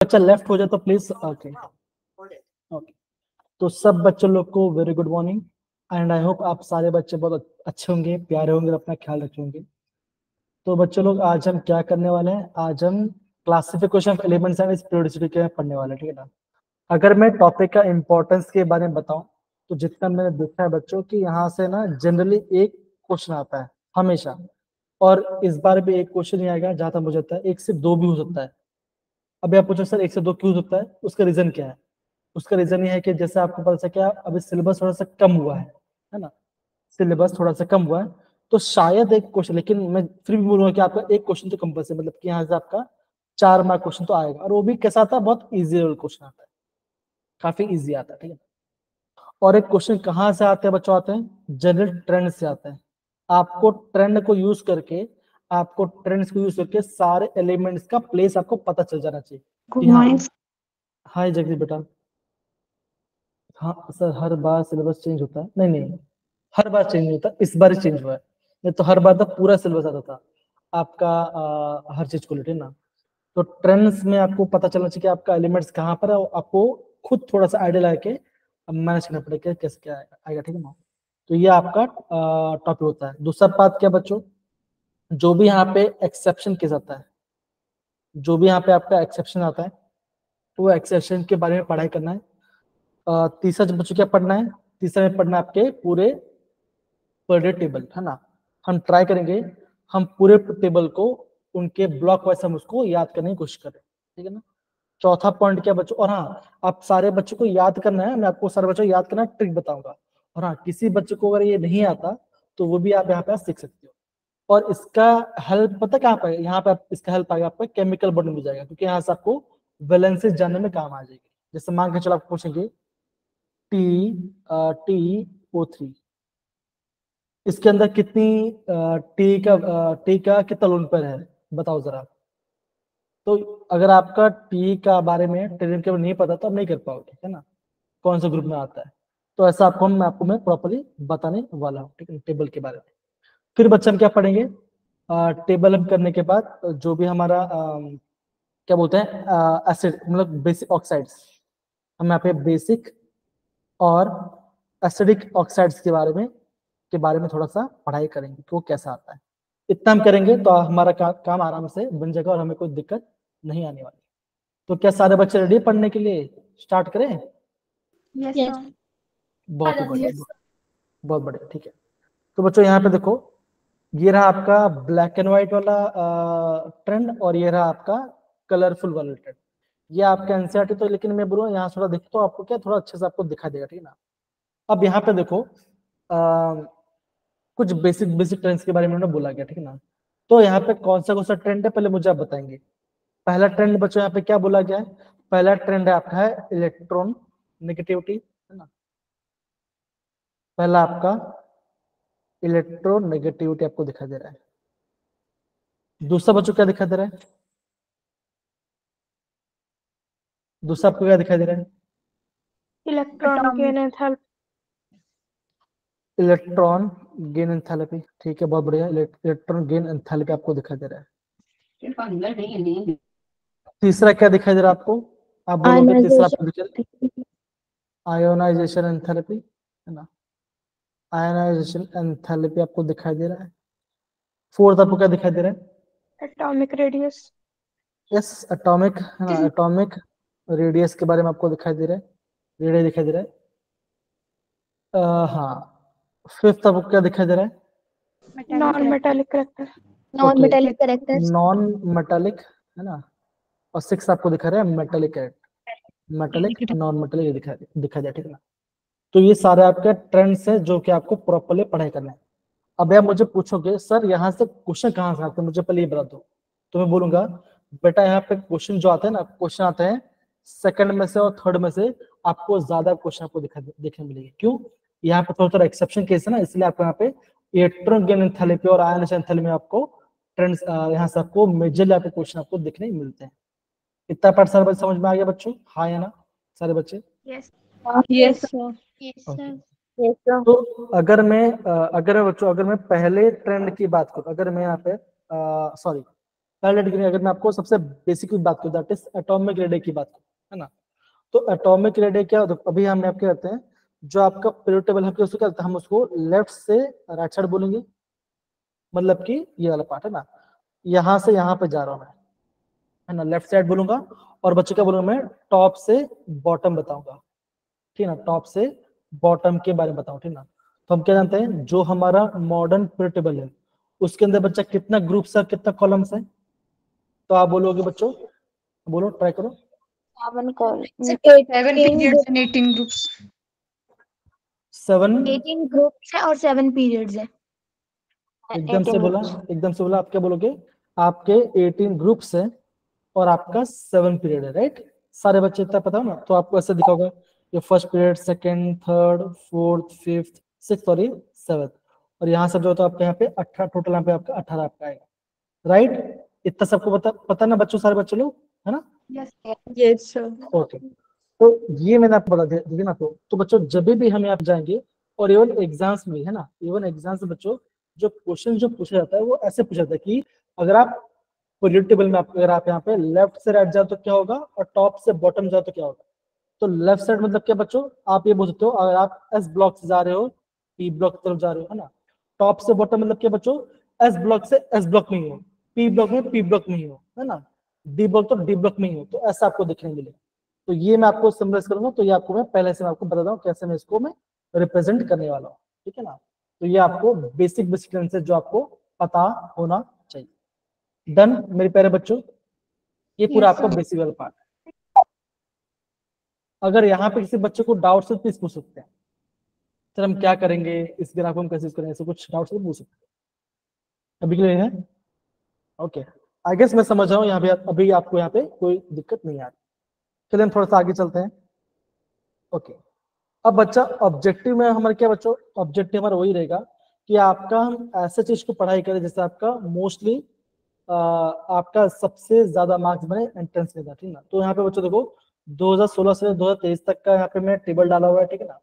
बच्चा लेफ्ट हो जाए तो प्लीज। ओके ओके, तो सब बच्चों लोग को very good morning and I hope आप सारे बच्चे बहुत अच्छे होंगे, प्यारे होंगे, अपना ख्याल रखेंगे। तो बच्चों लोग आज हम क्या करने वाले हैं, आज हम classification of elements and periodicity के पढ़ने वाले हैं, ठीक है ना। अगर मैं टॉपिक का इंपॉर्टेंस के बारे में बताऊं तो जितना मैंने देखा है बच्चों कि यहाँ से ना जनरली एक क्वेश्चन आता है हमेशा, और इस बार भी एक क्वेश्चन ही आएगा जहां तक मुझे लगता है एक से दो भी हो सकता है। अभी आप पूछो सर एक से दो क्यों हो सकता है, उसका रीजन क्या है? उसका रीजन ये है कि जैसे आपको पता चला क्या अभी सिलेबस थोड़ा सा कम हुआ है ना, सिलेबस थोड़ा सा कम हुआ है, तो शायद एक क्वेश्चन, लेकिन मैं फिर भी बोलूंगा कि आपका एक क्वेश्चन तो कंपल्सरी, मतलब कि यहाँ से आपका 4 मार्क क्वेश्चन तो आएगा, और वो भी कैसा आता है, बहुत इजी क्वेश्चन आता है, काफी इजी आता है, ठीक है। और एक क्वेश्चन कहाँ से आते हैं बच्चों, आते हैं जनरल ट्रेंड से आते हैं। आपको ट्रेंड को यूज करके, आपको ट्रेंड्स को यूज करके सारे एलिमेंट्स का प्लेस आपको पता चल जाना चाहिए। गुड यहाँ मॉर्निंग। हाय जगदीप बेटा। हाँ सर, हर बार सिलेबस चेंज होता है? नहीं नहीं, हर बार चेंज नहीं होता, इस बार ही चेंज हुआ है, नहीं तो हर बार तो पूरा सिलेबस आता था आपका हर चीज को लेकर ना। तो ट्रेंड्स में आपको पता चलना चाहिए कि आपका एलिमेंट्स कहाँ पर है, और आपको खुद थोड़ा सा आइडिया लगा के मैनेज करना पड़ेगा कैसे क्या आएगा, ठीक है ना। तो ये आपका टॉपिक होता है। दूसरा बात क्या बच्चों, जो भी यहाँ पे एक्सेप्शन केस आता है, जो भी यहाँ पे आपका एक्सेप्शन आता है, तो वो एक्सेप्शन के बारे में पढ़ाई करना है। तीसरा जो बच्चों क्या पढ़ना है, तीसरा में पढ़ना है आपके पूरे पर डे टेबल, है ना। हम ट्राई करेंगे हम पूरे टेबल को उनके ब्लॉक वाइज हम उसको याद करने की कोशिश करें, ठीक है ना। चौथा पॉइंट क्या बच्चों, और हाँ आप सारे बच्चों को याद करना है, मैं आपको सारे बच्चों को याद करना ट्रिक बताऊंगा, और हाँ किसी बच्चे को अगर ये नहीं आता तो वो भी आप यहाँ पे सीख सकते हो। और इसका हेल्प पता कहाँ पे, यहाँ पे इसका हेल्प आएगा आपको केमिकल बॉन्ड मिल जाएगा, क्योंकि यहाँ से आपको वैलेंसेस जानने में काम आ जाएगी। जैसे मान के चलो आप पूछेंगे TiO3, इसके अंदर कितनी टी का कितना लोन पेयर है, बताओ जरा। तो अगर आपका टी का बारे में टेरियम के बारे में नहीं पता तो आप नहीं कर पाओगे, है ना, कौन सा ग्रुप में आता है। तो ऐसा आपको मैं प्रॉपर्ली बताने वाला हूँ, ठीक है, टेबल के बारे में। फिर बच्चे हम क्या पढ़ेंगे, टेबल हम करने के बाद जो भी हमारा क्या बोलते हैं एसिड, मतलब बेसिक ऑक्साइड्स, हम यहाँ पे बेसिक और एसिडिक ऑक्साइड्स के बारे में थोड़ा सा पढ़ाई करेंगे कि वो कैसा आता है। इतना हम करेंगे तो हमारा काम आराम से बन जाएगा और हमें कोई दिक्कत नहीं आने वाली। तो क्या सारे बच्चे रेडी पढ़ने के लिए, स्टार्ट करें? Yes Yes. सर। बहुत बढ़िया, बहुत बढ़िया, ठीक है। तो बच्चों यहाँ पे देखो, ये रहा आपका ब्लैक एंड व्हाइट वाला ट्रेंड, और ये रहा आपका कलरफुल वाला ट्रेंड। ये आपका एनसीईआरटी तो, लेकिन मैं बोलूँ यहाँ थोड़ा देखो तो आपको क्या थोड़ा अच्छे से आपको दिखा देगा, ठीक है ना। अब यहाँ पे देखो कुछ बेसिक बेसिक ट्रेंड्स के बारे में उन्होंने बोला गया, ठीक है ना। तो यहाँ पे कौन सा ट्रेंड है पहले मुझे आप बताएंगे। पहला ट्रेंड बच्चों यहाँ पे क्या बोला गया है, पहला ट्रेंड है आपका है इलेक्ट्रॉन नेगेटिविटी, है ना। पहला आपका इलेक्ट्रोनेगेटिविटी आपको दिखाई दे रहा है। दूसरा बच्चों क्या दिखाई दे रहा है, दूसरा आपको क्या दिखाई दे रहा है, electron gain enthalpy. Electron gain enthalpy, ठीक है, बहुत बढ़िया, इलेक्ट्रॉन गेन एंथैल्पी आपको दिखाई दे रहा है। तीसरा क्या दिखाई दे रहा है आपको, आप बोलोगे तीसरा आपको दिखाई, आयोनाइजेशन एंथैल्पी, है ना, आयोनाइजेशन एंथैल्पी आपको दिखाई दे रहा है। फोर्थ आपको क्या दिखाई दे रहा है, एटॉमिक रेडियस। यस एटॉमिक, है ना, एटॉमिक रेडियस के बारे में आपको दिखाई दे रहा है, रेडियस दिखाई दे रहा है। हाँ, फिफ्थ आपको क्या दिखाई दे रहा है, non metallic character. Non metallic characters. Non metallic, है ना। और सिक्स आपको दिखा रहा है मेटालिक, मेटालिक नॉन मेटालिक दिखा दिया, ठीक है ना। तो ये सारे आपके ट्रेंड्स है जो कि आपको प्रॉपर्ली पढ़ाई करना है। अब आप मुझे पूछोगे सर यहाँ से क्वेश्चन कहाँ से आते हैं, मुझे पहले ये बता दो। तो मैं बोलूंगा बेटा यहाँ पे क्वेश्चन जो आते हैं ना, क्वेश्चन आते हैं सेकंड में से और थर्ड में से आपको ज्यादा क्वेश्चन आपको देखने मिलेंगे। क्यों? यहाँ पे थोड़ा थोड़ा एक्सेप्शन केस है ना, इसलिए आपको यहाँ पे इलेक्ट्रॉन गेन एंथैल्पी और आयन एंथैल्पी में आपको ट्रेंड्स यहाँ से आपको मेजरली आपको क्वेश्चन आपको देखने मिलते हैं। इतना पार्ट सारे बच्चे समझ में आ गया बच्चों, हाँ या ना सारे बच्चे? Yes yes sir. Okay. Yes sir. तो अगर मैं बच्चों, अगर मैं पहले ट्रेंड की बात करूं, अगर मैं यहाँ पे सॉरी पैरेलल डिग्री अगर मैं आपको सबसे बेसिक बात करूँ दैट इज एटॉमिक रेडियस की बात करूँ, है ना, तो एटॉमिक रेडियस क्या होता है, अभी हम आप क्या करते हैं, जो आपका पीरियोडिक टेबल है उसको क्या करते हैं, हम उसको लेफ्ट से राइट साइड बोलेंगे, मतलब कि ये वाला पार्ट है ना, यहाँ से यहाँ पे जा रहा हूँ मैं, है ना, लेफ्ट साइड बोलूंगा, और बच्चों क्या बोलूंगा मैं, टॉप से बॉटम बताऊंगा, ठीक है ना, टॉप से बॉटम के बारे में बताऊं, ठीक है ना। तो हम क्या जानते हैं, जो हमारा मॉडर्न पीरियोडिक टेबल है उसके अंदर बच्चा कितना ग्रुप्स है, कितना कॉलम्स है, तो आप बोलोगे बच्चों, बोलो, ट्राई करो। 7 call 7 18 periods and 18 groups. 7, 18 groups है और 7 पीरियड्स है। एकदम से 18 बोला, एकदम से बोला, आप क्या बोलोगे, आपके 18 ग्रुप्स है और आपका 7 पीरियड है, राइट, सारे बच्चे इतना पता हो ना, तो आपको ऐसे दिखा होगा, ये first period, second, third, fourth, fifth, sixth और ये सेवंथ, और यहाँ सब जो होता है आपके यहाँ पे 18 टोटल, यहाँ पे आपका 18 आपका आएगा, राइट, इतना सबको पता ना बच्चों, सारे बच्चे लोग, है ना, यस Yes, sir. ओके। तो ये मैंने आपको बता दिया ना, तो बच्चों जब भी हम यहाँ पे जाएंगे, और इवन एग्जाम्स में, है ना, इवन एग्जाम्स में बच्चों जो क्वेश्चन जो पूछा जाता है वो ऐसे पूछा जाता है कि अगर आप पीरियोडिक टेबल में अगर आप यहाँ पे लेफ्ट से राइट जाओ तो क्या होगा, और टॉप से बॉटम जाओ तो क्या होगा, तो लेफ्ट साइड मतलब क्या बच्चों, आप ये बोल सकते हो अगर आप एस ब्लॉक से जा रहे हो पी ब्लॉक की तरफ जा रहे हो, है ना, टॉप से बॉटम मतलब क्या बच्चों, एस ब्लॉक से एस ब्लॉक में ही हो, पी ब्लॉक में पी ब्लॉक में ही हो, है ना, डी ब्लॉक तो डी ब्लॉक में ही हो, तो ऐसा आपको देखने मिलेगा। तो ये मैं आपको समराइज करूंगा, तो ये आपको मैं पहले से मैं आपको बता दूं कैसे मैं इसको मैं रिप्रेजेंट करने वाला हूँ, ठीक है ना, तो ये आपको बेसिक आंसर जो आपको पता होना चाहिए। डन मेरे प्यारे बच्चों, ये पूरा आपका बेसिक वाला पार्ट है। अगर यहाँ पे किसी बच्चे को डाउट है तो प्लीज पूछ सकते हैं, सर हम क्या करेंगे, इस ग्राफ को हम कैसे करेंगे, ऐसे कुछ डाउट है तो पूछ सकते हैं, अभी के लिए है, ओके, आई गेस मैं समझ रहा हूँ यहाँ पे, अभी आपको यहाँ पे कोई दिक्कत नहीं आ रही, चलिए हम थोड़ा सा आगे चलते हैं, ओके। अब बच्चा ऑब्जेक्टिव में हमारा क्या बच्चों, ऑब्जेक्टिव हमारा वही रहेगा कि आपका हम ऐसे चीज को पढ़ाई करें जैसे आपका मोस्टली आपका सबसे ज्यादा मार्क्स बने एंट्रेंस में, ठीक ना, तो यहाँ पे बच्चों देखो 2016 से 2023 तक का यहाँ पे मैं टेबल डाला हुआ है, ठीक है ना,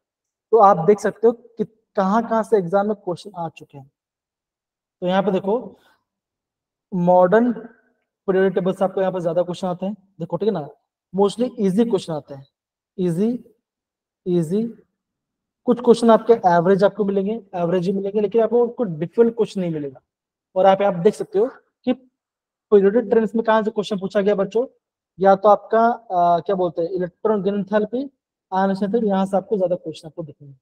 तो आप देख सकते हो कि कहाँ से एग्जाम में क्वेश्चन आ चुके हैं। तो यहाँ पे देखो मॉडर्न पीरियोडिक टेबल से आपको यहाँ पे ज्यादा क्वेश्चन आते हैं, देखो, ठीक है ना, मोस्टली इजी क्वेश्चन आते हैं, इजी कुछ क्वेश्चन आपके एवरेज आपको मिलेंगे, एवरेज ही मिलेंगे, लेकिन आपको डिफिकल्ट क्वेश्चन नहीं मिलेगा। और आप देख सकते हो कि पीरियोडिक ट्रेंड्स में कहाँ से क्वेश्चन पूछा गया बच्चों, या तो आपका क्या बोलते हैं इलेक्ट्रॉन एंथैल्पी, यहाँ से आपको ज्यादा क्वेश्चन आपको दिखेंगे,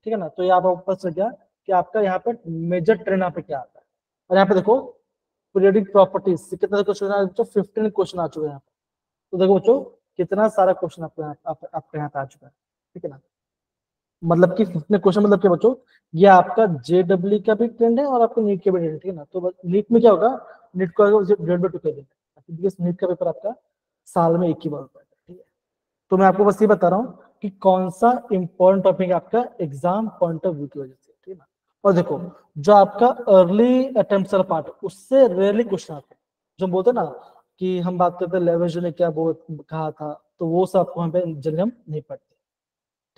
ठीक है ना, तो ये आपको पता चल गया कि आपका यहाँ पे मेजर ट्रेंड यहाँ पे क्या आता है। और यहाँ पे देखो पीरियोडिक प्रॉपर्टीज से कितना क्वेश्चन आ चुका है, 15 क्वेश्चन आ चुके हैं यहाँ पे, तो देखो बच्चों कितना सारा क्वेश्चन आपको आपके यहाँ पे आ चुका है, ठीक है ना, मतलब कि 15 क्वेश्चन, मतलब क्या बच्चों, ये आपका जेडब्ल्यू का भी ट्रेंड है और आपका नीट का भी ट्रेंड है, ठीक है ना, तो नीट में क्या होगा, नीट को डेढ़ बार टू कर देंगे, नीट का पेपर आपका साल में एक ही बार होता है, ठीक है, तो मैं आपको बस ये बता रहा हूँ कि कौन सा इंपॉर्टेंट टॉपिक आपका एग्जाम पॉइंट ऑफ व्यू की वजह से, ठीक है ना, और देखो जो आपका अर्ली अटेम्प्ट वाला पार्ट उससे रेयरली क्वेश्चन आते हैं, जो हम बोलते हैं ना कि हम बात करते हैं लेवेज ने क्या कहा था, तो वो सब आपको वहाँ पे जनरली हम नहीं पढ़ते,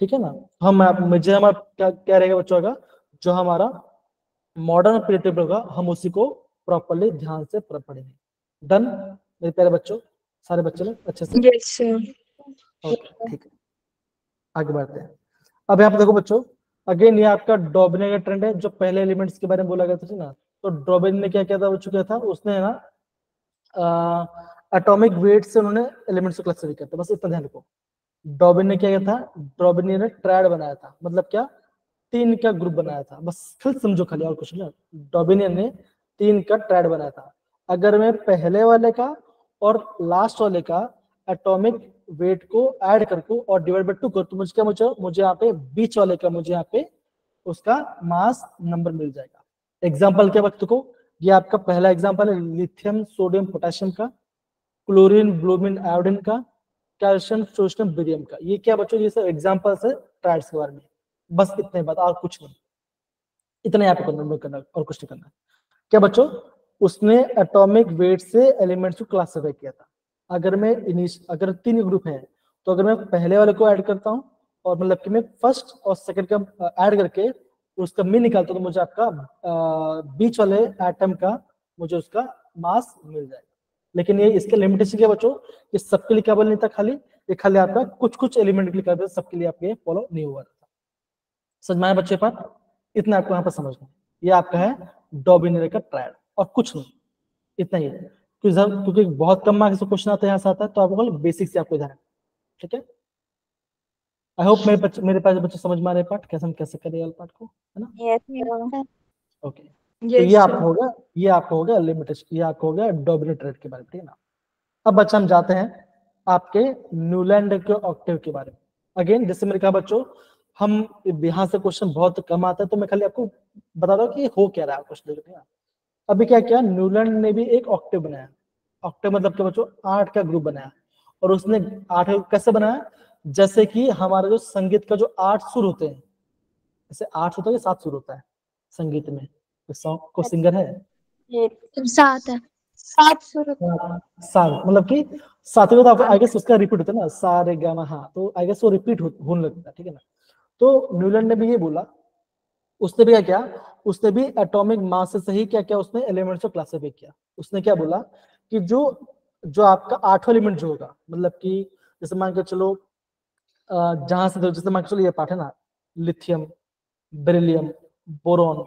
ठीक है ना, हम मुझे हमारा क्या रहेगा बच्चों का, जो हमारा मॉडर्न पीरियड होगा हम उसी को प्रॉपर्ली ध्यान से पढ़ेंगे। डन मेरे प्यारे बच्चों, सारे बच्चे लोग अच्छे से, Yes, sir. ओके ठीक है, आगे बढ़ते हैं। अब यहाँ पे देखो बच्चों, अगेन ये आपका डॉबिने का ट्रेंड है, जो पहले एलिमेंट्स के बारे में बोला गया था ना, तो डॉबिन ने क्या किया था, बच्चों था उसने है ना एटॉमिक वेट से उन्होंने एलिमेंट्स को क्लासिफाई किया था, बस इतना ध्यान रखो। डॉबिन ने क्या किया था, डॉबिन ने ट्रायड बनाया था, मतलब क्या, 3 का ग्रुप बनाया था, बस फिर समझो खाली और कुछ नहीं, डॉबिनियन ने 3 का ट्रायड बनाया था। अगर मैं पहले वाले का और लास्ट वाले का एटॉमिक वेट को ऐड करके और डिवाइड बाय 2 कर, तो मुझे क्या मुझे यहाँ पे बीच वाले का मुझे यहाँ पे उसका मास नंबर मिल जाएगा। एग्जाम्पल क्या वक्त को, ये आपका पहला एग्जाम्पल है लिथियम सोडियम पोटेशियम का, क्लोरीन ब्रोमीन आयोडीन का, कैल्शियम सोडियम बेरियम का। ये क्या बच्चों, ये सब एग्जांपल्स है ट्रायड्स के बारे में, बस इतने बात और कुछ नहीं, इतना यहाँ पे करना और कुछ नहीं करना। क्या बच्चों, उसने एटॉमिक वेट से एलिमेंट्स को क्लासिफाई किया था। अगर मैं अगर 3 ग्रुप है तो अगर मैं पहले वाले को ऐड करता हूँ और मतलब कि मैं फर्स्ट और सेकंड का ऐड करके उसका मीन निकालता हूँ, तो मुझे आपका बीच वाले एटम का मुझे उसका मास मिल जाएगा। लेकिन ये इसके लिमिटेशन क्या बच्चों, ये सबके लिए केबल नहीं था, खाली ये खाली आपका कुछ कुछ एलिमेंट के लिए केबल, सबके लिए आपके फॉलो नहीं हुआ था। समझ में आया बच्चे पाठ? इतना आपको यहाँ पर समझना है। ये आपका है डॉबिनेरे का ट्रायड और कुछ नहीं, इतना ही है। क्योंकि बहुत कम मार्क्स क्वेश्चन आता है यहाँ से आता है, तो आपको बेसिक से आपको ध्यान, ठीक है। आई होप मेरे पास बच्चे समझ में आ रहे पार्ट, कैसे हम कैसे करें वाले पार्ट को, है ना। Yes, ओके, तो ये आपका होगा लिमिटेशन, ये आपका होगा डॉमिनेट रेट के बारे में, ठीक है ना। अब बच्चा हम जाते हैं आपके न्यूलैंड के ऑक्टेव के बारे में। अगेन जैसे मैंने कहा बच्चों, हम यहाँ से क्वेश्चन बहुत कम आता है, तो मैं खाली आपको बता दो कि हो क्या रहा है क्वेश्चन, ठीक है। अभी क्या किया, न्यूलैंड ने भी एक ऑक्टेव बनाया। ऑक्टेव मतलब क्या बच्चों, 8 का ग्रुप बनाया, और उसने 8 कैसे बनाया, जैसे कि हमारा जो संगीत का जो 8 सुर होते हैं, जैसे 8 होता है 7 सुर होता है संगीत में, तो सॉन्ग को सिंगर है 7 है, 7 सुर। 7 मतलब कि 7वें तो आई गेस उसका रिपीट होता है ना, सा रे गा मा, हाँ, तो आई गेस वो रिपीट होने लगता है, ठीक है ना। तो न्यूलैंड ने भी ये बोला, उसने भी क्या किया, उसने भी एटॉमिक मास से ही क्या किया, उसने एलिमेंट्स को क्लासिफाई किया। उसने क्या बोला कि जो आपका 8वां एलिमेंट जो होगा, मतलब कि जैसे मान के चलो जहां से जैसे मान के चलो ये पार्ट है ना, lithium, beryllium, boron,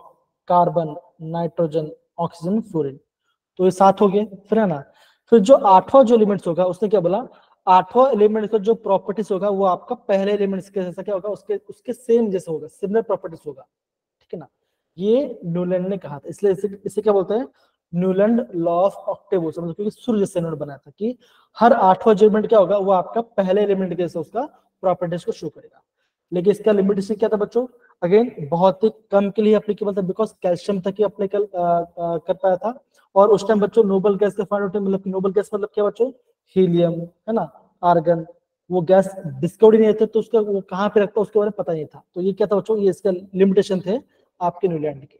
carbon, nitrogen, oxygen, fluorine, तो ये 7 हो गए, फिर है ना। फिर जो 8वां जो एलिमेंट्स होगा, उसने क्या बोला, 8वां एलिमेंट का जो प्रॉपर्टीज होगा वो आपका पहले एलिमेंट्स के जैसा क्या होगा, उसके सेम जैसा होगा, सिमिलर प्रॉपर्टीज होगा, ठीक है ना। ये न्यूलैंड ने कहा था, इसलिए इसे क्या बोलते हैं, न्यूलैंड लॉ ऑफ ऑक्टेव, मतलब क्योंकि सूर्य जैसे इन्होंने बनाया था कि हर 8वां एलिमेंट क्या होगा, वो आपका पहले एलिमेंट के जैसा उसका प्रॉपर्टीज को शो करेगा। लेकिन इसका लिमिटेशन क्या था बच्चों, अगेन बहुत ही कम के लिए एप्लीकेबल था, बिकॉज कैल्शियम तक ही एप्लीकेबल कर पाया था। और उस टाइम बच्चों नोबल गैस के फाइंड आउट, मतलब नोबल गैस मतलब क्या बच्चों, हीलियम, है ना, आर्गन, वो गैस डिस्कवर नहीं थे, तो उसका वो कहाँ पे रखता उसके बारे में पता नहीं था। तो ये क्या था बच्चों, ये इसका लिमिटेशन थे आपके न्यूलैंड के।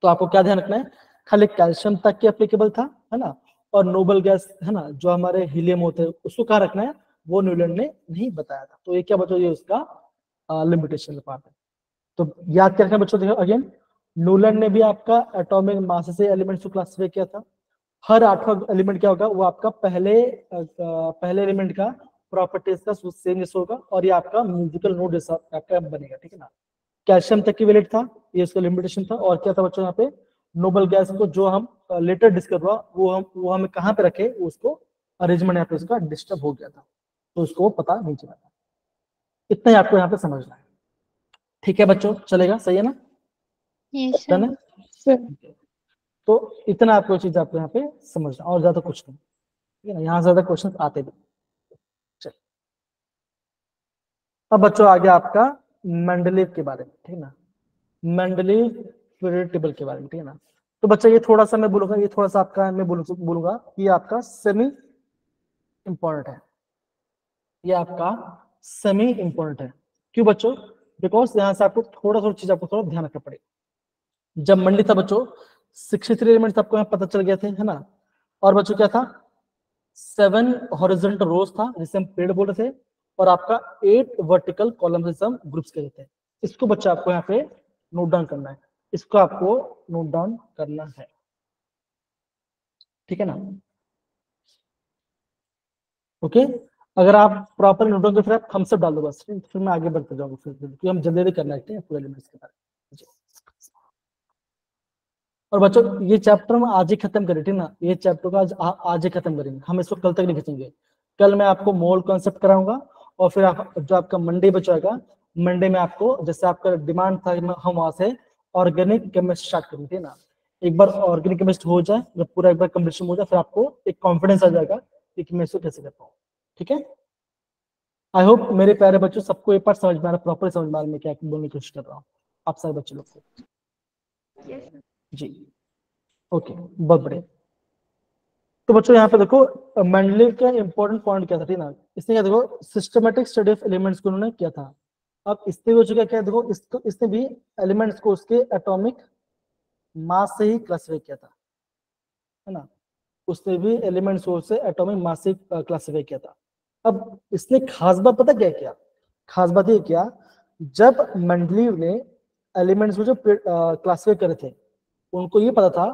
तो आपको क्या ध्यान रखना है, खाली कैल्शियम तक के एप्लीकेबल था, है ना, और नोबल गैस, है ना, जो हमारे हीलियम होते हैं उसको कहाँ रखना है, वो न्यूलैंड ने नहीं बताया था। तो ये क्या बच्चों, ये उसका लिमिटेशन पार्ट है। तो याद क्या रखना बच्चों, देखो अगेन न्यूलैंड ने भी आपका एटॉमिक मास से एलिमेंट्स को क्लासिफाई किया था। हर 8वां एलिमेंट क्या होगा, वो आपका पहले एलिमेंट का प्रॉपर्टीज का सेम जैसा होगा, और ये आपका म्यूजिकल नोट जैसा आपका बनेगा, ठीक है ना। कैल्शियम तक की वैलिड था, ये उसका लिमिटेशन था। और क्या था बच्चों यहाँ पे, नोबल गैस को जो हम लेटर डिस्कवर हुआ, वो हमें कहाँ पे रखे, उसको अरेंजमेंट यहाँ पे उसका डिस्टर्ब हो गया था, तो उसको पता नहीं चला था। इतना ही आपको यहाँ पे समझना है, ठीक है बच्चों, चलेगा, सही है ना। Yes, डन है? तो इतना आपको चीज आपको यहाँ पे समझना, और ज्यादा कुछ नहीं, ठीक है ना। यहाँ ज्यादा क्वेश्चन आते भी। चल, अब बच्चों आ गया आपका मेंडलीव के बारे में, ठीक है ना, मेंडलीव पीरियड टेबल के बारे में, ठीक है ना। तो बच्चा ये थोड़ा सा मैं बोलूंगा, ये थोड़ा सा आपका मैं बोलूंगा कि आपका सेमी इंपॉर्टेंट है, ये आपका सेमी इंपॉर्टेंट है। क्यों बच्चों, बिकॉज यहाँ से आपको थोड़ा चीज आपको थोड़ा ध्यान रखना पड़ेगा। जब मंडी था बच्चों 63 एलिमेंट्स आपको यहाँ पता चल गए थे, है ना। और बच्चों क्या था, 7 हॉरिजॉन्टल रोज था जिसे हम पेड़ बोल रहे थे, और आपका 8 वर्टिकल कॉलम जिसे हम ग्रुप्स कहते हैं। इसको बच्चा आपको यहाँ पे नोट डाउन करना है, इसको आपको नोट डाउन करना है, ठीक है ना। ओके, अगर आप प्रॉपर नोट डाउन कर, फिर आप थम्स अप डाल दो बस, फिर मैं आगे बढ़ते जाऊंगा, फिर क्योंकि हम जल्दी करना है पूरे एलिमेंट्स के बारे में। और बच्चों ये चैप्टर हम आज ही खत्म करें, ठीक ना, ये चैप्टर को आज ही खत्म करेंगे हम, इसको कल तक नहीं खींचेंगे। कल मैं आपको मोल कॉन्सेप्ट कराऊंगा, और फिर जो आपका मंडे बचेगा, मंडे में आपको जैसे आपका डिमांड था हम वहां से ऑर्गेनिक केमिस्ट्री स्टार्ट करेंगे, ना। एक बार ऑर्गेनिक केमिस्ट्री हो जाए, जब पूरा एक बार कंप्लीशन हो जाए, फिर आपको एक कॉन्फिडेंस आ जाएगा कि मैं इसको कैसे कर पाऊँ, ठीक है। आई होप मेरे प्यारे बच्चों सबको एक बार समझ में आ रहा, प्रॉपर समझ में आ रहा मैं क्या बोलने की कोशिश कर रहा हूँ आप सारे बच्चे लोग को। जी ओके, बहुत बढ़िया। तो बच्चों यहाँ पे देखो मेंडलीव का इंपॉर्टेंट पॉइंट क्या था, ठीक ना, इसने क्या देखो सिस्टमैटिक स्टडी ऑफ एलिमेंट्स को उन्होंने किया था। अब इसने हो चुका क्या, देखो इसने भी एलिमेंट्स को उसके एटॉमिक मास से ही क्लासिफाई किया था, है ना। उसने भी एलिमेंट्स को उससे एटॉमिक मास से क्लासिफाई किया था। अब इसने खास बात पता क्या किया, खास बात ये किया, जब मेंडलीव ने एलिमेंट्स को जो क्लासिफाई करे थे, उनको ये पता था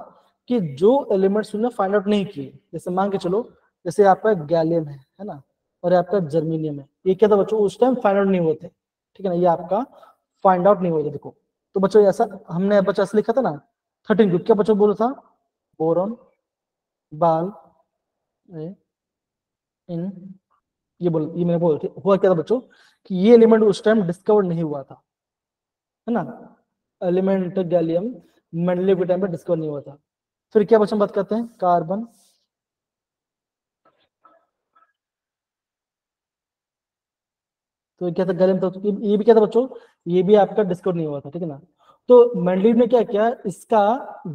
कि जो एलिमेंट्स उन्होंने फाइंड आउट नहीं किए, जैसे मान के चलो जैसे आपका गैलियम है ना, और आपका जर्मेनियम है, ये क्या था बच्चों उस टाइम फाइंड आउट नहीं हुए थे, ठीक है ना, ये आपका फाइंड आउट नहीं हुए थे। देखो तो बच्चों ऐसा हमने बच्चा ऐसा लिखा था ना 13 ग्रुप, क्या बच्चों बोला था, बोरॉन, बाल, इन, ये मैंने बोल थे। हुआ क्या था बच्चों कि ये एलिमेंट उस टाइम डिस्कवर नहीं हुआ था, है ना, एलिमेंट गैलियम मेंडलीव के टाइम पे डिस्कवर नहीं हुआ था। फिर क्या बच्चों बात करते हैं, कार्बन, तो क्या था गैलियम, तो ये भी क्या था बच्चों, ये भी आपका डिस्कवर नहीं हुआ था, ठीक है ना। तो मेंडलीव ने क्या किया, इसका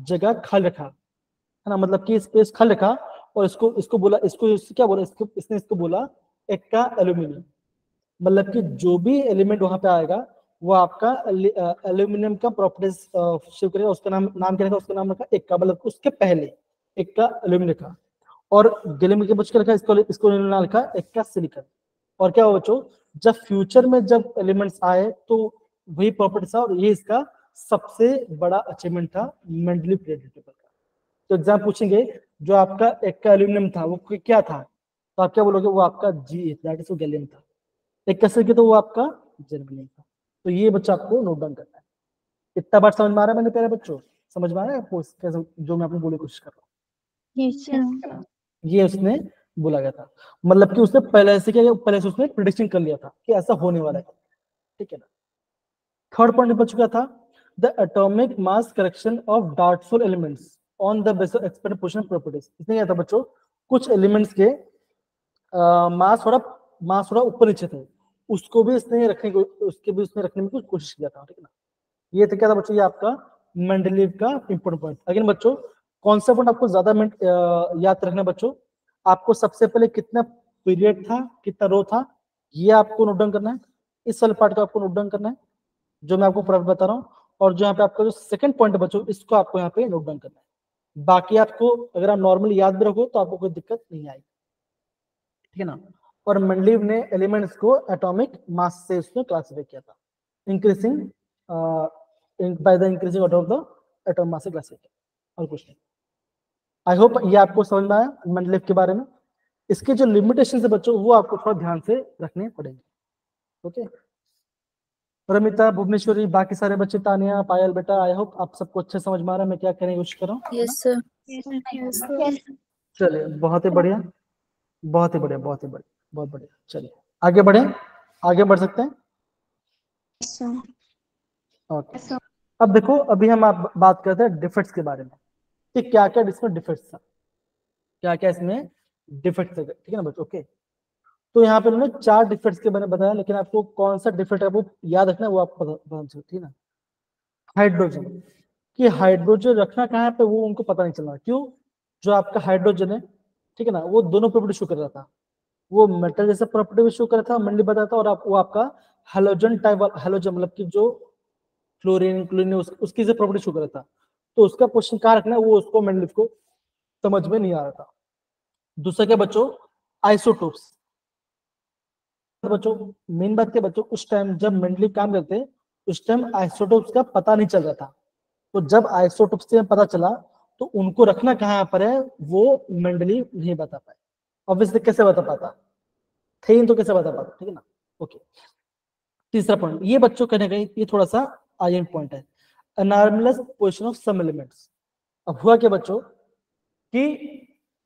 जगह खाली रखा, है ना, मतलब कि स्पेस खाली रखा, और इसको इसको बोला, इसको क्या बोला, इसको इसने इसको बोला एक्का एल्यूमिनियम, मतलब कि जो भी एलिमेंट वहां पे आएगा वो आपका एल्यूमिनियम का प्रॉपर्टीज शो करेगा, उसका नाम नाम क्या रखा, उसका नाम रखा एक्का, मतलब उसके पहले एक्का एल्यूमिनियम का, और गैलियम के बच के रखा इसको इसको नाम लिखा एक्का सिलिकॉन। और क्या हुआ बच्चों, जब फ्यूचर में जब एलिमेंट्स आए तो वही प्रॉपर्टीज था, और ये इसका सबसे बड़ा अचीवमेंट था मेंडलीव पीरियड टेबल का। तो एग्जाम पूछेंगे जो आपका एक्का एल्यूमिनियम था वो क्या था, तो आप क्या बोलोगे, वो आपका जी दैट इज गैलियम था। एक कसर के तो वो आपका जर्मेनियम था। तो ये बच्चा आपको नोट डाउन करना है। इतना बार समझ में आ रहा है मैंने प्यारे बच्चों, समझ में आ रहा है आपको कैसे जो मैं आपको बोलने की कोशिश कर रहा हूँ। Yes sir. ये उसने बोला गया था, मतलब कि उसने पहले से क्या, पहले से उसने प्रिडिक्शन कर लिया था कि ऐसा होने वाला है, ठीक है ना। थर्ड पॉइंट बच चुका था, the atomic mass correction of doubtful elements on the basis of experiment position properties. इसने क्या था बच्चों, कुछ एलिमेंट्स के मास थोड़ा ऊपर नीचे थे, उसको भी इसने रखने को उसके भी उसने रखने में कुछ कोशिश किया था, ठीक है ना। ये तो क्या था बच्चों, ये आपका मेंडलीव का इंपॉर्टेंट पॉइंट। अगेन बच्चों कौन सा पॉइंट आपको ज्यादा याद रखना बच्चों, आपको सबसे पहले कितना पीरियड था, कितना रो था, ये आपको नोट डाउन करना है। इस वाले पार्ट को आपको नोट डाउन करना है जो मैं आपको पूरा बता रहा हूँ, और जो यहाँ पे आपका जो सेकंड पॉइंट है बच्चों, इसको आपको यहाँ पे नोट डाउन करना है। बाकी आपको अगर आप नॉर्मली याद भी रखो तो आपको कोई दिक्कत नहीं आएगी, ठीक है ना। और मेंडलीव ने एलिमेंट्स को एटॉमिक मास से उसने क्लासिफाई किया था, increasing by the increasing order of the atomic मास से क्लासिफाई किया, और कुछ नहीं। आई होप ये आपको समझ में आया मेंडलीव के बारे में। इसके जो लिमिटेशन है बच्चों वो आपको थोड़ा ध्यान से रखने पड़ेंगे, ओके। रमिता, भुवनेश्वरी, बाकी सारे बच्चे, तानिया, पायल बेटा, आई होप आप सबको अच्छे समझ में आ रहा है मैं क्या कहने की कोशिश कर रहा हूँ। Yes sir. चलिए बहुत ही बढ़िया, बहुत ही बढ़िया, बहुत ही बढ़िया, बहुत बढ़िया। चलिए आगे बढ़े, आगे बढ़ सकते हैं। ओके अब देखो, अभी हम आप बात करते हैं डिफेक्ट्स के बारे में कि क्या क्या इसमें डिफेक्ट्स था, क्या क्या इसमें डिफेक्ट्स है, ठीक है ना बच्चों। ओके तो यहाँ पे उन्होंने 4 डिफेक्ट्स के बारे में बताया, लेकिन आपको कौन सा डिफेक्ट है वो याद रखना है, वो आपको पता चलता, ठीक है ना। हाइड्रोजन, कि हाइड्रोजन रखना कहाँ पे वो उनको पता नहीं चला, क्यों, जो आपका हाइड्रोजन है, ठीक है ना, वो दोनों प्रॉपर्टी शो कर रहा था, वो मेटल जैसा प्रॉपर्टी भी शो कर रहा था, मंडली बताया था, और वो आपका हेलोजन टाइप, हेलोजन मतलब कि जो फ्लोरीन क्लोरीन उसकी से प्रॉपर्टी शो कर रहा था। तो उसका क्वेश्चन कहाँ रखना है वो उसको मेंडलीव को समझ में नहीं आ रहा था। दूसरा क्या बच्चों, आइसोटोप्स। बच्चों मेन बात क्या बच्चों, उस टाइम जब मेंडलीव काम करते उस टाइम आइसोटोप्स का पता नहीं चल रहा था, तो जब आइसोटोप्स से पता चला तो उनको रखना कहाँ पर है वो मेंडलीव नहीं बता पाए। ऑब्वियसली कैसे बता पाता, थे तो कैसे बता पाता, ठीक है ना। ओके तीसरा पॉइंट, ये बच्चों कहने का ये थोड़ा सा आयन पॉइंट है, अनॉर्मलस पोजीशन ऑफ सम एलिमेंट्स। अब हुआ क्या बच्चों कि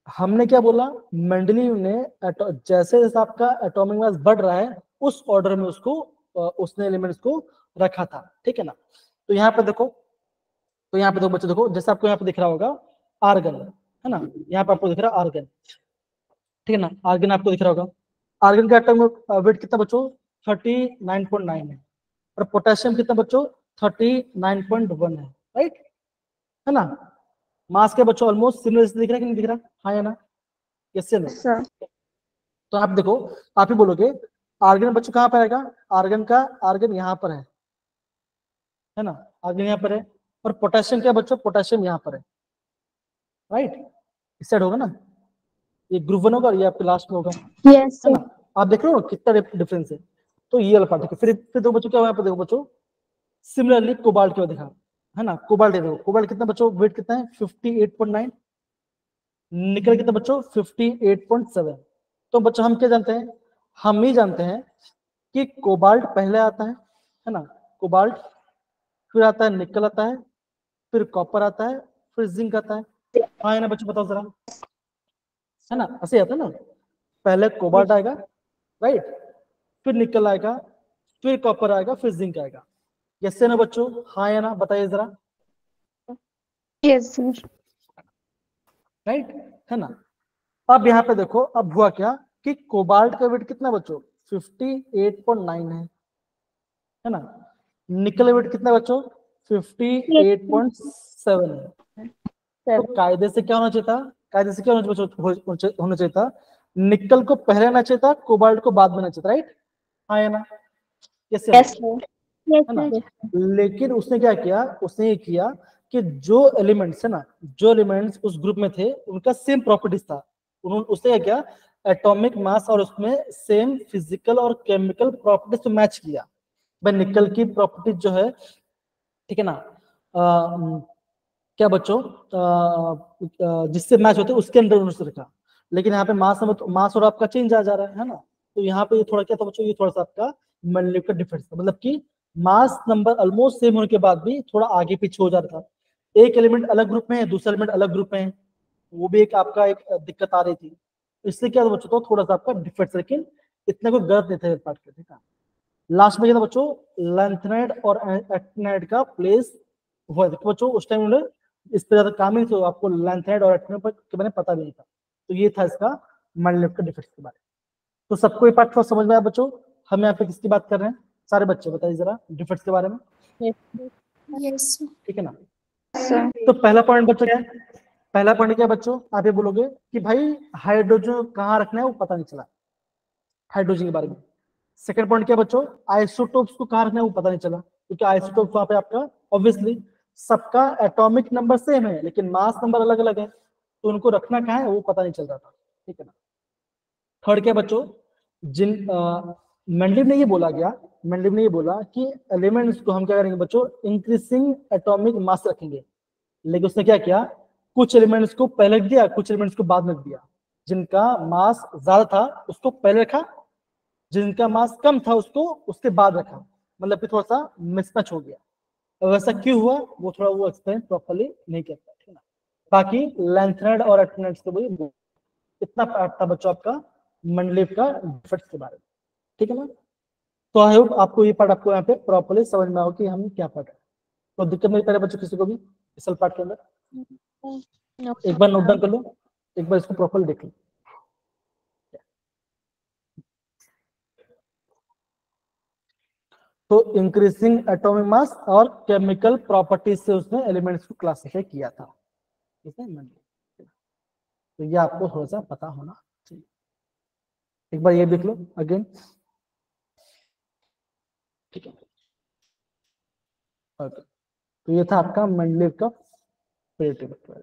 हमने क्या बोला, मेंडलीव ने जैसे जैसे आपका एटॉमिक मास बढ़ रहा है उस ऑर्डर में उसको उसने एलिमेंट्स को रखा था, ठीक है ना। तो यहाँ पे देखो, तो यहाँ पे देखो बच्चों, देखो जैसे आपको यहाँ पे दिख रहा होगा आर्गन, है ना, यहाँ पे आपको दिख रहा है आर्गन, ठीक है ना, आर्गन आपको दिख रहा होगा। आर्गन का एटॉमिक वेट कितना बच्चों, 39.9 है, और पोटेशियम कितना बच्चों 39.1 है, राइट, है ना। मास के बच्चों ऑलमोस्ट सिमिलर दिख रहा है कि नहीं दिख रहा, हाँ या ना, यस या नो। तो आप देखो, आप ही बोलोगे आर्गन बच्चों कहाँ पर आएगा, आर्गन यहाँ पर है ना, आर्गन यहाँ पर है, और पोटेशियम क्या बच्चों, पोटेशियम यहाँ पर है, राइट, इस साइड होगा ना, ये ग्रुप 1 होगा और ये आपके लास्ट में होगा, यस है ना। आप देख रहे हो कितना डिफरेंस है। तो ये वाला पार्ट है। फिर दो बच्चों क्या हुआ यहाँ पे देखो बच्चों, सिमिलरली कोबाल्ट क्या देखा, है ना। कोबाल्ट देखो, कोबाल्ट कितना बच्चों वेट कितना है 58.9, निकल कितना बच्चों 58.7। तो बच्चों हम क्या जानते हैं, हम ही जानते हैं कि कोबाल्ट पहले आता है ना, कोबाल्ट, फिर आता है निकल आता है, फिर कॉपर आता है, फिर जिंक आता है। हाँ है ना बच्चों, बताओ जरा, है ना, ऐसे आता है ना, पहले कोबाल्ट आएगा, राइट, फिर निकल आएगा, फिर कॉपर आएगा, फिर जिंक आएगा। यस है ना बच्चों, हाँ या ना बताइए जरा, यस सर। राइट, है ना। अब यहाँ पे देखो, अब हुआ क्या कि कोबाल्ट का वेट कितना बच्चों 58.9 है ना, निकल का वेट कितना बच्चों 58.7 है। तो कायदे से क्या होना चाहिए था, कायदे से क्या होना चाहिए था, निकल को पहले आना चाहिए था, कोबाल्ट को बाद में आना चाहिए था, राइट, हाँ या ना, कैसे यस सर। यस है ना। सर। लेकिन उसने क्या किया, उसने ये किया कि जो एलिमेंट्स है ना, जो एलिमेंट्स उस ग्रुप में थे उनका सेम प्रॉपर्टीज था, उन्होंने उसने क्या किया, एटॉमिक मास और उसमें सेम फिजिकल और केमिकल प्रॉपर्टीज तो मैच किया। भाई निकल की प्रॉपर्टीज जो है, ठीक है ना, क्या बच्चों जिससे मैच होते हैं उसके अंदर उन्होंने रखा। लेकिन यहाँ पे मास और आपका चेंज आ जा रहा है ना, तो यहाँ पे ये थोड़ा क्या था बच्चों, ये थोड़ा सा आपका मॉलिक्यूलर डिफरेंस था, मतलब कि मास नंबर ऑलमोस्ट सेम होने के बाद भी थोड़ा आगे पीछे हो जा रहा था, एक एलिमेंट अलग ग्रुप में है, दूसरा एलिमेंट अलग ग्रुप में है, वो भी एक आपका एक दिक्कत आ रही थी। इसलिए क्या था बच्चों, तो थोड़ा सा आपका डिफरेंस, लेकिन इतना कोई गलत नहीं था पार्ट का, ठीक है। लास्ट में क्या था बच्चों, लैंथेनाइड और एक्टिनाइड का प्लेस हुआ, देखो बच्चों उस टाइम उन्होंने इस पे ज्यादा काम ही नहीं, तो आपको लैंथेनाइड और एक्टिनाइड के बारे में पता भी नहीं था। तो ये था इसका मॉलिक्यूलर डिफरेंस के बारे में। तो सबको ये पार्ट थोड़ा समझ में आया बच्चों, हम यहाँ पे किसकी बात कर रहे हैं, सारे बच्चे बताइए जरा डिफरेंस के बारे में, यस सर। ठीक है ना। सर तो पहला पॉइंट बच्चों क्या है, पहला पॉइंट क्या है बच्चों, आप ये बोलोगे कि भाई हाइड्रोजन कहाँ रखना है वो पता नहीं चला, हाइड्रोजन के बारे में। सेकंड पॉइंट क्या बच्चों, आइसोटोप्स को कहाँ रखना है वो पता नहीं चला, क्योंकि आइसोटोप्स वहां पे आपका ऑब्वियसली सबका एटॉमिक नंबर सेम है लेकिन मास नंबर अलग अलग है, तो उनको रखना कहाँ है वो पता नहीं चल रहा था, ठीक है ना। थर्ड क्या बच्चों, जिन मेंडलीव ने ये बोला गया, मेंडलीव ने ये बोला कि एलिमेंट्स को हम क्या करेंगे बच्चों, इंक्रीजिंग एटॉमिक मास रखेंगे। लेकिन उसने क्या किया, कुछ एलिमेंट्स को पहले रख दिया, कुछ एलिमेंट्स को बाद में रख दिया। जिनका मास ज्यादा था उसको पहले रखा, जिनका मास कम था उसको उसके बाद रखा, मतलब कि थोड़ा सा मिसमैच हो गया। और वैसा क्यों हुआ वो थोड़ा वो एक्सप्लेन प्रॉपर्ली नहीं करता, ठीक है। बाकी लैंथेनाइड और एक्टिनाइड के वही इतना पार्ट था बच्चों आपका मंडलीव का डिफेक्ट्स के बारे में, ठीक है ना। तो आई होप आपको ये पार्ट आपको यहाँ पे प्रॉपर्ली समझ में आओ कि हम क्या पढ़ रहे हैं। तो दिक्कत नहीं पड़े बच्चों किसी को भी इस पार्ट के अंदर, एक बार नोट डाउन कर लो, एक बार इसको प्रॉपर्ली देख लो। तो इंक्रीजिंग एटॉमिक मास और केमिकल प्रॉपर्टीज से उसने एलिमेंट्स को क्लासिफाई किया था, ठीक है। तो ये आपको थोड़ा सा पता होना चाहिए। एक बार ये देख लो अगेन, ठीक है। ओके, तो ये था आपका मेंडलीव का पीरियड टेबल,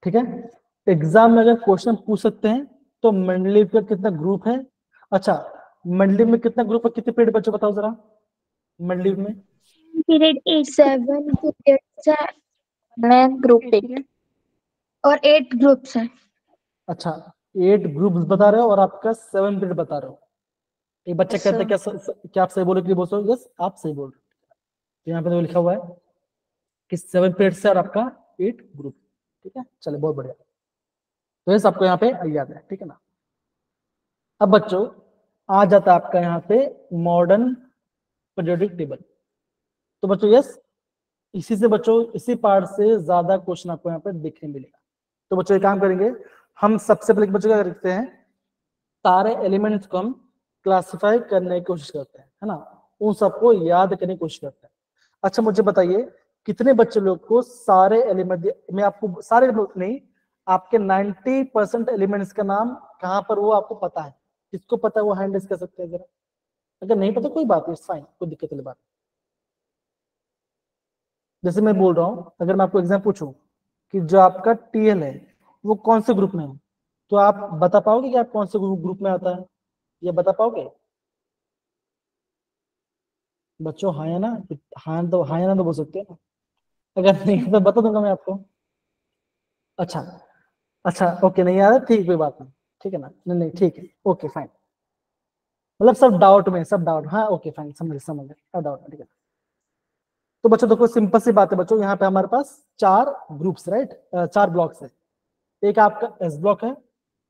ठीक है। एग्जाम में अगर क्वेश्चन पूछ सकते हैं तो मेंडलीव का कितना ग्रुप है, अच्छा मेंडलीव में कितना ग्रुप है, कितने पीरियड बच्चों बताओ जरा मेंडलीव में। पीरियड 8 7 पीरियड्स है मैं ग्रुप पे और 8 ग्रुप्स हैं। अच्छा 8 ग्रुप्स बता रहे हो और आपका 7 पीरियड बता रहे हो। एक बच्चा कहता है क्या आप सही बोल रहे हो, यस आप सही बोल रहे हो। यहाँ पे तो लिखा हुआ है कि 7 पीरियड से और आपका 8 ग्रुप, ठीक है। चलिए बहुत बढ़िया, तो ये सबको यहाँ पे याद है, ठीक है ना। अब बच्चों आ जाता है आपका यहाँ पे मॉडर्न पीरियोडिक टेबल। तो बच्चों यस, इसी से बच्चों इसी पार्ट से ज्यादा क्वेश्चन आपको यहाँ पे देखने मिलेगा। तो बच्चों एक काम करेंगे, हम सबसे पहले बच्चों क्या करते हैं, सारे एलिमेंट्स को हम क्लासिफाई करने की कोशिश करते हैं, है ना, उन सबको याद करने की कोशिश करते हैं। अच्छा मुझे बताइए कितने बच्चे लोग को सारे एलिमेंट, मैं आपको सारे नहीं, आपके 90% एलिमेंट्स का नाम कहाँ पर वो आपको पता है, किसको पता है वो हैंड रेज कर सकते हैं जरा, अगर नहीं पता कोई बात नहीं, फाइन, कोई दिक्कत वाली बात। जैसे मैं बोल रहा हूँ, अगर मैं आपको एग्जाम पूछूं कि जो आपका टीएल है वो कौन से ग्रुप में है, तो आप बता पाओगे कि आप कौन से ग्रुप में आता है, ये बता पाओगे। बच्चों हाँ या ना, हाँ या ना तो बोल सकते हैं ना, अगर नहीं तो बता दूंगा मैं आपको। अच्छा अच्छा ओके, नहीं यार ठीक, कोई बात नहीं, ठीक है ना, नहीं नहीं ठीक है, ओके फाइन, मतलब सब डाउट में, सब डाउट, हाँ ओके फाइन, समझ समझ गए, सब डाउट में, ठीक है। तो बच्चों देखो सिंपल सी बात है बच्चों, यहाँ पे हमारे पास 4 ग्रुप्स, राइट, 4 ब्लॉक्स है। एक आपका एस ब्लॉक है,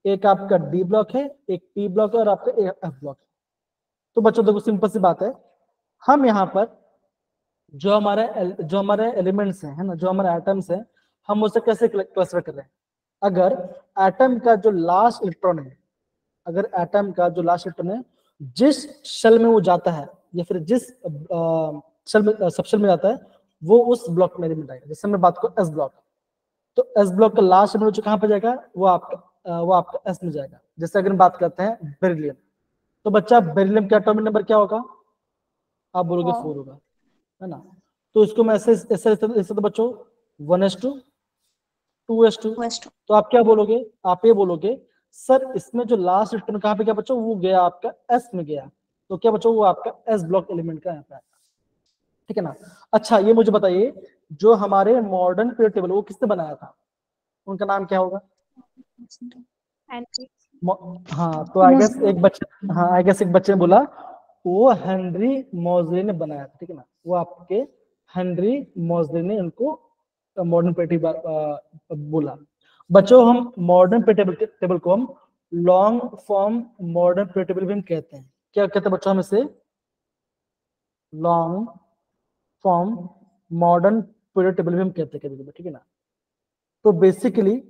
एक आपका डी ब्लॉक है, एक पी ब्लॉक है और आपका एफ ब्लॉक है। तो बच्चों देखो सिंपल सी बात है, हम यहाँ पर जो हमारे एलिमेंट्स हैं, है ना, जो हमारे एटम्स हैं, हम उसे कैसे क्लस्टर कर रहे हैं। अगर एटम का जो लास्ट इलेक्ट्रॉन है, अगर एटम का जो लास्ट इलेक्ट्रॉन है जिस शेल में वो जाता है, या फिर जिस शेल में, सब शेल में जाता है, वो उस ब्लॉक में एलिमेंट आएगा। जैसे मैं बात करूं एस ब्लॉक, तो एस ब्लॉक का लास्ट एलिमेंट जो कहाँ पे जाएगा, वो आपका एस में जाएगा। जैसे अगर हम बात करते हैं बेरिलियम, तो बच्चा बेरिलियम का एटॉमिक नंबर क्या होगा, आप बोलोगे 4 होगा, है ना। तो इसको मैं ऐसे ऐसे ऐसे तो बच्चों 1s2 2s2, तो आप क्या बोलोगे, आप ये बोलोगे सर इसमें जो लास्ट इलेक्ट्रॉन कहाँ पे गया बच्चों, वो गया आपका एस में गया, तो क्या बच्चों वो आपका एस ब्लॉक एलिमेंट का यहाँ पे आएगा, ठीक है ना। अच्छा ये मुझे बताइए, जो हमारे मॉडर्न पीरियड टेबल वो किसने बनाया था, उनका नाम क्या होगा। हाँ तो आई गेस एक बच्चे, हाँ आई गेस एक बच्चे ने बोला वो हेनरी मोजले ने बनाया था, ठीक है ना, वो आपके हेनरी मोजले ने उनको मॉडर्न पीरियड बोला। बच्चों हम मॉडर्न पीरियड टेबल को हम long form modern period table भी हम कहते हैं। क्या कहते हैं बच्चों हम इसे, long form modern period table भी हम कहते हैं कभी, ठीक है ना। तो बेसिकली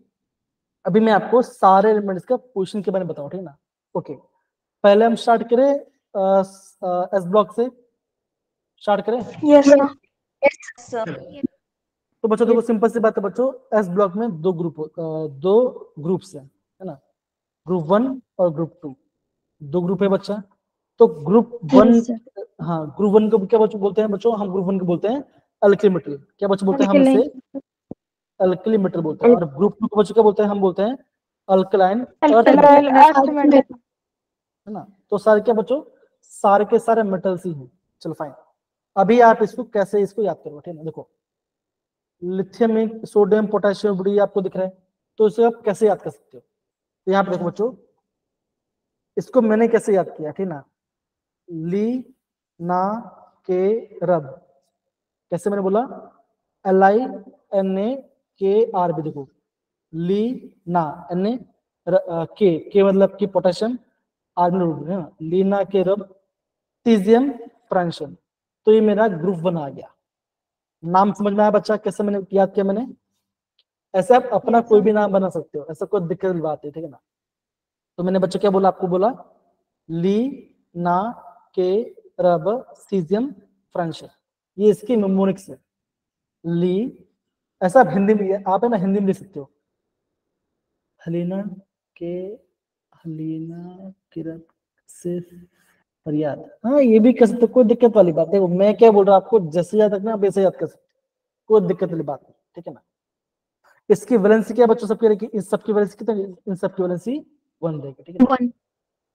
अभी मैं आपको सारे एलिमेंट्स का पोजीशन के बारे में बताऊं, ठीक है ना। ओके पहले हम स्टार्ट करें एस ब्लॉक से, स्टार्ट करें। Yes sir. तो बच्चों देखो सिंपल सी बात है बच्चों, एस ब्लॉक में दो ग्रुप्स है ना, ग्रुप 1 और ग्रुप 2, 2 ग्रुप है बच्चा। तो ग्रुप 1, हाँ ग्रुप 1 को क्या बच्चों बोलते हैं बच्चों, हम ग्रुप 1 को बोलते हैं अल्किल मेटल, क्या बच्चों बोलते हैं हम इसे, अल्कली मेटल बोलते हैं। और ग्रुप 2 को बच्चों क्या बोलते हैं, हम बोलते हैं अल्कलाइन अर्थ मेटल, है ना। तो सारे क्या बच्चों, सारे के सारे मेटल्स ही हैं। चलो फाइन, अभी आप इसको कैसे इसको याद करोगे, ठीक है ना। देखो लिथियम में सोडियम पोटेशियम बड़ी आपको दिख रहा है, तो इसे आप कैसे याद कर सकते हो। तो यहाँ पे देखो बच्चों, इसको मैंने कैसे याद किया, ठीक ना, ली ना के रब, कैसे मैंने बोला, LINA KR भी, देखो ली ना एन के मतलब की पोटेशियम, आर में है ना, लीना के रब सीजियम फ्रेंशियम, तो ये मेरा ग्रुप 1 आ गया। नाम समझ में आया बच्चा, कैसे मैंने याद किया मैंने, ऐसे आप अपना कोई भी नाम बना सकते हो, ऐसा कोई दिक्कत की बात नहीं, ठीक है ना। तो मैंने बच्चों क्या बोला, आपको बोला ली ना के रब सीजियम फ्रेंशियम, ये इसकी निमोनिक्स है। ली, ऐसा आप हिंदी में, आप है ना हिंदी में लिख सकते हो, हलीना के, हलीना किरण से फरियाद, हाँ ये भी कर सकते, कोई दिक्कत वाली बात है। मैं क्या बोल रहा हूँ आपको, जैसे याद रखना आप वैसे याद कर सकते, कोई दिक्कत वाली बात नहीं, ठीक है ना। इसकी वैलेंसी क्या बच्चों, सब कह रहे कि इन सब की वैलेंसी कितनी, इन सब की वैलेंसी 1 रहेगी, ठीक है ना?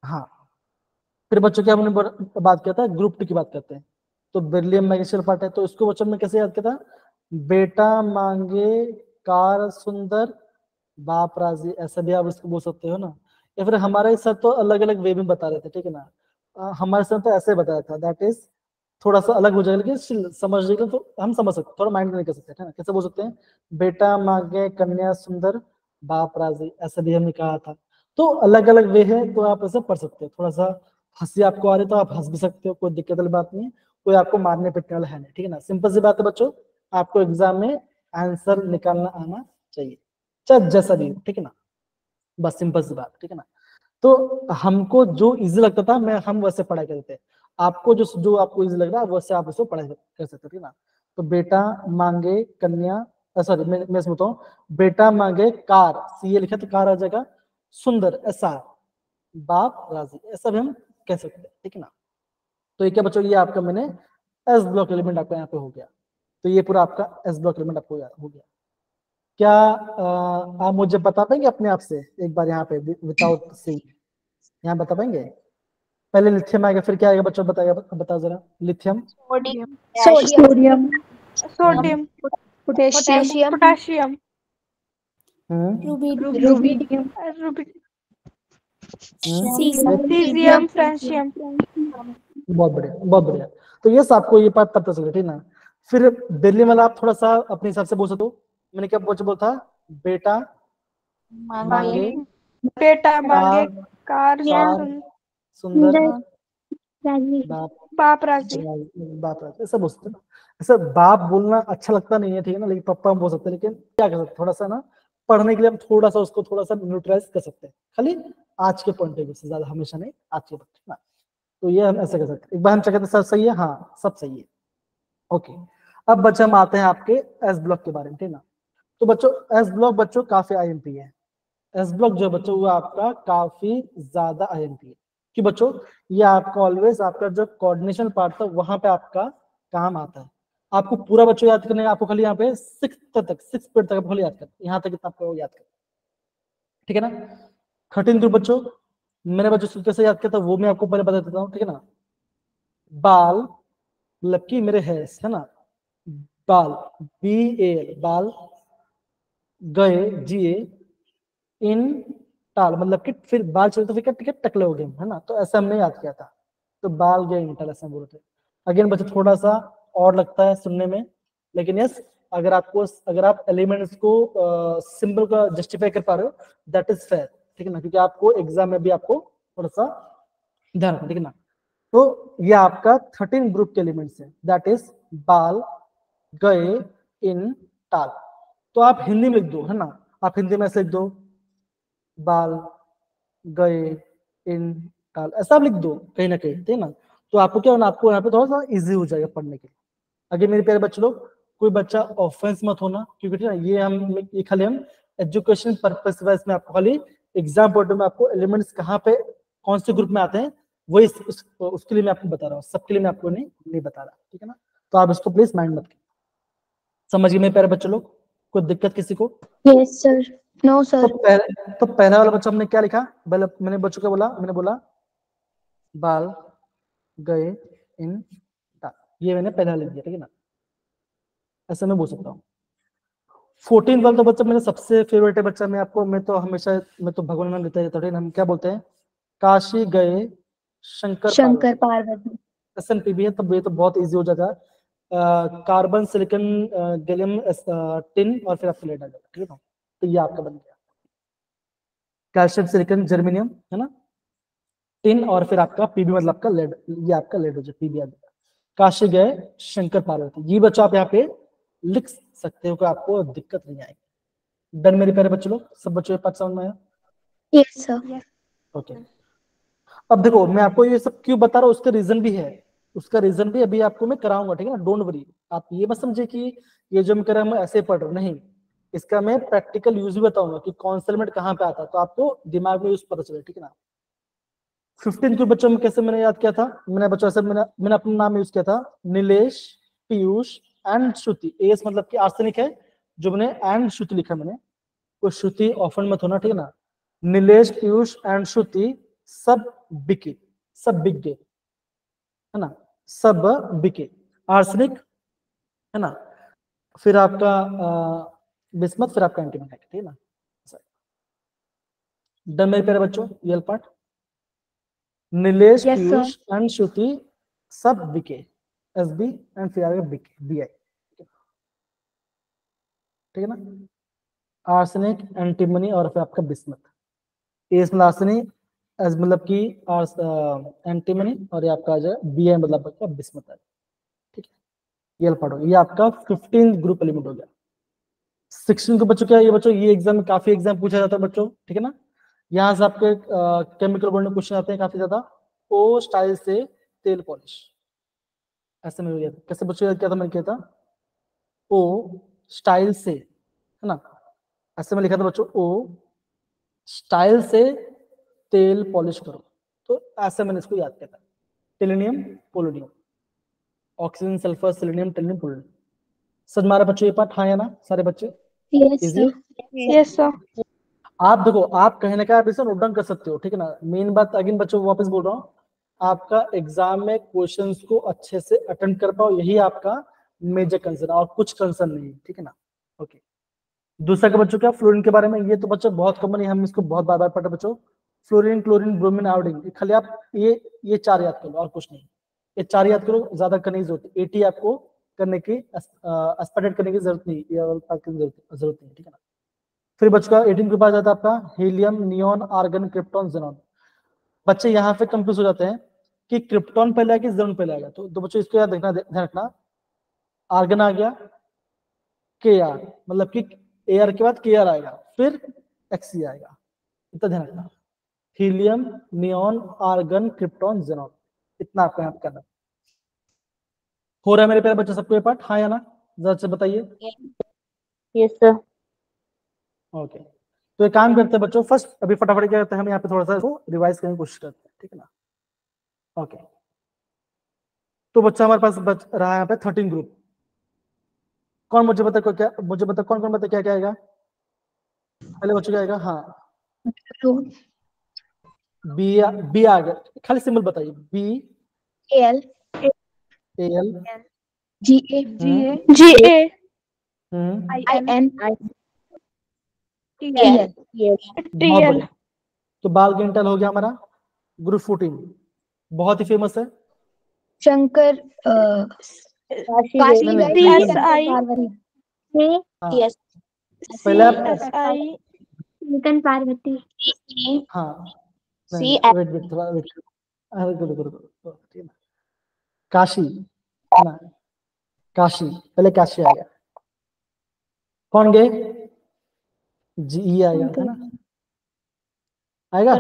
हाँ फिर बच्चों क्या हमने बात किया था, ग्रुप 2 की बात करते हैं। तो बेरिलियम मैग्नीशियल पार्ट है, तो इसको बच्चों में कैसे याद किया था, बेटा मांगे कार सुंदर बाप राजी, ऐसा भी आप इसको बोल सकते हो ना। या फिर हमारे सर तो अलग अलग वे में बता रहे थे, ठीक है ना, हमारे सर तो ऐसे बताया था, दैट इज थोड़ा सा अलग हो जाएगा, लेकिन समझने के तो हम समझ सकते, थोड़ा माइंड नहीं कर सकते, है ना। कैसे बोल सकते हैं, बेटा मांगे कन्या सुंदर बाप राजी, ऐसा भी हमने कहा था। तो अलग अलग वे है, तो आप ऐसे पढ़ सकते हो। थोड़ा सा हंसी आपको आ रही तो आप हंस भी सकते हो, कोई दिक्कत वाली बात नहीं है, कोई आपको मारने पिटने वाला है नहीं, ठीक है ना। सिंपल सी बात है बच्चों, आपको एग्जाम में आंसर निकालना आना चाहिए, चाहे जैसा भी हो, ठीक है ना, बस सिंपल सी बात, ठीक है ना। तो हमको जो इजी लगता था मैं हम वैसे पढ़ाई करते थे, आपको जो जो आपको इजी लग रहा है वैसे आप उसको पढ़ाई कर सकते थे ना। तो बेटा मांगे कन्या, सॉरी मैं बताऊं, बेटा मांगे कार, सी ए लिखा तो कार आ जाएगा, सुंदर ऐसा, बाप राजी, ऐसा भी हम कह सकते हैं, ठीक है ना। तो ये क्या बच्चों, ये आपका मैंने एस ब्लॉक एलिमेंट आपका यहाँ पे हो गया। तो ये पूरा आपका एस ब्लॉक एलिमेंट आपको हो गया। क्या आप मुझे बता पाएंगे अपने आप से एक बार यहाँ पे विदाउट सीइंग, यहाँ बता पाएंगे, पहले लिथियम आएगा, फिर क्या आएगा बच्चों, बताइए, बताओ जरा। Lithium, sodium, sodium, sodium, potassium, potassium, rubidium, caesium, francium. बहुत बढ़िया, बहुत बढ़िया। तो ये आपको ये बात पता चल गई, ठीक ना। फिर दिल्ली वाला आप थोड़ा सा अपने हिसाब से बोल सकते हो। मैंने क्या बोला था, बेटा मांगे बेटा मांगे कार, कार, सुंदर राजी, बाप, बाप राजी। बाप राज, ऐसा बोल सकते हैं ना। ऐसा बाप बोलना अच्छा लगता नहीं है, ठीक है ना, लेकिन पप्पा हम बोल सकते हैं। लेकिन क्या कर सकते हैं, थोड़ा सा ना पढ़ने के लिए हम थोड़ा सा उसको थोड़ा सा न्यूट्रलाइज कर सकते हैं, खाली आज के पॉइंट ऑफ व्यू से, ज्यादा हमेशा नहीं, आज के पॉइंट ना। तो ये हम ऐसा कर सकते हैं। एक बार हम चेक करते हैं, सब सही है, हाँ सब सही है, ओके। अब बच्चे हम आते हैं आपके एस ब्लॉक के बारे में, ठीक ना। तो बच्चों एस ब्लॉक बच्चों काफी आईएमपी है। एस ब्लॉक जो बच्चों वो आपका काफी ज्यादा आईएमपी है कि बच्चों ये आपका ऑलवेज आपका जो कोऑर्डिनेशन पार्ट था वहां पे आपका काम आता है। आपको पूरा बच्चों याद करने का, आपको खाली यहाँ पे 6 पीरियड तक खाली याद करना, यहाँ तक इतना आपको याद करना, ठीक है ना। 13 ग्रुप बच्चों, मैंने बच्चों कैसे याद किया था वो मैं आपको पहले बता देता हूँ, ठीक है ना। बाल मतलब कि मेरे है ना, बाल BAL बाल, गए GA, इन टाल मतलब कि फिर बाल चलते फिर क्या टकले हो गए, है ना। तो ऐसा हमने याद किया था, तो बाल गए इन टाल ऐसा बोलते थे। अगेन बच्चे थोड़ा सा और लगता है सुनने में, लेकिन यस अगर आप एलिमेंट्स को सिंबल का जस्टिफाई कर पा रहे हो दैट इज फेयर, ठीक है ना, क्योंकि आपको एग्जाम में भी आपको थोड़ा सा ध्यान रखना, ठीक है ना। तो ये आपका 13 ग्रुप के एलिमेंट्स है, दैट इज बाल, गए, इन, टाल। तो आप हिंदी में लिख दो, है ना, आप हिंदी में ऐसे लिख दो, बाल, गए, इन, टाल, ऐसा आप लिख दो कहीं ना कहीं, ठीक है ना। तो आपको क्या होना, आपको यहाँ पे थोड़ा सा इजी हो जाएगा पढ़ने के लिए। अगर मेरे प्यारे बच्चे लोग, कोई बच्चा ऑफेंस मत होना, क्योंकि ठीक है ये खाली हम एजुकेशन पर्पस वाइज में आपको खाली एग्जाम पॉइंट में आपको एलिमेंट्स कहाँ पे कौन से ग्रुप में आते हैं वही उसके लिए मैं आपको बता रहा हूँ, सबके लिए मैं आपको नहीं बता रहा, ठीक है ना। तो आप इसको प्लीज माइंड मत कीजिए। समझिए मेरे प्यारे बच्चे लोग, कोई दिक्कत किसी को? Yes sir, no sir. तो पहला वाला बच्चा हमने क्या लिखा, मैंने बच्चों को बोला, मैंने बोला बाल, गए, इन, टाल, ये मैंने पहला लिख दिया, ठीक है ना, ऐसा मैं बोल सकता हूँ। 14 वाला तो बच्चा मेरा सबसे फेवरेट है बच्चा, मैं तो हमेशा मैं तो भगवान नाम लेता रहता हूँ। हम क्या बोलते हैं, काशी गए शंकर पार्वती। SNPB है, तब ये तो बहुत इजी हो जाएगा। कार्बन, सिलिकॉन, गैलियम, टिन और फिर आपका लेड आ जाएगा, ठीक है ना। तो ये आपका बन गया कैल्शियम, सिलिकॉन, जर्मेनियम, है ना, टिन और फिर आपका PB मतलब आपका लेड, ये आपका लेड हो जाए, PB आ जाएगा। काशी गए शंकर पार्वती, ये बच्चा आप यहाँ पे लिख सकते हो कि आपको दिक्कत नहीं आएगी। डन मेरे प्यारे बच्चे लोग, सब बच्चों के पास समझ में आया? Yes sir. ओके। अब देखो मैं आपको ये सब क्यों बता रहा हूँ, उसका रीजन भी है, उसका रीजन भी अभी आपको मैं कराऊंगा, ठीक है ना, डोंट वरी। आप ये मत समझे कि ये जो मैं कर रहा हूँ मैं ऐसे पढ़ रहा हूँ, नहीं, इसका मैं प्रैक्टिकल यूज भी बताऊंगा कि कौन सा एलिमेंट कहाँ पे आता है, तो आपको दिमाग में यूज पता चले, ठीक है ना। 15 के बच्चों में कैसे मैंने याद किया था, मैंने बच्चों से मैंने अपना नाम यूज किया था, Nilesh, Piyush and Shruti. S मतलब कि आर्सेनिक है, जो मैंने एंड श्रुति लिखा मैंने, कोई श्रुति ऑफन मत होना, ठीक है ना। नीलेश, पीयूष एंड श्रुति सब बिके, सब बिक गए, है ना, सब बिके। आर्सेनिक, है ना, फिर आपका बिस्मथ, फिर आपका एंटीमनी, ठीक है ना। डन मेरे प्यारे बच्चों, ये part. Nilesh, Yes, Piyush and Shruti सब बिके, SB एंड फिर आगे बिके, BI, ठीक है ना। आर्सेनिक, एंटीमनी और फिर आपका बिस्मथ। एस मतलब आर्सेनिक, एस मतलब की एंटीमनी और ये आपका आ जाए BI मतलब आपका बिस्मथ है, ठीक है। ये पढ़ो, ये आपका 15 ग्रुप एलिमेंट हो गया। 16 को बच्चों क्या है, ये बच्चों ये एग्जाम में काफी एग्जाम पूछा जाता है बच्चों, ठीक है ना। यहाँ से आपके केमिकल बोर्ड में क्वेश्चन आते हैं काफी ज्यादा। ओ स्टाइल से तेल पॉलिश, ऐसे में हो, कैसे बच्चों क्या था, मैंने किया था ओ स्टाइल से, है ना, ऐसे में लिखा था बच्चों, ओ स्टाइल से तेल पॉलिश करो, तो ऐसे मैंने इसको याद किया था। टेलिनियम, polonium, oxygen, sulphur, selenium, टेलिनियम, polonium. समझ मारा बच्चों ये पार्ट, हाँ या ना सारे बच्चे? yes easy. sir। Yes sir. आप देखो, आप कहीं ना कहीं आप इसे नोट डाउन कर सकते हो, ठीक है ना। मेन बात अगेन बच्चों वापस बोल रहा हूँ, आपका एग्जाम में क्वेश्चंस को अच्छे से अटेंड कर पाओ, यही आपका मेजर कंसर्न और कुछ कंसर्न नहीं, ठीक है ना। ओके, दूसरा का बच्चों क्या, फ्लोरीन के बारे में, ये तो बच्चों बहुत कॉमन है, हम इसको बहुत बार बार पढ़े बच्चों। फ्लोरीन, क्लोरीन, ब्रोमीन, आयोडीन, खाली आप ये 4 याद करो और कुछ नहीं, ये 4 याद करो, ज्यादा करने की जरूरत है। 80 आपको करने की एस्पेक्टेड करने की जरूरत नहीं, जरूरत नहीं, ठीक है ना। फिर बच्चों का 18 के बाद आता है आपका helium, neon, argon, krypton, xenon. बच्चे यहाँ पे कंफ्यूज हो जाते हैं कि क्रिप्टॉन पहले आएगा कि ज़ेनॉन पहले आएगा, तो बच्चों इसको याद रखना, ध्यान रखना, आर्गन आ गया, के आर, मतलब कि ए आर के बाद के आर आएगा, फिर एक्सी आएगा, इतना ध्यान रखना। Helium, neon, argon, krypton, xenon, इतना आपको यहाँ पे करना। हो रहा है मेरे प्यारे बच्चे सबको ये पार्ट, हाँ या ना, जरा से बताइए। Yes sir. ओके, तो एक काम करते हैं बच्चों, फर्स्ट अभी फटाफट क्या करते हैं, हम यहाँ पे थोड़ा सा इसको रिवाइज करने की कोशिश करते हैं, ठीक है ना। ओके, तो बच्चा हमारे पास बच रहा है यहाँ पे 13 ग्रुप। कौन मुझे बता क्या, मुझे बता कौन कौन बता क्या क्या आएगा, पहले बच्चों क्या आएगा, हाँ बी आ गया, खाली सिंबल बताइए, B L L G A GA I N yes बहुत TL बढ़िया। तो बाल गेंटल हो गया हमारा, ग्रुप 14 बहुत ही फेमस है। शंकर नहीं, नहीं, CSI हाँ, यस पहले आप CSI निकन पार्वती हाँ, सी नहीं, वेट थोड़ा वेट, रुको, ठीक है ना। काशी है ना, काशी, पहले काशी आ गया, कौन गए, जी आएगा, है ना, आएगा।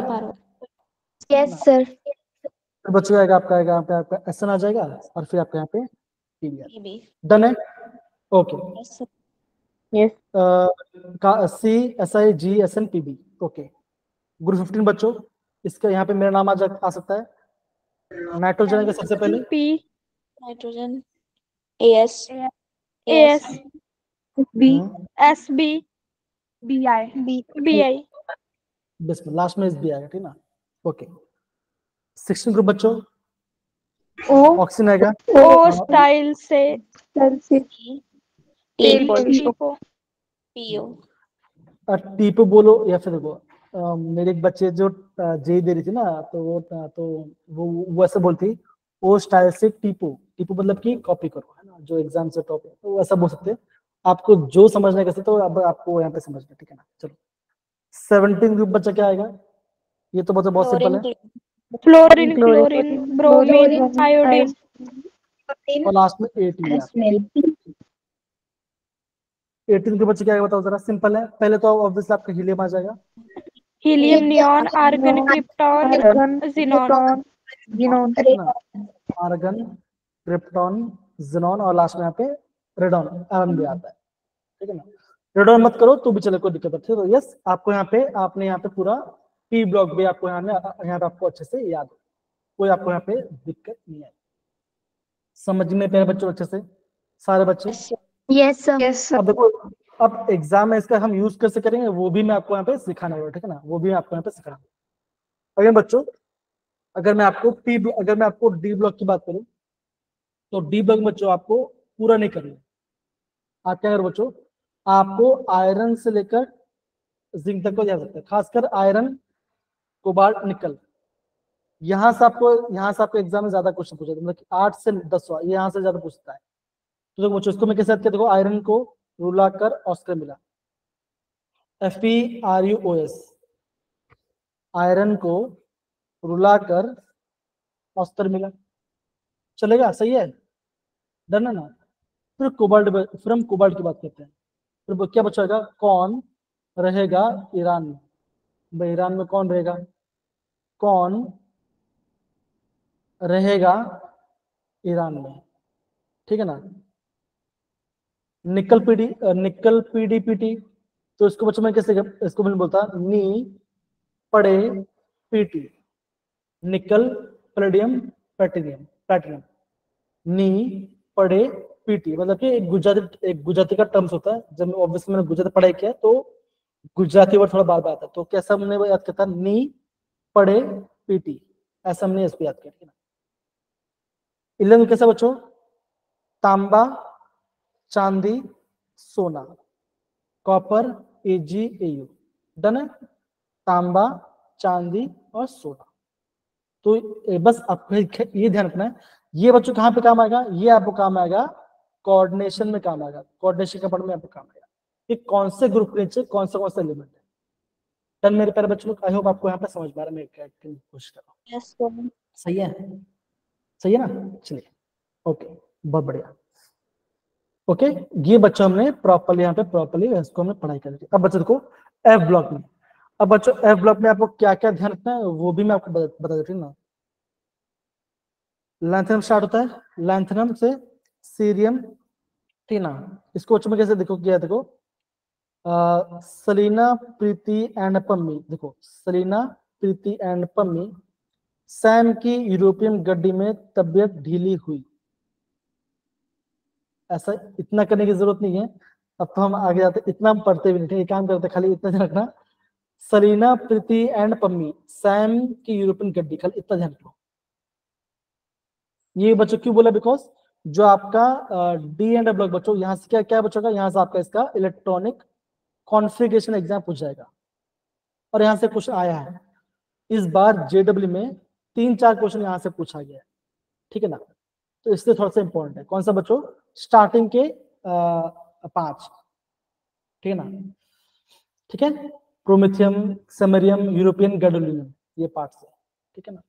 यस सर फिर बच्चों आएगा आपका, आएगा यहाँ पे आपका एस एन आ जाएगा, और फिर आपका यहाँ पे पीवीआर, डन है। ओके, यस का C S I G S N P B, okay. Group 15 बच्चों, इसका यहाँ पे मेरा नाम आ सकता है। नाइट्रोजन आएगा सबसे पहले, P nitrogen AS AS B SB BI बस लास्ट में एस बी आएगा, ठीक ना। ओके, 16 ग्रुप बच्चों, ऑक्सीजन आएगा, O स्टाइल से टीपो TPO और टी पे बोलो, या फिर देखो मेरे एक बच्चे जो जे दे रही थी ना, तो वो ऐसे बोलती, ओ स्टाइल से टीपो, टीपो मतलब कि कॉपी करो, है ना, जो एग्जाम से टॉप है, तो ऐसा बोल सकते हैं। आपको जो समझना कैसे, तो अब आपको यहाँ पे समझना, ठीक है ना। चलो 17 ग्रुप बच्चा क्या आएगा, ये तो बहुत सिंपल है, फ्लोरीन क्लोरीन ब्रोमीन आयोडीन और लास्ट में 18 18 के बच्चे क्या आएगा बताओ जरा, सिंपल है, पहले तो ऑब्वियसली आपका हीलियम आ जाएगा, helium neon argon krypton xenon है ना, आर्गन, क्रिप्टॉन, ज़ीनॉन, और लास्ट में यहाँ पे रेडॉन, आयरन भी आता है, ठीक है ना। रेडॉन मत करो तो भी चले, कोई दिक्कत नहीं, तो यस आपको यहाँ पे, आपने यहाँ पे पूरा पी ब्लॉक भी आपको यहाँ पे आपको अच्छे से याद हो, कोई आपको यहाँ पे दिक्कत नहीं है, समझ में प्यारे बच्चों अच्छे से, सारे बच्चे। यस सर अब देखो, अब एग्जाम में इसका हम यूज कैसे करेंगे, वो भी मैं आपको यहाँ पे सिखाने वाला हूँ, ठीक है ना, वो भी मैं आपको यहाँ पे सिखाना। अगर बच्चों, अगर मैं आपको डी ब्लॉक की बात करूं, तो डी ब्लॉक बच्चों आपको पूरा नहीं करना, आप क्या करो बच्चों, आपको आयरन से लेकर जिंक तक को जा सकते हैं, खासकर आयरन, कोबाल्ट, निकल, यहाँ से आपको एग्जाम में ज्यादा क्वेश्चन पूछा, मतलब 8 से 10 ये यहाँ से ज्यादा पूछता है। तो देखो बच्चों, इसको मैं कैसे याद किया, देखो आयरन को रुलाकर ऑस्कर मिला, FeRuOS, आयरन को रुलाकर ऑस्कर मिला, चलेगा, सही है, डन है ना। फिर हम कोबाल्ट की बात करते हैं, फिर क्या बचेगा, कौन रहेगा ईरान में, भाई ईरान में कौन रहेगा, कौन रहेगा ईरान में, ठीक है ना। निकल PDPT, तो इसको बच्चों में कैसे, इसको मैंने बोलता नी पड़े पीटी, निकल पैलेडियम प्लैटिनम, नी पड़े पीटी, मतलब कि एक गुजराती का टर्म्स होता है, जब ऑब्वियसली मैंने गुजराती पढ़ाई किया तो गुजराती वर्ड थोड़ा बार बार आता है, तो कैसा मैंने याद करता, नी पड़े पीटी, ऐसा हमने इसको याद किया, ठीक है ना। 11 कैसा बच्चों, तांबा, चांदी, सोना, कॉपर, AgAu, डन है। तांबा, चांदी और सोना। तो बस आपको ये ध्यान रखना है, ये बच्चों कहाँ पे काम आएगा, ये आपको काम आएगा कोऑर्डिनेशन में काम आएगा, कोऑर्डिनेशन का पढ़ में आपको काम आएगा कि कौन से ग्रुप के नीचे कौन सा एलिमेंट है। डन मेरे प्यारे बच्चों, आई होप आपको यहाँ पे समझ पा रहा है मैं क्या कोशिश कर रहा हूँ। Yes, sir. सही है, सही है ना, चलिए ओके, बहुत बढ़िया। ओके, ये बच्चों हमने प्रॉपर्ली यहाँ पे प्रॉपर्ली इसको हमने पढ़ाई कर ली। अब बच्चों देखो एफ ब्लॉक में, अब बच्चों एफ ब्लॉक में आपको क्या क्या ध्यान रखना है वो भी मैं आपको बता देती हूँ ना। लैंथनम स्टार्ट होता है, लैंथनम से सीरियम, ठीक है ना। इसको बच्चों में कैसे देखो, क्या देखो, सलीना, प्रीति एंड पम्मी, देखो सलीना, प्रीति एंड पम्मी, सैम की यूरोपियन गड्डी में तबीयत ढीली हुई। ऐसा इतना करने की जरूरत नहीं है, अब तो हम आगे जाते, इतना हम पढ़ते भी नहीं, ठीक है, काम करते, खाली इतना ध्यान रखना, सलीना, प्रीति एंड पम्मी, सैम की यूरोपियन गड्डी, खाली इतना ध्यान रखो। ये बच्चों क्यों बोला, बिकॉज जो आपका डी एंड ब्लॉक बच्चों, यहाँ से क्या क्या बच्चों का, यहाँ से आपका इसका इलेक्ट्रॉनिक कॉन्फ़िगरेशन एग्जाम पूछ जाएगा, और यहाँ से क्वेश्चन आया है इस बार जेडब्ल्यू में, 3-4 क्वेश्चन यहाँ से पूछा गया है, ठीक है ना। तो इसलिए थोड़ा सा इंपॉर्टेंट है, कौन सा बच्चों, स्टार्टिंग के 5, ठीक है ना, ठीक है, प्रोमेथियम, समरियम, यूरोपियन गैडोलिनियम, ये पार्ट है, ठीक है ना।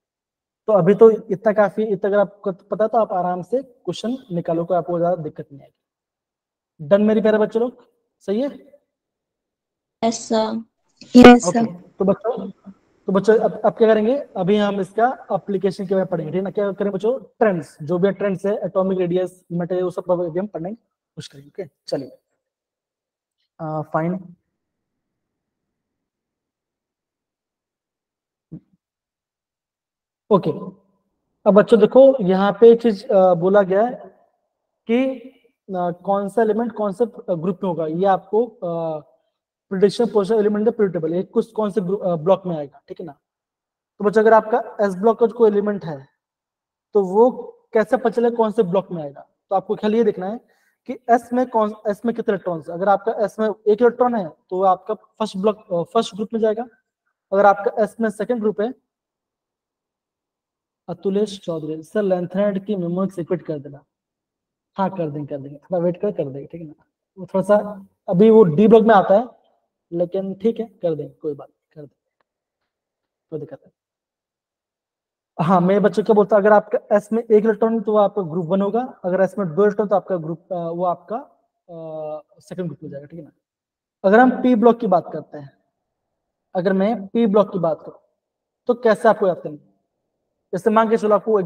तो अभी तो इतना काफी, इतना अगर आपको पता तो आप आराम से क्वेश्चन निकालो, को आपको ज्यादा दिक्कत नहीं आएगी। डन मेरी प्यारे बच्चों लोग, सही है। Yes, sir. Yes, okay, sir. तो बच्चों अब क्या करेंगे, अभी हम इसका एप्लीकेशन के बारे में पढ़ेंगे, ठीक है ना। क्या करें बच्चों, ट्रेंड्स, जो भी ट्रेंड्स है, एटॉमिक रेडियस, मटेरियल, वो सब हम पढ़ने की कोशिश करेंगे। ओके चलिए, फाइन। ओके, अब बच्चों देखो यहाँ पे एक चीज बोला गया है कि कौन सा एलिमेंट कौन से ग्रुप में होगा, ये आपको प्रिडिक्शन पोजीशन एलिमेंट है प्रिडिक्टेबल, ये कुछ कौन से ब्लॉक में आएगा, ठीक है ना। तो बच्चों अगर आपका एस ब्लॉक का कोई एलिमेंट है तो वो कैसे पता चले कौन से ब्लॉक में आएगा, तो आपको खाली ये देखना है कि एस में कितने इलेक्ट्रॉन है। अगर आपका एस में 1 इलेक्ट्रॉन है तो वो आपका फर्स्ट ग्रुप में जाएगा। अगर आपका एस में सेकंड ग्रुप है, अतुलेश चौधरी सर लेंथनाइड की मेमोरिक्स इक्विट कर देना, हाँ कर देंगे, थोड़ा वेट कर देंगे, ठीक है ना। वो थोड़ा सा अभी वो डी ब्लॉक में आता है, लेकिन ठीक है कर देंगे, कोई बात कर देंगे, कोई दिक्कत नहीं। हाँ मैं बच्चों क्या बोलता, अगर आपका एस में 1 इलेक्ट्रॉन तो आपका ग्रुप 1 होगा, अगर एस में 2 इलेक्ट्रॉन तो आपका ग्रुप वो आपका सेकंड ग्रुप हो जाएगा, ठीक है ना। अगर हम पी ब्लॉक की बात करते हैं, अगर मैं पी ब्लॉक की बात करूं तो कैसे आपको याद करना, जैसे मान के चलो आपको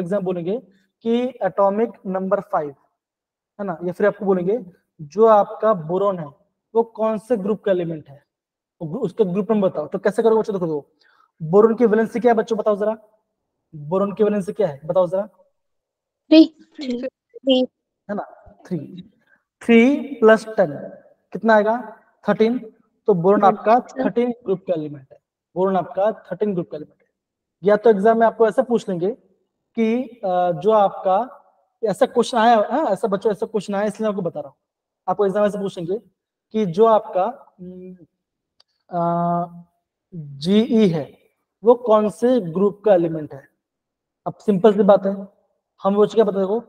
एग्जाम बोलेंगे कि एटॉमिक नंबर 5 है ना, या फिर आपको बोलेंगे जो आपका बोरॉन है वो कौन से ग्रुप का एलिमेंट है, उसका ग्रुप नंबर बताओ, तो कैसे करोगे बच्चों, देखो बोरॉन की वैलेंसी क्या है बच्चों, बताओ जरा, बोरॉन की वैलेंसी क्या है बताओ जरा, 3. है ना, 3 + 10 कितना आएगा, 13। तो बोरॉन आपका 13 ग्रुप का एलिमेंट है, बोरॉन आपका 13 ग्रुप का एलिमेंट है। या तो एग्जाम में आपको ऐसा पूछ लेंगे कि जो आपका ऐसा क्वेश्चन आया, ऐसा बच्चों ऐसा क्वेश्चन आया इसलिए आपको बता रहा हूँ, आपको एग्जाम ऐसे पूछेंगे कि जो आपका जीई है वो कौन से ग्रुप का एलिमेंट है। अब सिंपल सी बात है, हम वो क्या पता, देखो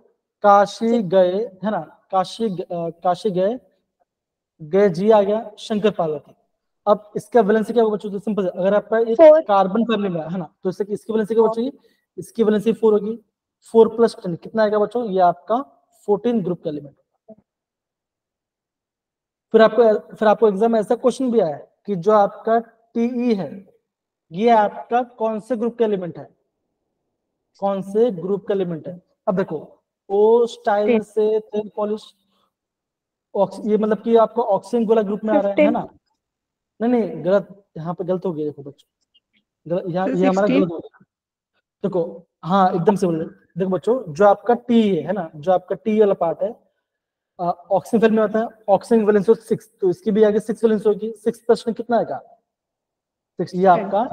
काशी गए, है ना, काशी गए जी आ गया, शंकर पार्वती। अब इसका वैलेंसी क्या होगा बच्चों, तो सिंपल है, अगर आपका एक 4. कार्बन पर मिला है ना, तो इसकी वैलेंसी क्या बच्चों, इसकी वैलेंसी 4 होगी। 4 + 10 कितना आएगा बच्चों, ये आपका 14 ग्रुप का एलिमेंट। फिर आपको एग्जाम में ऐसा क्वेश्चन भी आया है कि जो आपका टीई है ये आपका कौन से ग्रुप का एलिमेंट है, कौन से ग्रुप का एलिमेंट है। अब देखो ओ स्टाइल से तेल पॉलिश, ये मतलब कि आपको ऑक्सीजन गोला ग्रुप में आ रहा है ना, नहीं गलत, यहाँ पे गलत हो गया, देखो बच्चों यहाँ ये हमारा गलत हो गया, देखो हाँ एकदम से बोल, देखो बच्चों जो आपका टी है ना, जो आपका टी वाला पार्ट है ऑक्सीजन फिल्म में होता है, ऑक्सीजन वैलेंसी 6, तो इसकी भी आगे 6 वैलेंसी होगी, 6 + 10 कितना आएगा 6, ये आपका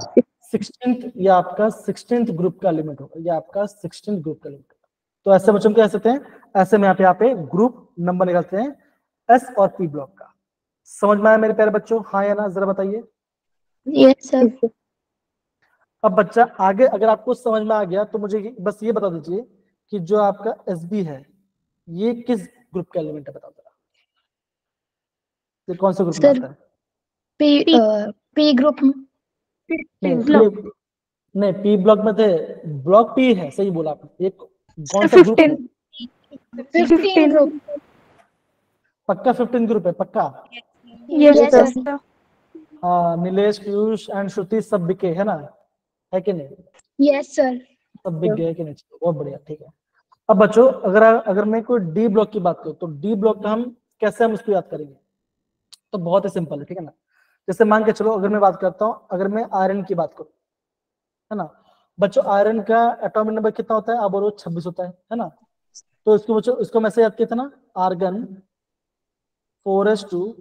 16th, ये आपका 16th ग्रुप का एलिमेंट होगा, ये आपका 16th ग्रुप का एलिमेंट होगा। तो ऐसे बच्चों कह सकते हैं, ऐसे में यहाँ पे ग्रुप नंबर निकालते हैं एस और पी ब्लॉक का। समझ में आया मेरे प्यारे बच्चों? हाँ या ना, जरा बताइए। Yes sir. अब बच्चा आगे अगर आपको समझ में आ गया तो मुझे बस ये बता दीजिए कि जो आपका एस बी है ये किस ग्रुप का एलिमेंट है, बताओ जरा, ये कौन से ग्रुप में सर आता है? पी ग्रुप में। नहीं पी ब्लॉक में थे, ब्लॉक पी है, सही बोला आपने। एक कौन सा ग्रुप है? 15 ग्रुप। पक्का 15 ग्रुप है, पक्का? Yes, Yes, sir. sir. हाँ, नीलेश, पीयूष एंड श्रुति सब बिके है ना, है कि नहीं? Yes sir. सब बिक गए कि नहीं? बहुत बढ़िया, ठीक है। अब बच्चों अगर मैं कोई डी ब्लॉक की बात करूं तो डी ब्लॉक का हम कैसे उसको याद करेंगे? तो बहुत ही सिंपल है, ठीक है ना। जैसे मान के चलो अगर मैं बात करता हूँ, अगर मैं आयरन की बात करूं, है ना बच्चों, आयरन का एटॉमिक नंबर कितना होता है? आप बोलो 26 होता है ना। तो इसको बच्चों इसको मैं से याद किया था ना, आर्गन 4s2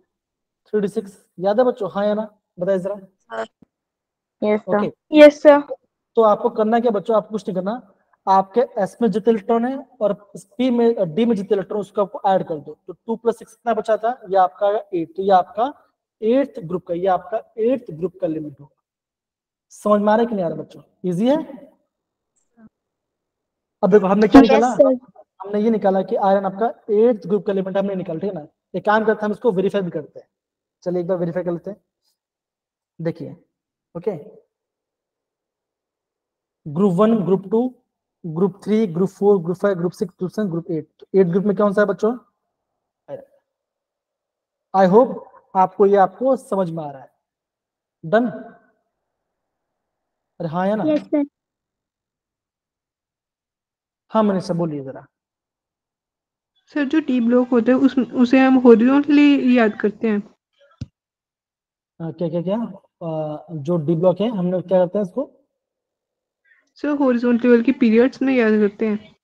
3d6, याद है बच्चों? हाँ या ना, बताइए जरा। Yes okay, Yes, sir. तो आपको करना क्या बच्चों? आपको कुछ नहीं करना, आपके एस में जितने इलेक्ट्रॉन है और पी में डी में जितने इलेक्ट्रॉन उसको आपको ऐड कर दो, तो 2 + 6 कितना बचा था? ये आपका 8, तो ये आपका 8th ग्रुप का, ये आपका 8th ग्रुप का एलिमेंट होगा। समझ में आ रहा है कि नहीं आ रहा बच्चों? इजी है। अब देखो हमने क्या निकाला, यस सर। हमने ये निकाला कि आयरन आपका 8th ग्रुप का एलिमेंट हमने निकाला, ठीक है ना। एक काम करते हैं, हम इसको वेरीफाई भी करते हैं। चलिए एक बार वेरीफाई कर लेते हैं, देखिए। Okay, group 1, group 2, group 3, group 4, group 5, group 6, group 7, group 8। तो 8 ग्रुप में कौन सा है बच्चों? आई होप आपको ये आपको समझ में आ रहा है। डन? अरे हाँ या ना? Yes sir. हाँ मनीषा बोलिए जरा। सर जो टी ब्लॉक होता है उसे हम हॉरिजॉन्टली याद करते हैं। क्या क्या क्या जो डी ब्लॉक है हमने क्या करते हैं इसको? सर हॉरिजॉन्टली बल्कि पीरियड्स में याद करते हैं।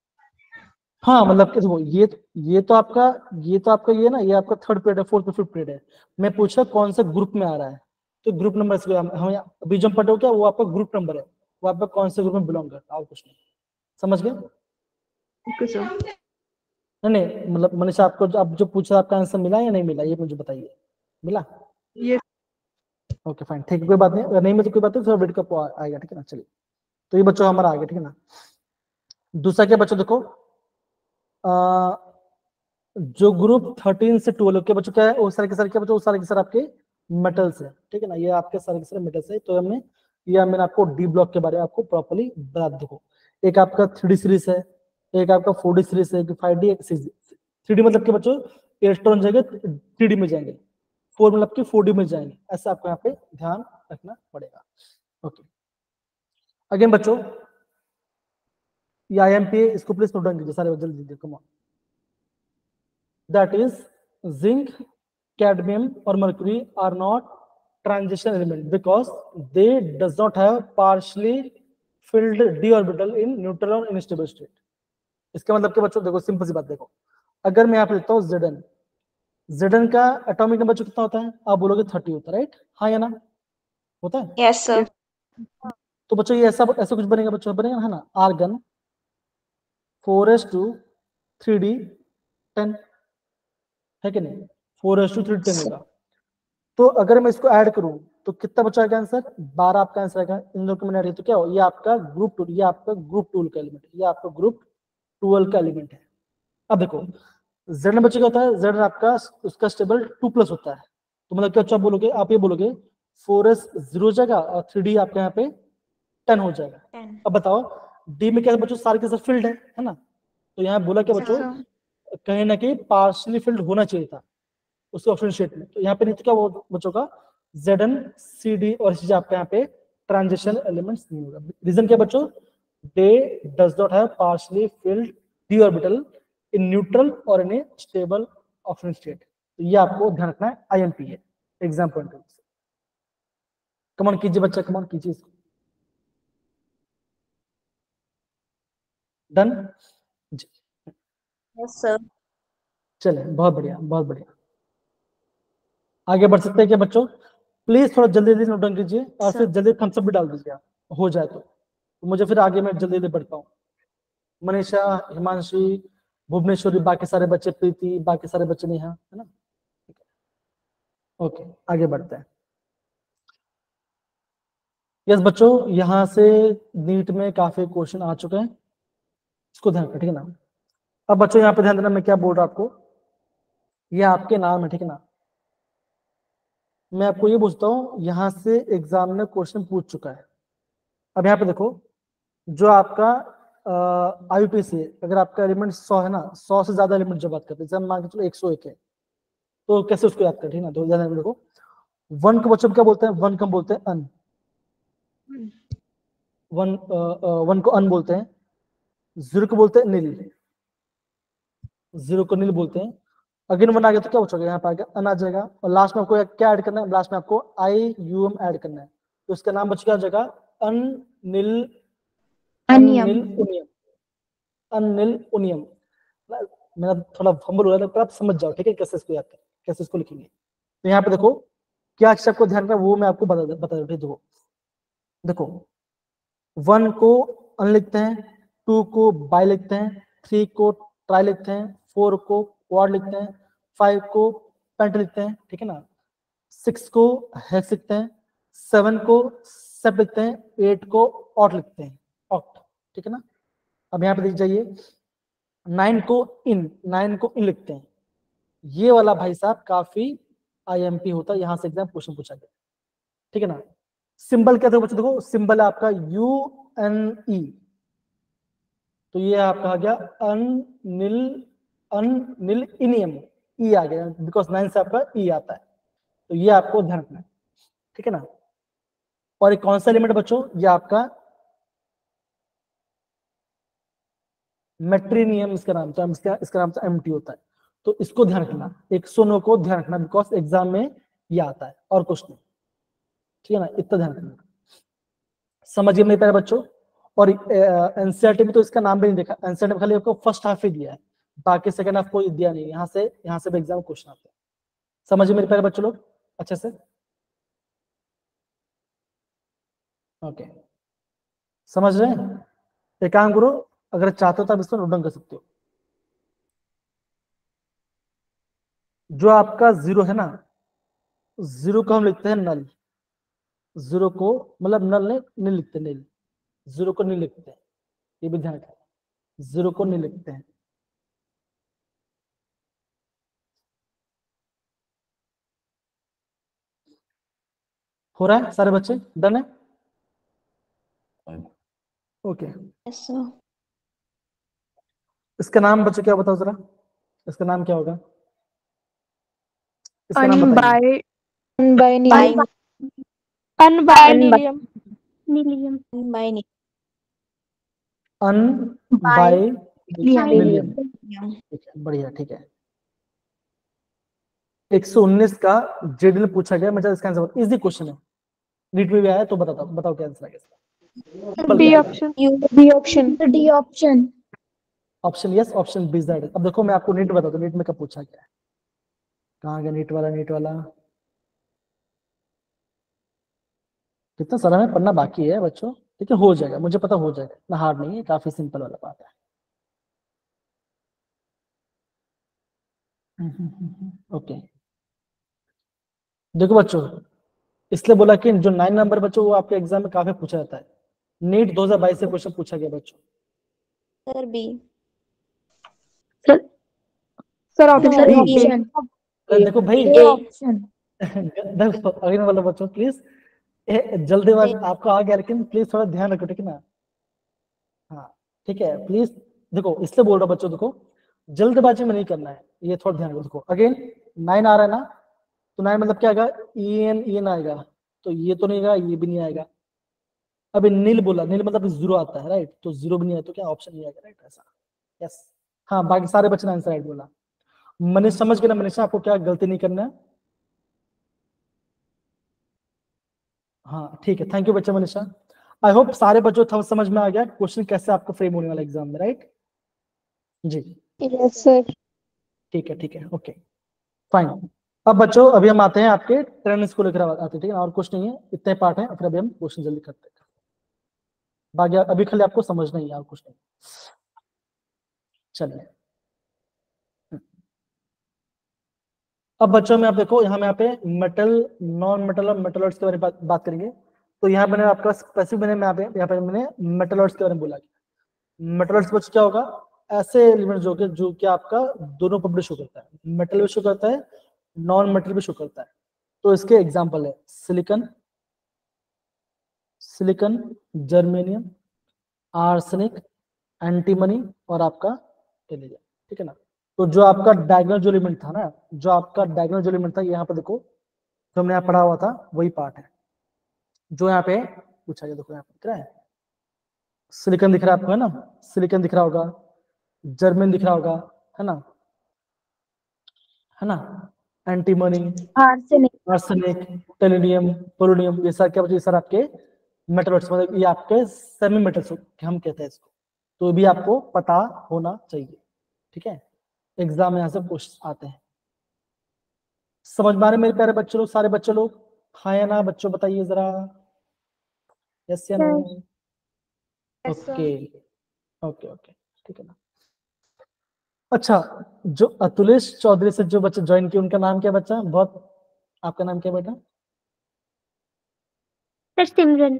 हाँ मतलब कि देखो ये तो आपका ये ना, ये आपका 3rd पीरियड है, 4th और 5th पीरियड है। मैं पूछ रहा कौन सा ग्रुप में आ रहा है, तो ग्रुप नंबर से हम अभी जो पढ़े हो क्या, वो आपका ग्रुप नंबर है, वो आपका कौन से ग्रुप में बिलोंग करता है, और कुछ नहीं। समझ गए? Okay sir. नहीं मतलब मनीषा आपको आप जो पूछा आपका आंसर मिला या नहीं मिला, ये मुझे बताइए। मिला? यस। ओके फाइन, ठीक है, कोई बात नहीं, अगर नहीं मिला तो कोई बात नहीं, थोड़ा वेट कर आएगा, ठीक है ना। चलिए, तो ये बच्चों हमारा आ गया, ठीक है ना। दूसरा क्या बच्चों, देखो जो ग्रुप 13 से 12 के बच्चों क्या है, वो सारे के सारे क्या बच्चों, वो सारे के सारे आपके मेटल्स है, ठीक है ना। ये आपके सारे के सारे मेटल्स है। तो मैंने आपको डी ब्लॉक के बारे में आपको प्रॉपर्ली बता देखो। एक आपका 3D सीरीज है, एक आपका 4D सीरीज है, एक 5D, एक 6D। 3D मतलब के बच्चों इलेक्ट्रॉन जाएंगे 3D में जाएंगे, 4 मतलब कि 4D में जाएंगे, ऐसा आपको यहाँ पे ध्यान रखना पड़ेगा। ओके, अगेन बच्चों ये IMPA, इसको प्लीज नोट डाउन कीजिए सारे, जल्दी come on. That is zinc, cadmium or mercury are not transition element because they does not have partially filled d orbital in neutral or unstable state। इसका मतलब कि बच्चों देखो सिंपल सी बात देखो, अगर मैं यहाँ पे लिखता हूँ Zn का एटॉमिक नंबर कितना होता है? आप बोलोगे 30 होता है, राइट? हाँ या ना? होता है? Yes, sir. तो बच्चों ये ऐसा कुछ बनेगा बच्चों, बनेगा है ना, आर्गन 4s2 3d10, है कि नहीं? 4s2 3d10 होगा। तो अगर मैं इसको ऐड करूं तो कितना बचा आंसर? 12 आपका आंसर आएगा। इन दोनों को मैंने ऐड, तो क्या हो, ये आपका ग्रुप 2, ये आपका ग्रुप 2 का एलिमेंट है, ये आपका ग्रुप 12 का एलिमेंट है। अब देखो जेड बच्चे क्या होता है, जेड आपका उसका स्टेबल 2+ होता है। तो मतलब क्या आप बोलोगे, आप ये बोलोगे 4s 0 हो जाएगा और 3d आपका यहाँ पे 10 हो जाएगा। 10. अब बताओ डी में क्या बच्चों, सारे के सारे फील्ड है ना। तो यहाँ बोला क्या बच्चों, कहीं ना कहीं पार्शली फील्ड होना चाहिए था उसके ऑप्शन शेट में। तो यहाँ पे नहीं तो क्या वो बच्चों का Zn CD और चीज आपके यहाँ पे ट्रांजिशन एलिमेंट्स नहीं होगा। रीजन क्या बच्चों, दे does not have partially field d orbital in neutral और इन ए स्टेबल ऑप्शन स्टेट। तो ये आपको ध्यान रखना है, IMP है एग्जाम पॉइंट ऑफ से। कमॉन कीजिए बच्चा, कमॉन कीजिए इसको। डन? Yes, sir. चले, बहुत बढ़िया बहुत बढ़िया। आगे बढ़ सकते हैं क्या बच्चों? प्लीज थोड़ा जल्दी जल्दी नोट डाउन कीजिए और फिर जल्दी थम्स अप भी डाल दीजिए आप। हो जाए तो मुझे फिर आगे मैं जल्दी जल्दी बढ़ पाऊँ। मनीषा, हिमांशी, भुवनेश्वरी, बाकी सारे बच्चे, प्रीति, बाकी सारे बच्चे नहीं हैं, है ना? ओके, आगे बढ़ते हैं। यस बच्चों, यहाँ से नीट में काफी क्वेश्चन आ चुके हैं, इसको ध्यान रखना, ठीक है ना? अब बच्चों यहाँ पे ध्यान देना, मैं क्या बोल रहा हूँ आपको, ये आपके नाम है, ठीक है ना? मैं आपको ये पूछता हूँ, यहाँ से एग्जाम में क्वेश्चन पूछ चुका है। अब यहाँ पे देखो, जो आपका IUPAC, अगर आपका एलिमेंट 100 है ना, 100 से ज्यादा एलिमेंट जो बात करते हैं, जैसे मान के चलो 101 है, तो कैसे उसको याद करें, ठीक है ना? तो ध्यान देखो, 1 को बच्चों क्या बोलते हैं, 1 को हम बोलते हैं अन, 1 को अन बोलते हैं, 0 को बोलते हैं नील, 0 को नील बोलते हैं। अगेन 1 आ गया तो क्या बचोगे, यहाँ पे आ गया अन आ जाएगा, और लास्ट में आपको क्या ऐड करना है, लास्ट में आपको IUM ऐड करना है, तो इसका नाम बच क्या हो जाएगा, अनिल, अनियम। अनिल उनियम। मेरा थोड़ा फंबल हो रहा है, पर आप समझ जाओ, ठीक है, कैसे इसको याद करें, कैसे इसको लिखेंगे। तो यहाँ पे देखो, क्या अक्षर को ध्यान रखना वो मैं आपको बता दूं। देखो 1 को अन लिखते हैं, 2 को बाय लिखते हैं, 3 को ट्राई लिखते हैं, 4 को क्वाड लिखते हैं, 5 को पेंट लिखते हैं, ठीक है ना? 6 को हेक्स लिखते हैं, 7 को सेप लिखते हैं, 8 को ऑट लिखते हैं, ऑक्ट, ठीक है ना? अब यहाँ पे देख जाइए, 9 को इन लिखते हैं। ये वाला भाई साहब काफी IMP होता है, यहाँ से एग्जाम क्वेश्चन पूछा गया, ठीक है ना? सिंबल क्या था बच्चों, देखो सिंबल है आपका UNE, तो ये आपका आ गया अनिल इनियम, ई आ गया, बिकॉज 9 से आपका ई आता है, तो ये आपको ध्यान रखना है, ठीक है ना? और एक कौन सा एलिमेंट बच्चों, ये आपका मेट्रीनियम, इसका नाम था, इसका नाम था MT होता है, तो इसको ध्यान रखना, 109 को ध्यान रखना, बिकॉज एग्जाम में ये आता है और कुछ नहीं, ठीक है ना? इतना ध्यान रखना, समझिए मेरे प्यारे बच्चों। और NCERT में तो इसका नाम भी नहीं देखा, NCERT में खाली आपको फर्स्ट हाफ ही दिया है, बाकी सेकंड हाफ कोई दिया नहीं, यहाँ से भी एग्जाम क्वेश्चन आते हैं, समझिए मेरे प्यारे बच्चों लोग अच्छे से, ओके, समझ रहे हैं? एक काम करो, अगर चाहते हो तो आप इसको नोट डाउन कर सकते हो। जो आपका 0 है ना, 0 को हम लिखते हैं नल, 0 को मतलब नल नहीं लिखते, नील, 0 को नहीं लिखते हैं, ये भी ध्यान रखना, 0 को नहीं लिखते हैं। हो रहा है, सारे बच्चे डन है? Okay, yes sir. इसका नाम बच्चों क्या बताओ जरा, इसका नाम क्या होगा, इसका नाम बताइए। अनबाइनीलियम। अनबाइनीलियम, बढ़िया, ठीक है। 119 का जेडीएल पूछा गया, मतलब इसका आंसर इजी क्वेश्चन है, नीट में भी आया, तो बताओ क्या आंसर है इसका। B option. D option. Option yes, option B is right. अब देखो मैं आपको नीट बताता हूँ, नीट में कब पूछा गया है, कहाँ गया नीट वाला, कितना सारा में पढ़ना बाकी है बच्चों, लेकिन हो जाएगा, मुझे पता हो जाएगा, इतना हार्ड नहीं है, काफी सिंपल वाला बात है। ओके, देखो बच्चों, इसलिए बोला कि जो 9 नंबर बच्चों वो आपके एग्जाम में काफी पूछा जाता है, नीट 2022 से क्वेश्चन पूछा गया बच्चों। Sir B. सर ऑप्शन देखो भाई, देखो अगले वाला बच्चों प्लीज, जल्दीबाज आपको आ गया, लेकिन प्लीज थोड़ा ध्यान रखो, ठीक है ना? हाँ ठीक है, प्लीज देखो, इसलिए बोल रहा हूँ बच्चों, देखो जल्दबाजी में नहीं करना है, ये थोड़ा ध्यान रखो। देखो अगेन 9 आ रहा है ना, तो 9 मतलब क्या आएगा, EN आएगा, तो ये तो नहीं आएगा, ये भी नहीं आएगा। अब नील बोला, नील मतलब 0 आता है, राइट, तो 0 भी नहीं आया, तो क्या ऑप्शन नहीं आएगा, राइट, ऐसा, यस। हाँ, बाकी सारे बच्चे ने आंसर राइट बोला। मनीष समझ गए ना, मनीषा आपको क्या गलती नहीं करना है, हाँ ठीक है, थैंक यू बच्चे मनीषा। आई होप सारे बच्चों को समझ में आ गया क्वेश्चन कैसे आपको फ्रेम होने वाला एग्जाम में, राइट जी? Yes sir. ठीक है, ओके फाइन। अब बच्चों अभी हम आते हैं आपके ट्रेंड्स को लेकर आते हैं, ठीक है ना? और कुछ नहीं है, इतने पार्ट हैं, फिर अभी हम क्वेश्चन जल्दी करते हैं। बाकी अभी खाली आपको समझना ही है और कुछ नहीं। चलिए अब बच्चों में आप देखो यहाँ में यहाँ पे मेटल, नॉन मेटल और मेटलॉइड्स के बारे में बात करेंगे। तो यहाँ मैंने आपका स्पेसिफिक मैंने यहाँ पे मैंने मेटलॉइड्स के बारे में बोला। मेटलॉइड्स बच्चों क्या होगा, ऐसे एलिमेंट जो कि आपका दोनों पर शो करता है, मेटल भी शो करता है, नॉन मेटल भी शो करता है। तो इसके एग्जांपल है सिलिकॉन, जर्मेनियम, आर्सेनिक, एंटीमनी और आपका टेलियम, ठीक है ना। तो जो आपका डायगोनल जो एलिमेंट था ना, जो आपका डायगोनल जो एलिमेंट था, यहाँ पे देखो जो हमने यहाँ पढ़ा हुआ था वही पार्ट है जो यहाँ पे पूछा गया। देखो यहाँ पे दिख रहा है, सिलिकॉन दिख रहा है आपको, है ना, सिलिकॉन दिख रहा होगा, जर्मेन दिख रहा होगा, है ना, एंटीमनी, आर्सेनिक, टेलियम, पोलोनियम, ये सारे क्या बच्चे, ये सारे आपके मेटल्स, मतलब ये आपके सेमी मेटल्स हम कहते हैं इसको। तो भी आपको पता होना चाहिए, ठीक है। एग्जाम में यहाँ से क्वेश्चन आते हैं। समझ में आ रहे मेरे प्यारे बच्चे लोग, सारे बच्चे लोग, हाँ या ना बच्चों, बताइए जरा, यस या नो। ओके ओके ओके, ठीक है ना। अच्छा, जो अतुलेश चौधरी से जो बच्चे ज्वाइन किए उनका नाम क्या बच्चा, बहुत, आपका नाम क्या बेटा? सिमरन।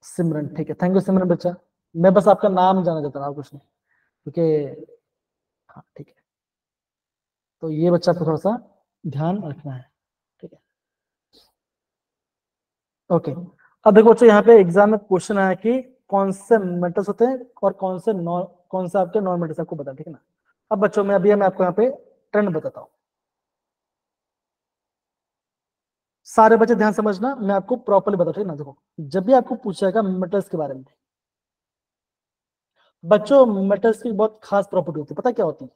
सिमरन, ठीक है, थैंक यू सिमरन बच्चा। मैं बस आपका नाम जाना चाहता था, कुछ नहीं, क्योंकि हाँ ठीक है। तो ये बच्चा आपको थोड़ा सा ध्यान रखना है, ठीक है। ओके, अब देखो बच्चों, यहाँ पे एग्जाम में क्वेश्चन आया कि कौन से मेटल्स होते हैं और कौन से आपके नॉन मेटल्स, आपको बता, ठीक है ना। अब बच्चों में अभी मैं आपको यहाँ पे ट्रेंड बताता हूँ, सारे बच्चे ध्यान समझना, मैं आपको प्रॉपर्ली बताता हूँ, ठीक है ना। देखो, जब भी आपको पूछेगा मेटल्स के बारे में, बच्चों मेटल्स की बहुत खास प्रॉपर्टी होती है, पता क्या होती है?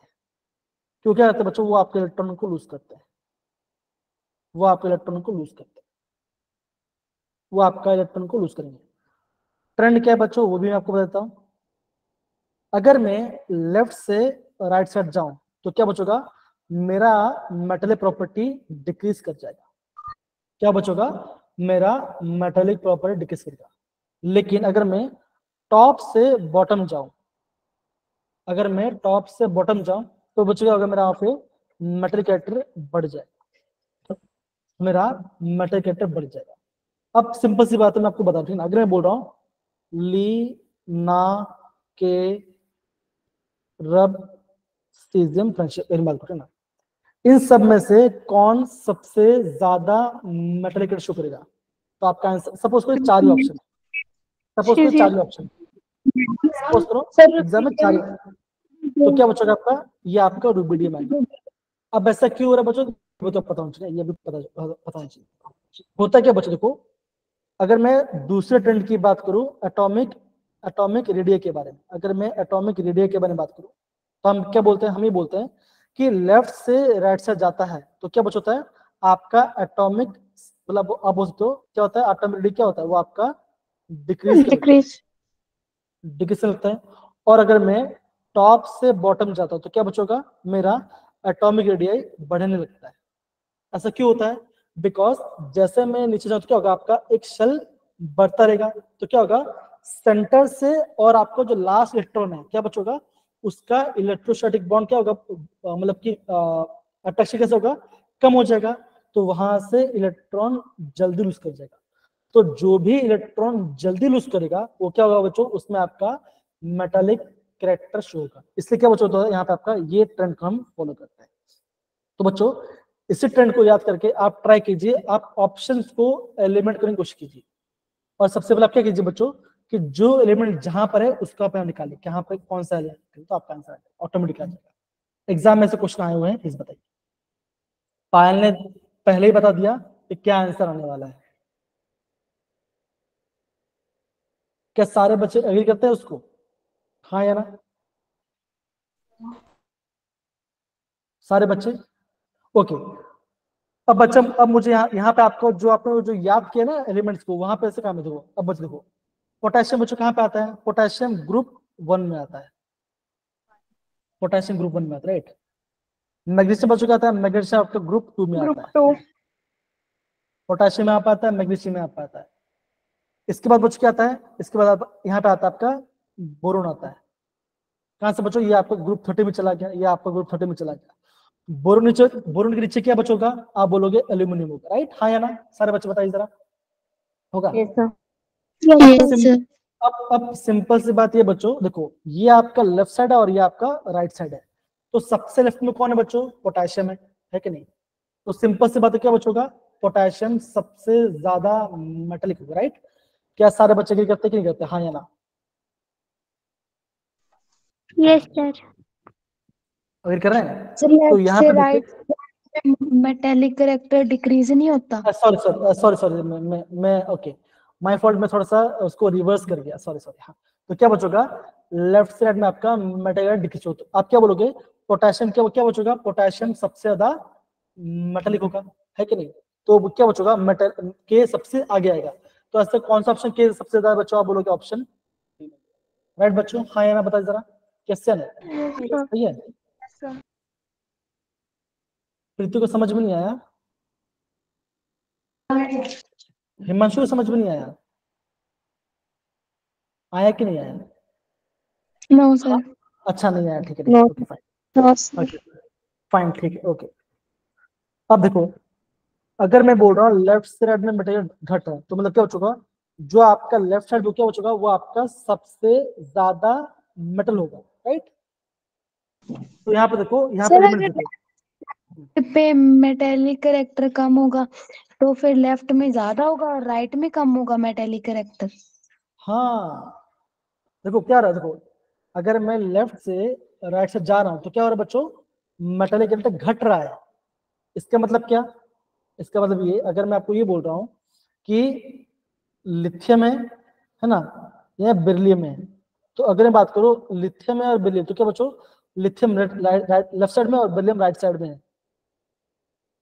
क्यों क्या करते हैं बच्चों, वो आपके इलेक्ट्रॉन को लूज करते हैं, वो आपके इलेक्ट्रॉन को लूज करते हैं, वो आपका इलेक्ट्रॉन को लूज करेंगे। ट्रेंड क्या है बच्चों, वो भी मैं आपको बताता हूं। अगर मैं लेफ्ट से राइट साइड जाऊं तो क्या बचेगा, मेरा मेटलिक प्रॉपर्टी डिक्रीज कर जाएगा। क्या बचेगा, मेरा मेटलिक प्रॉपर्टी डिक्रीज करेगा। लेकिन अगर मैं टॉप से बॉटम जाऊं, अगर मैं टॉप से बॉटम जाऊं तो बचेगा, अगर मेरा पे मेटलिक कैरेक्टर बढ़ जाएगा, मेरा मेटलिक कैरेक्टर बढ़ जाएगा। अब सिंपल सी बात है, मैं आपको बता दूं, अगर मैं बोल रहा हूं ली, ना, के, रब, सीजियम, फ्रेंडशिप, ना, इन सब में से कौन सबसे ज्यादा मेटलिक कैरेक्टर शो करेगा? तो आपका आंसर, सपोज करो चार ही ऑप्शन, सपोज करो चार ही ऑप्शन, सपोज करो एग्जाम में चार, तो क्या बचेगा आपका, ये आपका रुबिडियम है। अब ऐसा क्यों हो रहा है बच्चों, वो तो पता होना चाहिए, ये भी पता होना चाहिए। होता क्या बच्चों, देखो, अगर मैं दूसरे ट्रेंड की बात करूं, एटॉमिक रेडिया के बारे में, अगर मैं एटॉमिक रेडिया के बारे में बात करूं, तो हम क्या बोलते हैं, हम ही बोलते हैं कि लेफ्ट से राइट साइड जाता है तो क्या बच होता है, आपका एटॉमिक, मतलब आप बोल सकते हो क्या होता है, एटॉमिक रेडिया क्या होता है, वो आपका डिक्रीज लगता है। और अगर मैं टॉप से बॉटम जाता हूं तो क्या बचोगा, मेरा एटॉमिक रेडियाई बढ़ने लगता है। ऐसा क्यों होता है, बिकॉज जैसे मैं नीचे जाऊं तो क्या होगा, आपका एक शेल बढ़ता रहेगा, तो क्या होगा, सेंटर से और आपको जो लास्ट इलेक्ट्रॉन है क्या बचोगा, उसका इलेक्ट्रोस्टैटिक बॉन्ड क्या होगा, मतलब कि अट्रैक्शन कैसे होगा, कम हो जाएगा, तो वहां से इलेक्ट्रॉन जल्दी लूज कर जाएगा। तो जो भी इलेक्ट्रॉन जल्दी लूज करेगा वो क्या होगा बच्चों, उसमें आपका मेटालिक कैरेक्टर शो होगा। इसलिए क्या बच्चों होता है, यहाँ पे आपका ये ट्रेंड को हम फॉलो करते हैं। तो बच्चों इसी ट्रेंड को याद करके आप ट्राई कीजिए, आप ऑप्शंस को एलिमिनेट करने की कोशिश कीजिए, और सबसे पहले आप क्या कीजिए बच्चों, कि जो एलिमेंट जहां पर है उसका आप निकालिए, कहां पर कौन सा एलिमेंट, तो आपका आंसर ऑटोमेटिक आ जाएगा। एग्जाम में से क्वेश्चन आए हुए हैं, प्लीज बताइए। पायल ने पहले ही बता दिया कि क्या आंसर आने वाला है, क्या सारे बच्चे एग्री करते हैं उसको, हाँ या ना, सारे बच्चे, ओके। अब बच्चा, अब मुझे यहाँ पे आपको जो आपने जो याद किया ना एलिमेंट्स को, वहां पे ऐसे काम है। देखो अब बच्चे देखो, पोटेशियम बच्चों कहाँ पे आता है, पोटेशियम ग्रुप 1 में आता है, पोटेशियम ग्रुप 1 में आता है, राइट। मैग्नीशियम बच्चों का आता है, मैग्नीशियम आपका ग्रुप 2 में आता है, पोटेशियम यहाँ पे आता है, मैग्नीशियम यहाँ पे आता है। इसके बाद बच्चों क्या आता है, इसके बाद यहाँ पे आता है आपका बोरोन आता है। कहां से बच्चों, ये आपका ग्रुप 30 में चला गया, ये आपका ग्रुप 30 में चला गया। बोरोन के नीचे क्या बच्चों का, आप बोलोगे एल्यूमिनियम होगा, राइट, हाँ या ना, सारे बच्चे बताइए जरा, होगा। Yes, sir. अब सिंपल सी बात ये बच्चों, देखो ये आपका लेफ्ट साइड है और ये आपका राइट साइड है, तो सबसे लेफ्ट में कौन है बच्चों, पोटेशियम है कि नहीं। तो सिंपल सी बात है क्या बच्चों का, पोटेशियम सबसे ज्यादा मेटेलिक होगा, राइट। क्या सारे बच्चे एग्री करते कि नहीं करते, हाँ या ना, Yes, sir. एग्री कर रहे हैं। Sir, तो left यहाँ से पे right मेटेलिक करेक्टर डिक्रीज नहीं होता। सॉरी सॉरी सॉरी सॉरी मैं ओके, माय फॉल्ट, मैं थोड़ा सा उसको रिवर्स कर गया, सॉरी सॉरी। हाँ, तो क्या बचोगा, लेफ्ट साइड में आपका मेटेलिक डिक्रीज होता, आप क्या बोलोगे, पोटेशियम क्या बचोगा, पोटेशियम सबसे ज्यादा मेटेलिक होगा, है कि नहीं। तो क्या बचोगा, मेटल के सबसे आगे आएगा। तो ऐसा कौन सा ऑप्शन के सबसे ज्यादा बच्चों, आप बोलोगे ऑप्शन राइट बच्चों, हाँ या ना बताइए जरा, क्वेश्चन है, Yes, sir. सही है। प्रीति को समझ में नहीं आया, हिमांशु को समझ में नहीं आया, आया कि नहीं आया, No, sir. अच्छा नहीं आया, ठीक है, No. Okay fine, No, sir. Okay fine, ठीक है, ओके। अब देखो, अगर मैं बोल रहा हूँ लेफ्ट साइड में मटेरियल घट रहा है, तो मतलब क्या हो चुका, जो आपका लेफ्ट साइड क्या हो चुका, वो आपका सबसे ज्यादा मेटल होगा, राइट। तो यहाँ पे देखो, यहाँ पे Sir, एलिमेंट देखो, पे मेटेलिक करेक्टर कम होगा तो फिर लेफ्ट में ज्यादा होगा और राइट में कम होगा मेटेलिक करेक्टर। हाँ देखो क्या रहा है, देखो अगर मैं लेफ्ट से राइट से जा रहा हूँ तो क्या हो रहा है बच्चों, मेटेलिक कंटेंट घट रहा है। इसका मतलब क्या, इसका मतलब ये, अगर मैं आपको ये बोल रहा हूँ कि लिथियम है ना, या बेरिलियम है, तो अगर मैं बात करूँ लिथियम है और बेरिलियम, तो क्या बच्चों, लिथियम लेफ्ट साइड में और बेरिलियम राइट साइड में है,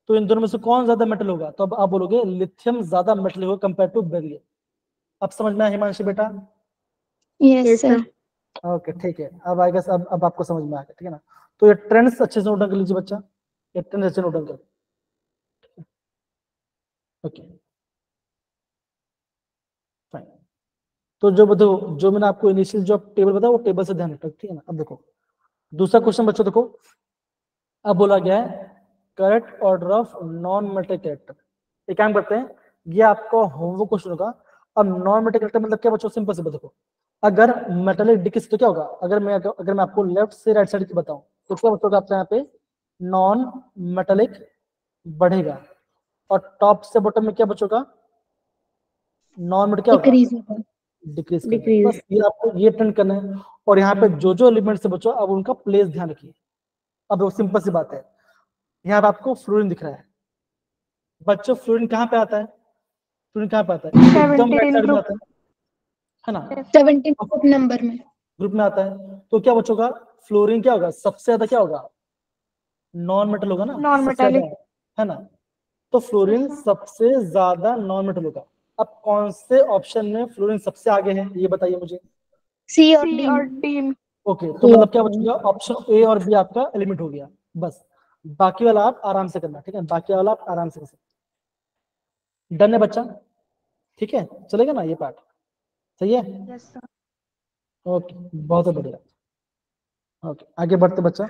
तो इन दोनों में से कौन ज्यादा मेटल होगा, तो अब आप बोलोगे लिथियम ज्यादा मेटल होगा कंपेयर टू बेरिलियम। अब समझ में आया हिमांशु बेटा, यस सर। ओके ठीक है, अब आई गेस अब आपको समझ में आ गया, ठीक है ना। तो ये ट्रेंड्स अच्छे से नोट कर लीजिए बच्चा, ये ट्रेंड्स अच्छे नोट कर, ओके फाइन। तो जो मैंने आपको इनिशियल जो टेबल बताया वो टेबल से ध्यान रखना, ठीक है ना। अब देखो दूसरा क्वेश्चन बच्चों, देखो अब बोला गया है correct order of non metallic character. एक काम करते हैं, ये आपका होमवर्क क्वेश्चन होगा। अब नॉन मेटेलिक कैरेक्टर मतलब क्या बच्चों, सिंपल से देखो, अगर मेटेलिक डिक्रीज तो क्या होगा, अगर मैं आपको लेफ्ट से राइट साइड की बताऊं तो क्या बच्चों आपका यहाँ पे नॉन मेटेलिक बढ़ेगा, और टॉप से बॉटम में क्या बचोगा, नॉन मेटेलिक क्या होगा, डिक्रीज होगा। डिक्रीज करना है। Decrease. बस ये आपको ये ट्रेंड करना है, और यहाँ पे जो एलिमेंट से बचो अब उनका प्लेस ध्यान रखिए। अब वो सिंपल सी बात है, यहाँ पे आपको फ्लोरीन दिख रहा है बच्चों, फ्लोरीन कहाँ पे आता है, फ्लोरीन कहाँ पे आता है, एकदम राइट 17 साइड में group. आता है ना, 17 नंबर में। ग्रुप में आता है। तो क्या बच्चों का, फ्लोरीन क्या होगा, सबसे ज्यादा क्या होगा, नॉन मेटल होगा ना, सबसे ज्यादा Non-metallic. है ना। तो फ्लोरीन सबसे ज्यादा नॉन मेटल होगा। अब कौन से ऑप्शन में फ्लोरीन सबसे आगे है, ये बताइए मुझे। सी और C D. or D. Okay, तो मतलब क्या बचेगा, ऑप्शन ए और बी आपका एलिमेंट हो गया, बस बाकी वाला आप आराम से करना, ठीक है, बाकी वाला आप आराम से कर सकते। डन है बच्चा, ठीक है, चलेगा ना ये पार्ट, सही है, Yes, sir. ओके बहुत बढ़िया। ओके आगे बढ़ते बच्चा,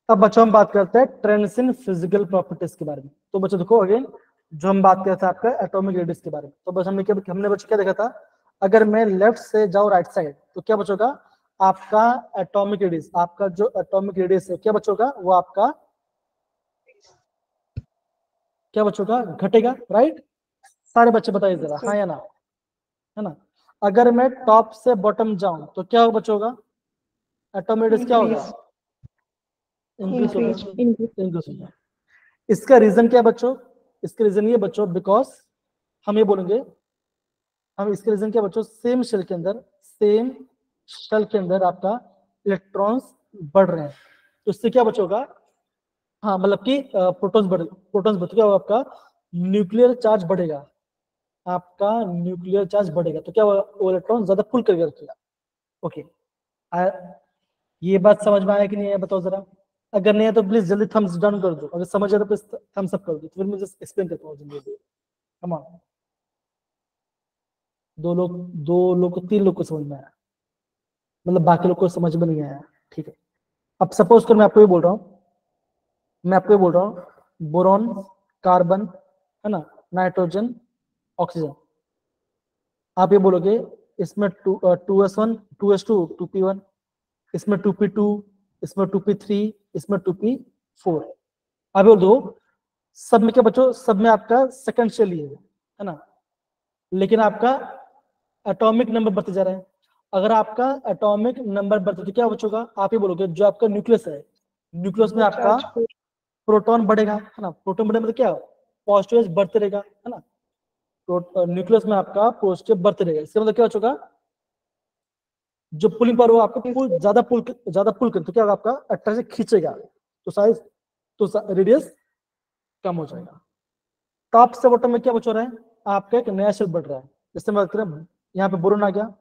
अब बच्चों हम बात करते हैं ट्रेंड्स इन फिजिकल प्रॉपर्टीज के बारे में। तो बच्चों देखो अगेन, जो हम बात कर रहे थे आपका एटॉमिक रेडियस के बारे में, तो बस हमने बच्चों क्या देखा था, अगर मैं लेफ्ट से जाऊँ राइट साइड तो क्या बचोगा, आपका एटॉमिक रेडियस, आपका जो एटॉमिक रेडियस है क्या बचोगा, वो आपका क्या बचोगा, घटेगा, राइट। सारे बच्चे बताइए जरा, हाँ या ना, है ना। अगर मैं टॉप से बॉटम जाऊं तो क्या बचोगा, एटॉमिक रेडियस क्या होगा, इंक्रीज होगा, इंक्रीज होगा। इसका रीजन क्या है बच्चों, इसका रीजन ये बच्चों, बिकॉज हम ये बोलेंगे, हम इसके रीजन क्या बच्चों, सेम शेल के अंदर आपका इलेक्ट्रॉन्स बढ़ रहे हैं, तो इससे क्या बचोगा, हाँ मतलब कि प्रोटॉन्स बढ़, क्या होगा, आपका न्यूक्लियर चार्ज बढ़ेगा, आपका न्यूक्लियर चार्ज बढ़ेगा, तो क्या होगा, वो इलेक्ट्रॉन ज्यादा पुल करके रखेगा। ओके, ये बात समझ में आया कि नहीं आया, बताओ जरा। अगर नहीं है तो प्लीज जल्दी थम्स डाउन कर दो, अगर समझ आया तो प्लीज थम्स अप कर दो, तो फिर मैं जस्ट एक्सप्लेन करता हूँ जल्दी। कम ऑन, दो लोग को 3 लोग को समझ में आया, मतलब बाकी लोग को समझ में नहीं आया। ठीक है, अब सपोज कर मैं आपको ये बोल रहा हूँ, बोरॉन, कार्बन, है ना, नाइट्रोजन, ऑक्सीजन। आप ये बोलोगे इसमें 2s1 2s2 2p1, इसमें 2p2, इसमें 2p3, इसमें 2p4। आप बोल दो सब में क्या बच्चों, सब में आपका सेकंड शेल ही है ना, लेकिन आपका एटॉमिक नंबर बढ़ते जा रहा है। अगर आपका एटॉमिक नंबर बढ़ते तो क्या बचोगा, आप ये बोलोगे जो आपका न्यूक्लियस है, न्यूक्लियस में आपका प्रोटॉन बढ़ेगा, है ना, प्रोटॉन बढ़ेगा मतलब क्या, पॉजिटिव बढ़ते रहेगा, है ना, न्यूक्लियस में आपका पॉजिटिव बढ़ते रहेगा। इसका मतलब क्या बचोगा, जो पुलिंग पावर वो आपको ज्यादा पुल कर, तो क्या होगा, आपका अट्रैक्शन खींचेगा, तो साइज, तो रेडियस कम हो जाएगा। टॉप से बॉटम में क्या बच रहा है, आपका एक नया शेल बढ़ रहा है। जैसे बात करें, यहाँ पे बोरोन आ गया,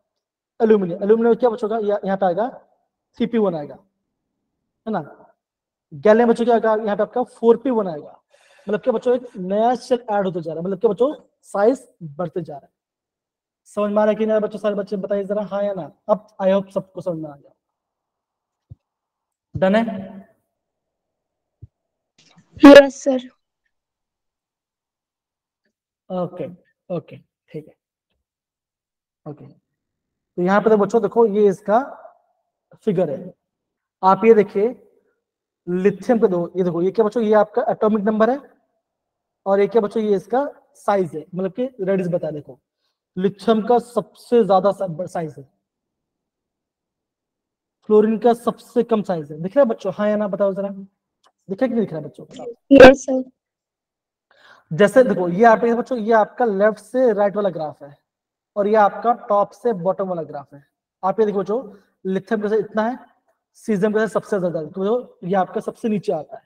एल्यूमिनियम में क्या बचोगा, यहाँ पे आएगा 3p1 आएगा, है ना, गैलियम बचो क्या आएगा, यहाँ पे आपका 4p1 आएगा। मतलब क्या बच्चों, एक नया शेल ऐड होते जा रहा है, मतलब क्या बच्चों, साइज बढ़ते जा रहा है। समझ में आ रहा है कि नहीं बच्चों, सारे बच्चे बताइए जरा हाँ या ना। अब आई होप सबको समझ में आ गया। डन है? Yes sir. ओके ओके ठीक है, ओके। तो यहाँ पे तो बच्चों देखो ये इसका फिगर है। आप ये देखिए लिथियम के दो, ये देखो ये क्या बच्चों, ये आपका एटॉमिक नंबर है, और ये क्या बच्चों, ये इसका साइज है, मतलब कि रेडियस बता। देखो लिथियम का सबसे ज्यादा साइज है, फ्लोरीन का सबसे कम साइज है। दिख रहा है बच्चों, हाँ या ना बताओ जरा, दिख रहा है कि नहीं दिख रहा है बच्चों, बताओ। Yes sir. जैसे देखो ये आप बच्चों, ये आपका लेफ्ट से राइट वाला ग्राफ है, और ये आपका टॉप से बॉटम वाला ग्राफ है। आप ये देखो बच्चों, लिथियम कैसे इतना है, सीजियम कैसे सबसे ज्यादा है, तो ये आपका सबसे नीचे आता है।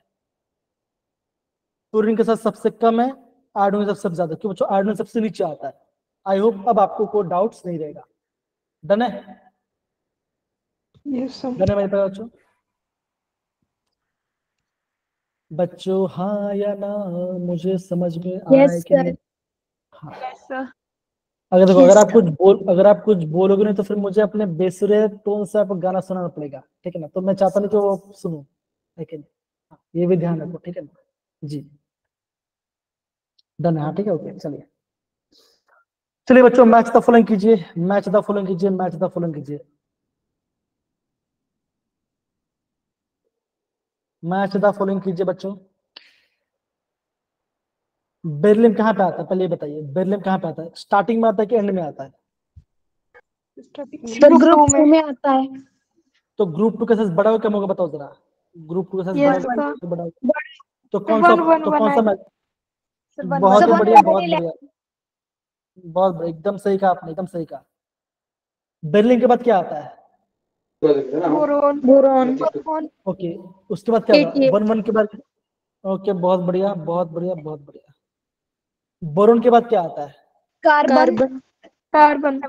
फ्लोरीन के साथ सबसे कम है, आयोडीन के साथ सबसे ज्यादा, क्यों बच्चों, आयोडीन सबसे नीचे आता है। आई होप अब आपको कोई डाउट्स नहीं रहेगा। डन है? Yes sir. डन है मेरे पास बच्चों? बच्चों हाँ या ना, मुझे समझ में आ रहा है यस कि सर। नहीं? हाँ। Yes sir. अगर देखो, Yes, अगर आप कुछ बोलोगे नहीं तो फिर मुझे अपने बेसुरे टोन से आपको गाना सुनाना पड़ेगा, ठीक है ना, तो मैं चाहता नहीं कि वो सुनो, ठीक है ना? हाँ, ये भी ध्यान रखो, ठीक है ना जी। डन है, हाँ ठीक है, ओके चलिए। चलिए बच्चों मैच द फॉलोइंग कीजिए, मैच द फॉलोइंग कीजिए, मैच द फॉलोइंग कीजिए, मैच द फॉलोइंग कीजिए बच्चों। बेरिलियम कहाँ पे आता है, पहले ये बताइए, बेरिलियम कहाँ पे आता है, स्टार्टिंग में आता है कि एंड में आता है? सर ग्रुप 2 में आता है। तो ग्रुप 2 का साइज बड़ा हो कम होगा, बताओ जरा, ग्रुप 2 का साइज बड़ा Yes, होगा sir. कि बड़ा होगा? तो कौन सा, वन तो वन कौन सा है मैच, सर, बहुत ही वन बढ़िया, वन बहुत बढ़िया, बहुत बढ़िया, एकदम सही कहा आपने, एकदम सही कहा। बेरिलियम के बाद क्या आता है? बोरोन बोरॉन ओके, उसके बाद क्या होगा, 88 1 1 के बाद? ओके बहुत बढ़िया, बहुत बढ़िया, बहुत बढ़िया। बोरोन के बाद क्या आता है? कार्बन कार्बन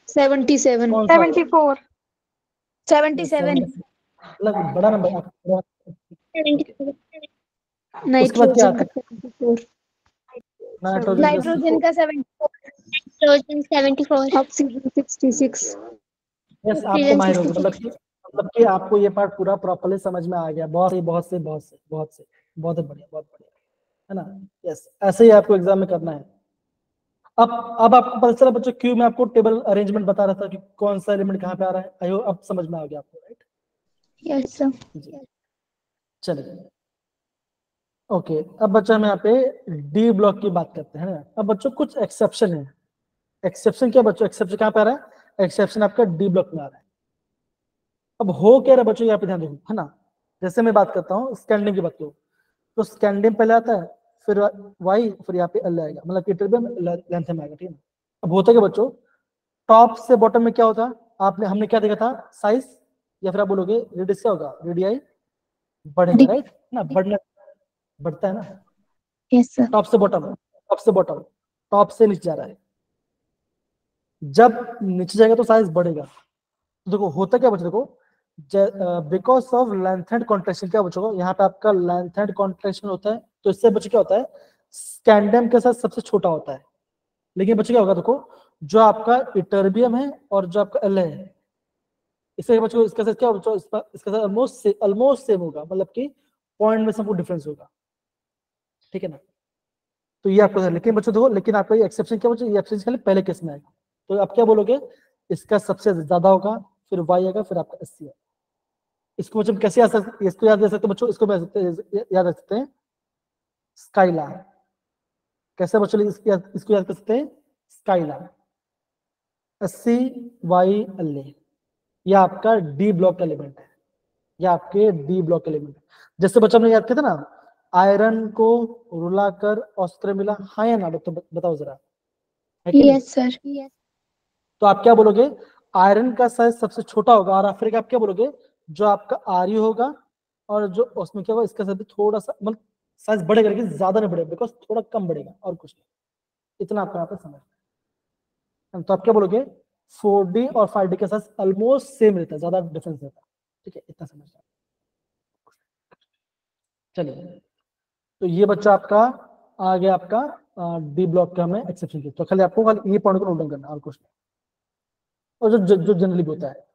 77 कौन सा? 74 77 मतलब बड़ा नंबर उसके बाद क्या नाइट्रोजन आता का है? 74 नाइट्रोजन का नाइट्रोजन का 74 ऑक्सीजन 66 यस, आप तो माहिर हो गए, मतलब कि आपको ये पार्ट पूरा प्रॉपर्ली समझ में आ गया। बहुत सही, बहुत सही, बहुत सही, बहुत सही, बहुत बढ़िया, बहुत बढ़िया, है ना। यस, ऐसे ही आपको एग्जाम में करना है। अब आपको पता चला बच्चों, क्यों मैं आपको टेबल अरेंजमेंट बता रहा था कि कौन सा एलिमेंट कहाँ पे आ रहा है। आई होप अब समझ में आ गया आपको, राइट? Yes sir. जी चलिए, ओके। अब बच्चों हम यहाँ पे डी ब्लॉक की बात करते हैं ना। अब बच्चों कुछ एक्सेप्शन है। एक्सेप्शन क्या बच्चों, एक्सेप्शन कहाँ पे आ रहा है? एक्सेप्शन आपका डी ब्लॉक में आ रहा है। अब हो क्या रहा है बच्चों, यहाँ पे ध्यान देखो, है ना। जैसे मैं बात करता हूँ स्कैंडियम की बात करूँ, तो स्कैंडियम पहले आता है, फिर वाई, फिर यहाँ पे एल आएगा, मतलब ट्रिटियम लेंथ में आएगा, ठीक है। अब होता क्या बच्चों, टॉप से बॉटम में क्या होता है, हमने क्या देखा था, साइज, या फिर आप बोलोगे रेडियस क्या होगा, रेडियाई बढ़ेगा, राइट ना, बढ़ता है ना। Yes sir. टॉप से बॉटम, टॉप से बॉटम, टॉप से नीचे जा रहा है। जब नीचे जाएगा तो साइज बढ़ेगा। तो देखो होता क्या बच्चों, देखो because of length and contraction, क्या बच्चों यहाँ पे आपका लेंथ एंड कॉन्ट्रैक्शन होता है, तो इससे बच्चों क्या होता है, स्कैंडियम के साथ सबसे छोटा होता है। लेकिन बच्चों क्या होगा, देखो जो आपका इटर्बियम है और जो आपका एल है, इससे बच्चों इसका साइज क्या होगा, इसका साइज ऑलमोस्ट सेम होगा, मतलब कि पॉइंट में सबको डिफरेंस होगा, ठीक है ना। तो ये आपको, लेकिन बच्चों देखो, लेकिन आपका ये एक्सेप्शन क्या बच्चों, ये एक्सेप्शन खाली पहले केस में आएगा। तो आप क्या बोलोगे, इसका सबसे ज्यादा होगा, फिर वाई आएगा, फिर आपका 80 है। इसको बच्चों कैसे याद सकते, इसको याद रख सकते बच्चों, इसको याद रख सकते हैं स्काइला। कैसे बच्चों इसको याद कर सकते हैं स्काइला, 80 वाई एल ए, यह आपका डी ब्लॉक एलिमेंट है, यह आपके डी ब्लॉक एलिमेंट है। जैसे बच्चों ने याद किया था ना, आयरन को रुलाकर ऑस्कर मिला, हाँ या ना, बताओ जरा, है कि नहीं? Yes sir. तो आप क्या बोलोगे, आयरन का साइज सबसे छोटा होगा, और फिर आप क्या बोलोगे, जो आपका आर यू होगा, और जो उसमें क्या होगा, इसका साइज भी थोड़ा सा, मतलब साइज बढ़ेगा लेकिन ज्यादा नहीं बढ़ेगा, बिकॉज थोड़ा कम बढ़ेगा, और कुछ नहीं, इतना आपको यहाँ पे समझ। तो आप क्या बोलोगे, 4D और 5D का साइज ऑलमोस्ट सेम रहता है, ज्यादा डिफरेंस रहता है, ठीक है, इतना समझ। चलिए, तो ये बच्चा आपका आ गया, आपका डी ब्लॉक का हमें एक्सेप्शन की। तो खाली आपको खाली ये पॉइंट को नोट डाउन करना, और कुछ नहीं। और जो जनरली होता है,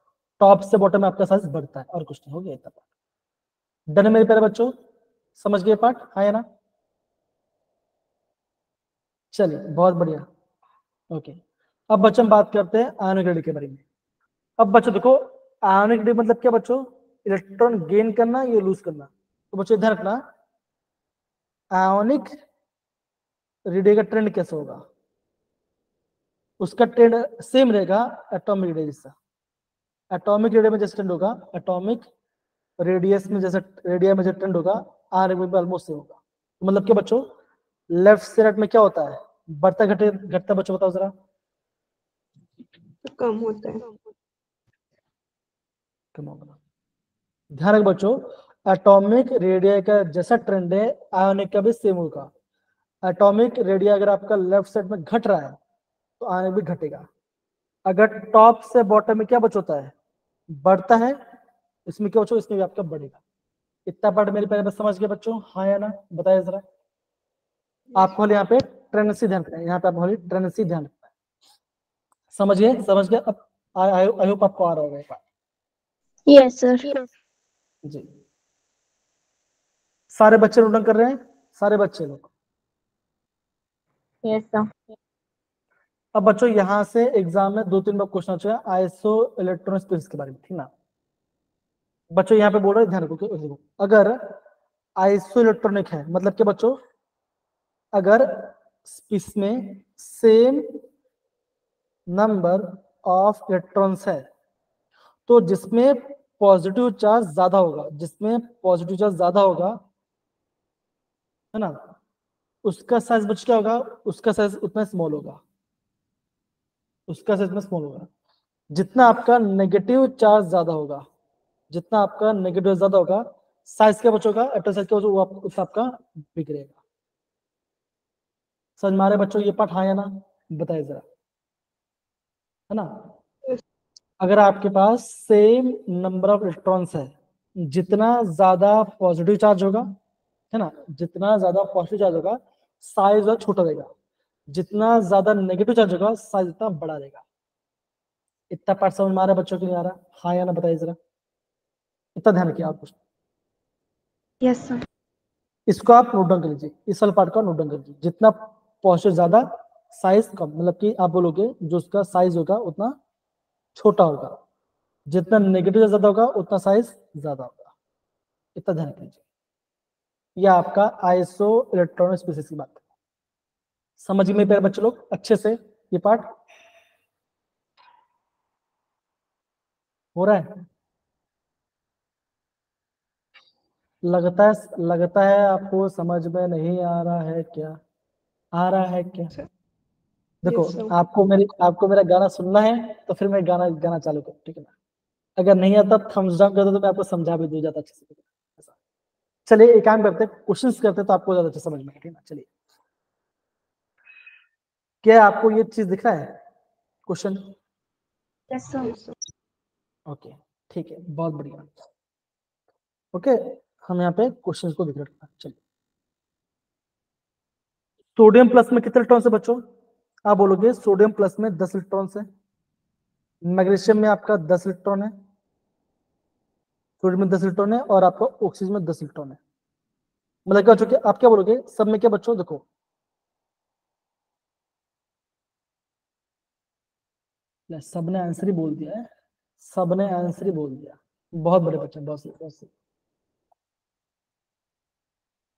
टॉप से बॉटम में आपका साइज बढ़ता है, और कुछ नहीं, हो गया इतना पार्ट। डन है मेरे प्यारे बच्चों, समझ गए पार्ट, हाँ या ना? चलिए, बहुत बढ़िया, ओके। अब बच्चों हम बात करते हैं आयोनिक रेडियो के बारे में। अब बच्चों देखो, आयोनिक रेडियो मतलब क्या बच्चों, इलेक्ट्रॉन गेन करना या लूज करना। तो बच्चों ध्यान रखना, आयोनिक रेडियो का ट्रेंड कैसे होगा, उसका ट्रेंड सेम रहेगा एटॉमिक रेडियो जैसा। एटॉमिक रेडियो में जैसे ट्रेंड होगा, एटॉमिक रेडियस में जैसे रेडिया में जो ट्रेंड होगा, आर में ऑलमोस्ट सेम होगा। मतलब क्या बच्चों, लेफ्ट से राइट में क्या होता है, बढ़ता घटता बच्चों बताओ जरा। कम होता है। कम होगा। ध्यान रख बच्चों, एटॉमिक रेडिया का जैसा ट्रेंड है, आयोनिक का भी सेम होगा। एटॉमिक रेडिया अगर आपका लेफ्ट साइड में घट रहा है, तो आयोनिक भी घटेगा। अगर टॉप से बॉटम में क्या बचोता है, बढ़ता है, इसमें क्या बच्चों, इसमें भी आपका बढ़ेगा। इतना पार्ट मेरे पहले बस समझ गए बच्चों, हाँ या ना, बताइए जरा। आपको यहाँ पे ट्रेंडेंसी ध्यान रखना है, यहाँ पे आपको ट्रेंडेंसी ध्यान रखना है। समझ गए अब, आई होप आपको आ रहा होगा एक बार। Yes sir. जी, सारे बच्चे नोट कर रहे हैं, सारे बच्चे लोग। Yes sir. अब बच्चों यहाँ से एग्जाम में 2-3 बार क्वेश्चन चाहिए आइसो इलेक्ट्रॉन स्पीसीज के बारे में, ठीक ना। बच्चों यहाँ पे बोल रहे हैं, ध्यान रखो, अगर आइसो इलेक्ट्रॉनिक है, मतलब क्या बच्चों, अगर इसमें सेम नंबर ऑफ इलेक्ट्रॉन्स है, तो जिसमें पॉजिटिव चार्ज ज्यादा होगा, जिसमें पॉजिटिव चार्ज ज्यादा होगा, है ना, उसका साइज बच क्या होगा, उसका साइज उतना स्मॉल होगा, उसका साइज उतना स्मॉल होगा। जितना आपका नेगेटिव चार्ज ज्यादा होगा, जितना आपका नेगेटिव ज्यादा होगा, साइज क्या बचोगा, एटॉमिक साइज क्या बचोगा, वो उसका आपका बिगड़ेगा। समझ में आ रहा है बच्चों ये पार्ट, हाँ या ना, बताइए जरा, है ना। अगर आपके पास सेम नंबर ऑफ इलेक्ट्रॉन्स है, जितना ज्यादा पॉजिटिव चार्ज होगा, है ना, जितना ज्यादा पॉजिटिव चार्ज होगा, साइज और छोटा रहेगा। जितना ज्यादा नेगेटिव चार्ज होगा, साइज उतना बड़ा रहेगा। इतना पार्ट समझ में आ रहा है बच्चों के लिए, आ रहा, हाँ या ना, बताइए जरा। इतना ध्यान रखिए आप कुछ। Yes sir. इसको आप नोट डाउन कर लीजिए, इस वाले पार्ट का नोट डाउन कर लीजिए। जितना पॉजिटिव ज्यादा, साइज कम, मतलब कि आप बोलोगे जो उसका साइज होगा उतना छोटा होगा, जितना नेगेटिव ज्यादा होगा उतना साइज ज्यादा होगा। इतना ध्यान कीजिए, यह आपका आइसो इलेक्ट्रॉनिक स्पीसीज की बात है। समझ में प्यारे बच्चे लोग अच्छे से ये पार्ट हो रहा है। लगता है आपको समझ में नहीं आ रहा है क्या, आ रहा है क्या? देखो, Yes, sir. आपको मेरा गाना सुनना है, तो फिर मैं गाना चालू करूँ, ठीक है ना। अगर नहीं आता थम्स डाउन कर दो, तो मैं आपको समझा भी दूं ज्यादा अच्छे से। ऐसा। चलिए एक काम करते हैं, क्वेश्चंस करते हैं, तो आपको ज्यादा अच्छे समझ में आएगा, ठीक है ना। चलिए, क्या आपको ये चीज दिख रहा है question? Yes sir. Yes, sir. Okay, ठीक है, बहुत बढ़िया। ओके, हम यहाँ पे क्वेश्चन को दिख रहे हैं। चलिए, सोडियम प्लस में कितने इलेक्ट्रॉन है बच्चों? आप बोलोगे सोडियम प्लस में 10 इलेक्ट्रॉन है, मैग्नीशियम में आपका 10 इलेक्ट्रॉन है, सोडियम में 10 इलेक्ट्रॉन है और आपका ऑक्सीजन में 10 इलेक्ट्रॉन है। मतलब क्या बच्चों, आप क्या बोलोगे सब में क्या बच्चों, देखो सबने आंसर ही बोल दिया है, सबने आंसर ही बोल दिया, बहुत बड़े बच्चे, बहुत सही, बहुत सही,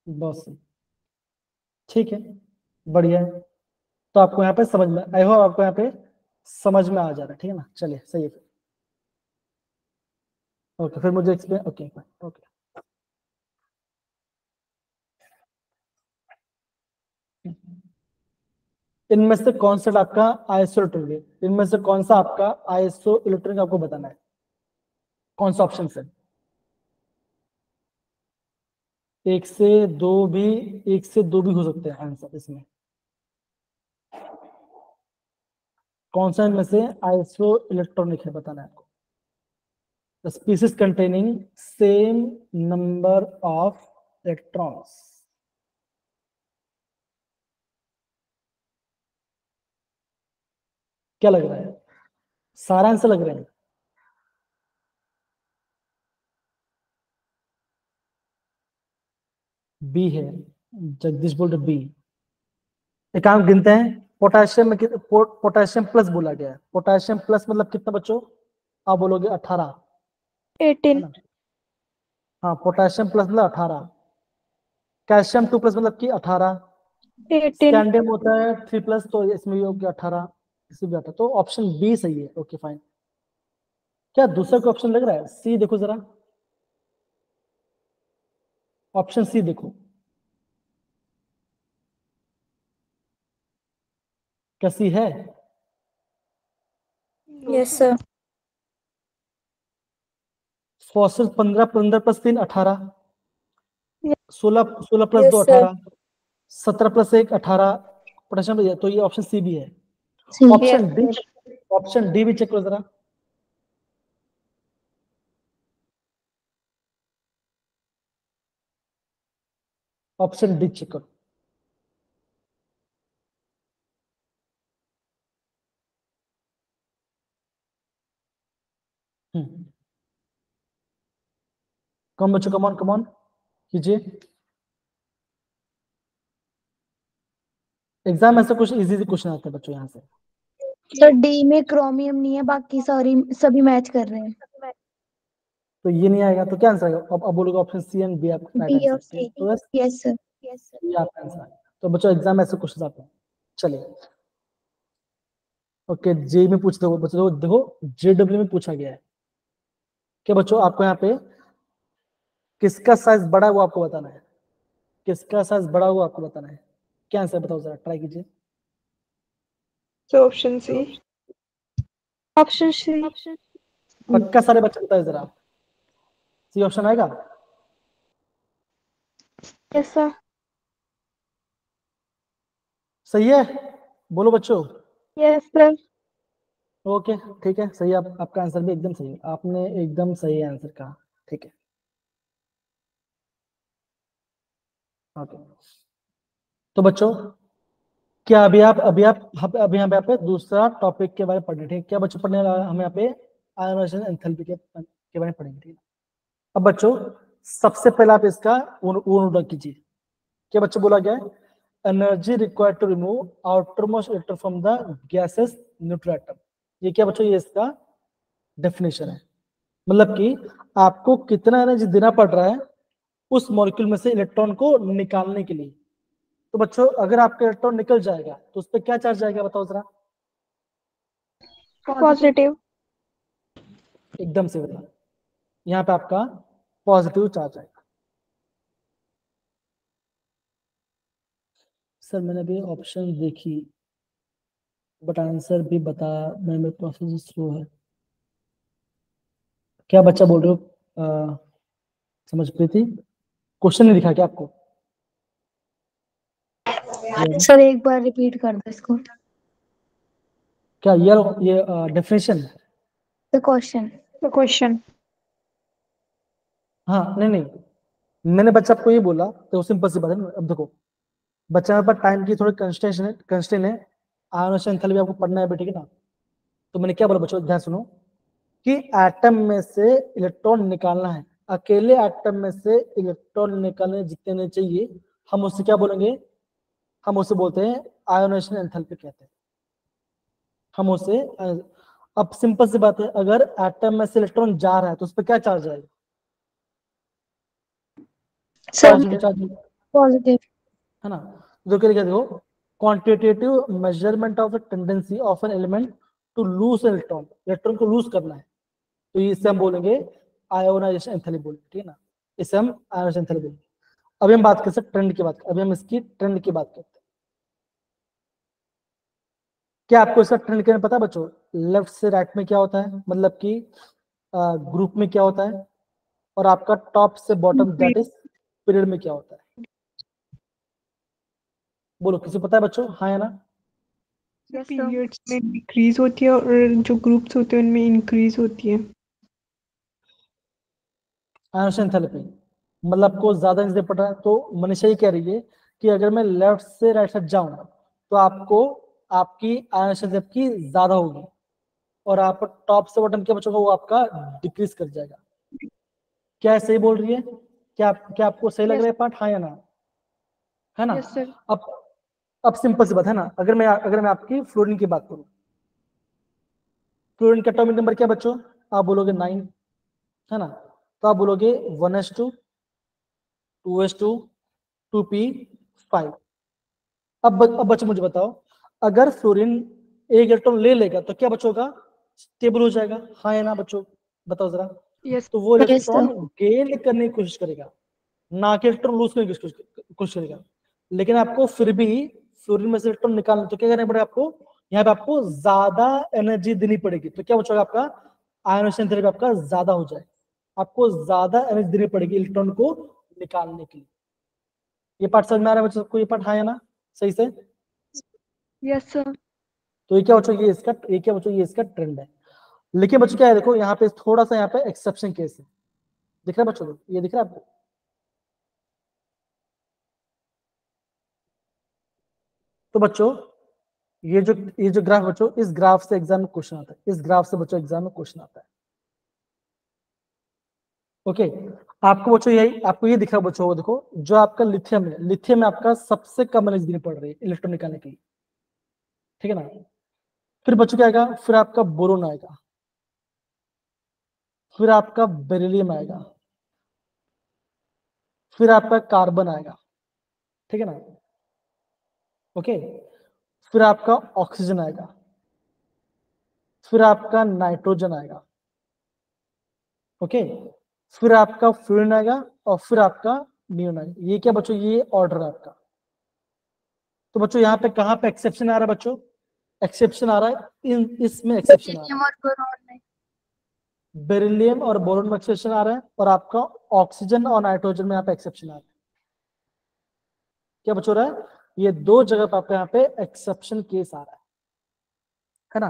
बहुत सही, ठीक है, बढ़िया है। तो आपको यहाँ पे समझ में, आई होप आपको यहाँ पे समझ में आ जा रहा है, ठीक है ना, चलिए सही है। ओके, फिर मुझे एक्सप्लेन, ओके ओके। इनमें से कौन सा आपका आइसो इलेक्ट्रॉनिक है, इनमें से कौन सा आपका आइसो इलेक्ट्रॉनिक आपको बताना है, कौन सा ऑप्शन है? एक से दो भी, एक से दो भी हो सकते हैं आंसर इसमें, कौन सा इनमें से आइसो इलेक्ट्रॉनिक है बताना है आपको। The species containing same number of electrons. क्या लग रहा है, सारा आंसर लग रहा है? बी है, जगदीश बोल रहे बी। एक काम गिनते हैं, पोटाशियम में पोटाशियम प्लस बोला गया है, पोटाशियम प्लस मतलब कितना बच्चों, आप बोलोगे 18, है 18 ना? हाँ, पोटाशियम प्लस मतलब 18, कैल्शियम 2 प्लस मतलब कि 18, 18 स्कैंडियम होता है 3 प्लस, तो इसमें भी हो गया 18, इसमें भी 18, तो ऑप्शन बी सही है। Okay fine. क्या दूसरा कोई ऑप्शन लग रहा है? सी देखो जरा, ऑप्शन सी देखो, क्या सी है? Yes sir. Phosphorus 15, 15 plus 3 18, 16, 16 plus 2 Yes, sir. 18, 17 plus 1 18, potassium, तो ये ऑप्शन सी भी है। सी। ऑप्शन डी, ऑप्शन डी भी चेक करो जरा, ऑप्शन डी चेक करो। कम बच्चों, कमॉन कमॉन कीजिए, एग्जाम में से कुछ इजी क्वेश्चन आते हैं बच्चों यहाँ से। सर डी में क्रोमियम नहीं है, बाकी सारी सभी मैच कर रहे हैं। तो ये नहीं आएगा तो क्या आंसर आएगा? अब बोलोगे ऑप्शन सी एंड बी आपका राइट बी और आंसर, सी। तो बस यस सर। ये आपका आंसर आएगा। तो बच्चों एग्जाम में ऐसे क्वेश्चन आते हैं। चलिए ओके, जे में पूछ दो बच्चों, देखो जेडब्ल्यू में पूछा गया है कि बच्चों आपको यहाँ पे किसका साइज बड़ा है वो आपको बताना है, किसका साइज बड़ा हुआ आपको बताना है। क्या आंसर बताओ जरा, ट्राई कीजिए। So option C. Option C. पक्का सारे बच्चे बताए जरा, सी ऑप्शन आएगा? Yes sir. सही है, बोलो बच्चों। Yes sir. ओके ठीक है, सही है, आपका आंसर भी एकदम सही है, आपने एकदम सही आंसर कहा, ठीक है। ओके, तो बच्चों क्या अभी यहाँ पे दूसरा टॉपिक के बारे में पढ़ने, ठीक है? क्या बच्चों पढ़ने वाला हम यहाँ पे आयोनाइजेशन एंथैल्पी के बारे में पढ़ेंगे, ठीक है? अब बच्चों सबसे पहले आप इसका नोट कीजिए। क्या बच्चों बोला गया है? Energy required to remove outermost electron from the gases neutral atom. ये क्या बच्चों, ये इसका डेफिनेशन है, मतलब कि आपको कितना एनर्जी देना पड़ रहा है उस मॉलिक्यूल में से इलेक्ट्रॉन को निकालने के लिए। तो बच्चों अगर आपका इलेक्ट्रॉन निकल जाएगा तो उस पर क्या चार्ज आएगा बताओ जरा, पॉजिटिव। एकदम से बता, यहाँ पे आपका पॉजिटिव चार्ज आएगा। सर मैंने अभी ऑप्शन देखी बट आंसर भी बता, मेरे प्रोसेस स्लो है। क्या बच्चा बोल रहे हो? समझ पाई थी, क्वेश्चन नहीं दिखा क्या आपको? सर एक बार रिपीट कर दो इसको। क्या ये definition? The question. The question. हाँ नहीं नहीं, मैंने बच्चा आपको ये बोला तो सिंपल सी बात है ना। अब देखो बच्चा पर टाइम की थोड़ी कंस्ट्रेंट है, आयनोसेशन एंथैल्पी आपको पढ़ना है बेटे, ठीक है ना। तो मैंने क्या बोला बच्चों, ध्यान सुनो कि एटम में से इलेक्ट्रॉन निकालना है, अकेले एटम में से इलेक्ट्रॉन निकालने जितने नहीं चाहिए, हम उससे क्या बोलेंगे, हम उसे बोलते हैं आयोनाइजेशन एंथैल्पी कहते हैं, हम उसे अब सिंपल सी बात है, अगर एटम में से इलेक्ट्रॉन जा रहा है तो उस पर क्या चार्ज आएगा, पॉजिटिव चार्ज, पॉजिटिव। है ना। जो क्या लिखा देखो, quantitative measurement of the tendency of an element to lose electron, electron को लूज करना है, तो इसे हम बोलेंगे आयोनाइजेशन एंथैल्पी बोलेंगे, ठीक है ना, इसे हम आयोनाइजेशन एंथैल्पी बोलेंगे। अभी हम बात कर सकते ट्रेंड की बात, अभी हम इसकी ट्रेंड की बात करते हैं। क्या आपको इसका ट्रेंड क्या पता है बच्चों, लेफ्ट से राइट में क्या होता है, मतलब कि ग्रुप में क्या होता है, और आपका टॉप से बॉटम दैट इज पीरियड में क्या होता है, बोलो किसी पता है बच्चों, हाँ या ना। Yes, sir. पीरियड्स में डिक्रीज होती है और जो ग्रुप्स होते हैं उनमें इंक्रीज होती है। आयोनाइजेशन एंथैल्पी, मतलब आपको ज्यादा नहीं पड़ रहा है, तो मनीषा ये कह रही है कि अगर मैं लेफ्ट से राइट साइड जाऊं तो आपको आपकी आयोनाइजेशन एंथैल्पी ज्यादा होगी, और आप टॉप से बॉटम क्या बचोगा वो आपका डिक्रीज कर जाएगा। क्या सही बोल रही है, क्या आपको सही लग Yes. रहा है पार्ट, हाँ या ना, है ना। Yes, sir. अब सिंपल सी बात है ना, अगर मैं आपकी फ्लोरीन की बात करूं, फ्लोरीन का एटॉमिक नंबर क्या बच्चों, आप बोलोगे 9, है ना, तो आप बोलोगे 1s2 2s2 2p5। अब बच्चों मुझे बताओ, अगर फ्लोरीन एक इलेक्ट्रॉन ले लेगा तो क्या बचोगा, स्टेबल हो जाएगा, हाँ या ना बच्चों, बताओ जरा। Yes. तो वो Yes, इलेक्ट्रॉन sir. गेन करने की कोशिश करेगा, ना कि इलेक्ट्रॉन लूज करने की कोशिश करेगा। लेकिन आपको फिर भी फ्लोरीन में से इलेक्ट्रॉन निकालना, तो क्या करना पड़ेगा आपको, यहाँ पे आपको ज्यादा एनर्जी देनी पड़ेगी, तो क्या बचेगा आपका आयोनाइजेशन एंथैल्पी आपका ज्यादा हो जाए, आपको ज्यादा एनर्जी देनी पड़ेगी इलेक्ट्रॉन को निकालने के लिए। ये पार्ट समझ में आ रहा है बच्चों सबको, ये पार्ट हाँ या ना सही से। Yes, sir. तो ये क्या बच्चों ये इसका ट्रेंड है। लेकिन बच्चों क्या है, देखो यहाँ पे थोड़ा सा यहाँ पे एक्सेप्शन केस है, दिख रहा है बच्चों, ये दिख रहा है आपको, तो बच्चों ये जो ग्राफ बच्चों, इस ग्राफ से एग्जाम में क्वेश्चन आता है, इस ग्राफ से बच्चों एग्जाम में क्वेश्चन आता है। ओके, आपको बच्चों यही आपको ये दिख रहा है बच्चों, वो देखो जो आपका लिथियम है, लिथियम में आपका सबसे कम एनर्जी देनी पड़ रही है इलेक्ट्रॉन निकालने के लिए, ठीक है ना। फिर बच्चों क्या आएगा, फिर आपका बोरोन आएगा, फिर आपका बेरिलियम आएगा, फिर आपका कार्बन आएगा, ठीक है ना। ओके, फिर आपका ऑक्सीजन आएगा, फिर आपका नाइट्रोजन आएगा, ओके, फिर आपका फ्लोरीन आएगा, और फिर आपका नियोन आएगा। ये क्या बच्चों, ये ऑर्डर है आपका। तो बच्चों यहाँ पे कहाँ पे एक्सेप्शन आ रहा है बच्चों, एक्सेप्शन आ रहा है इसमें एक्सेप्शन आ रहा बेरिलियम और बोरॉन में। है, बेरिलियम और बोरोन में एक्सेप्शन आ रहा है, और आपका ऑक्सीजन और नाइट्रोजन में यहाँ पे एक्सेप्शन आ रहा है। क्या बच्चों रहा है, ये दो जगह पे आपका यहाँ पे एक्सेप्शन केस आ रहा है ना।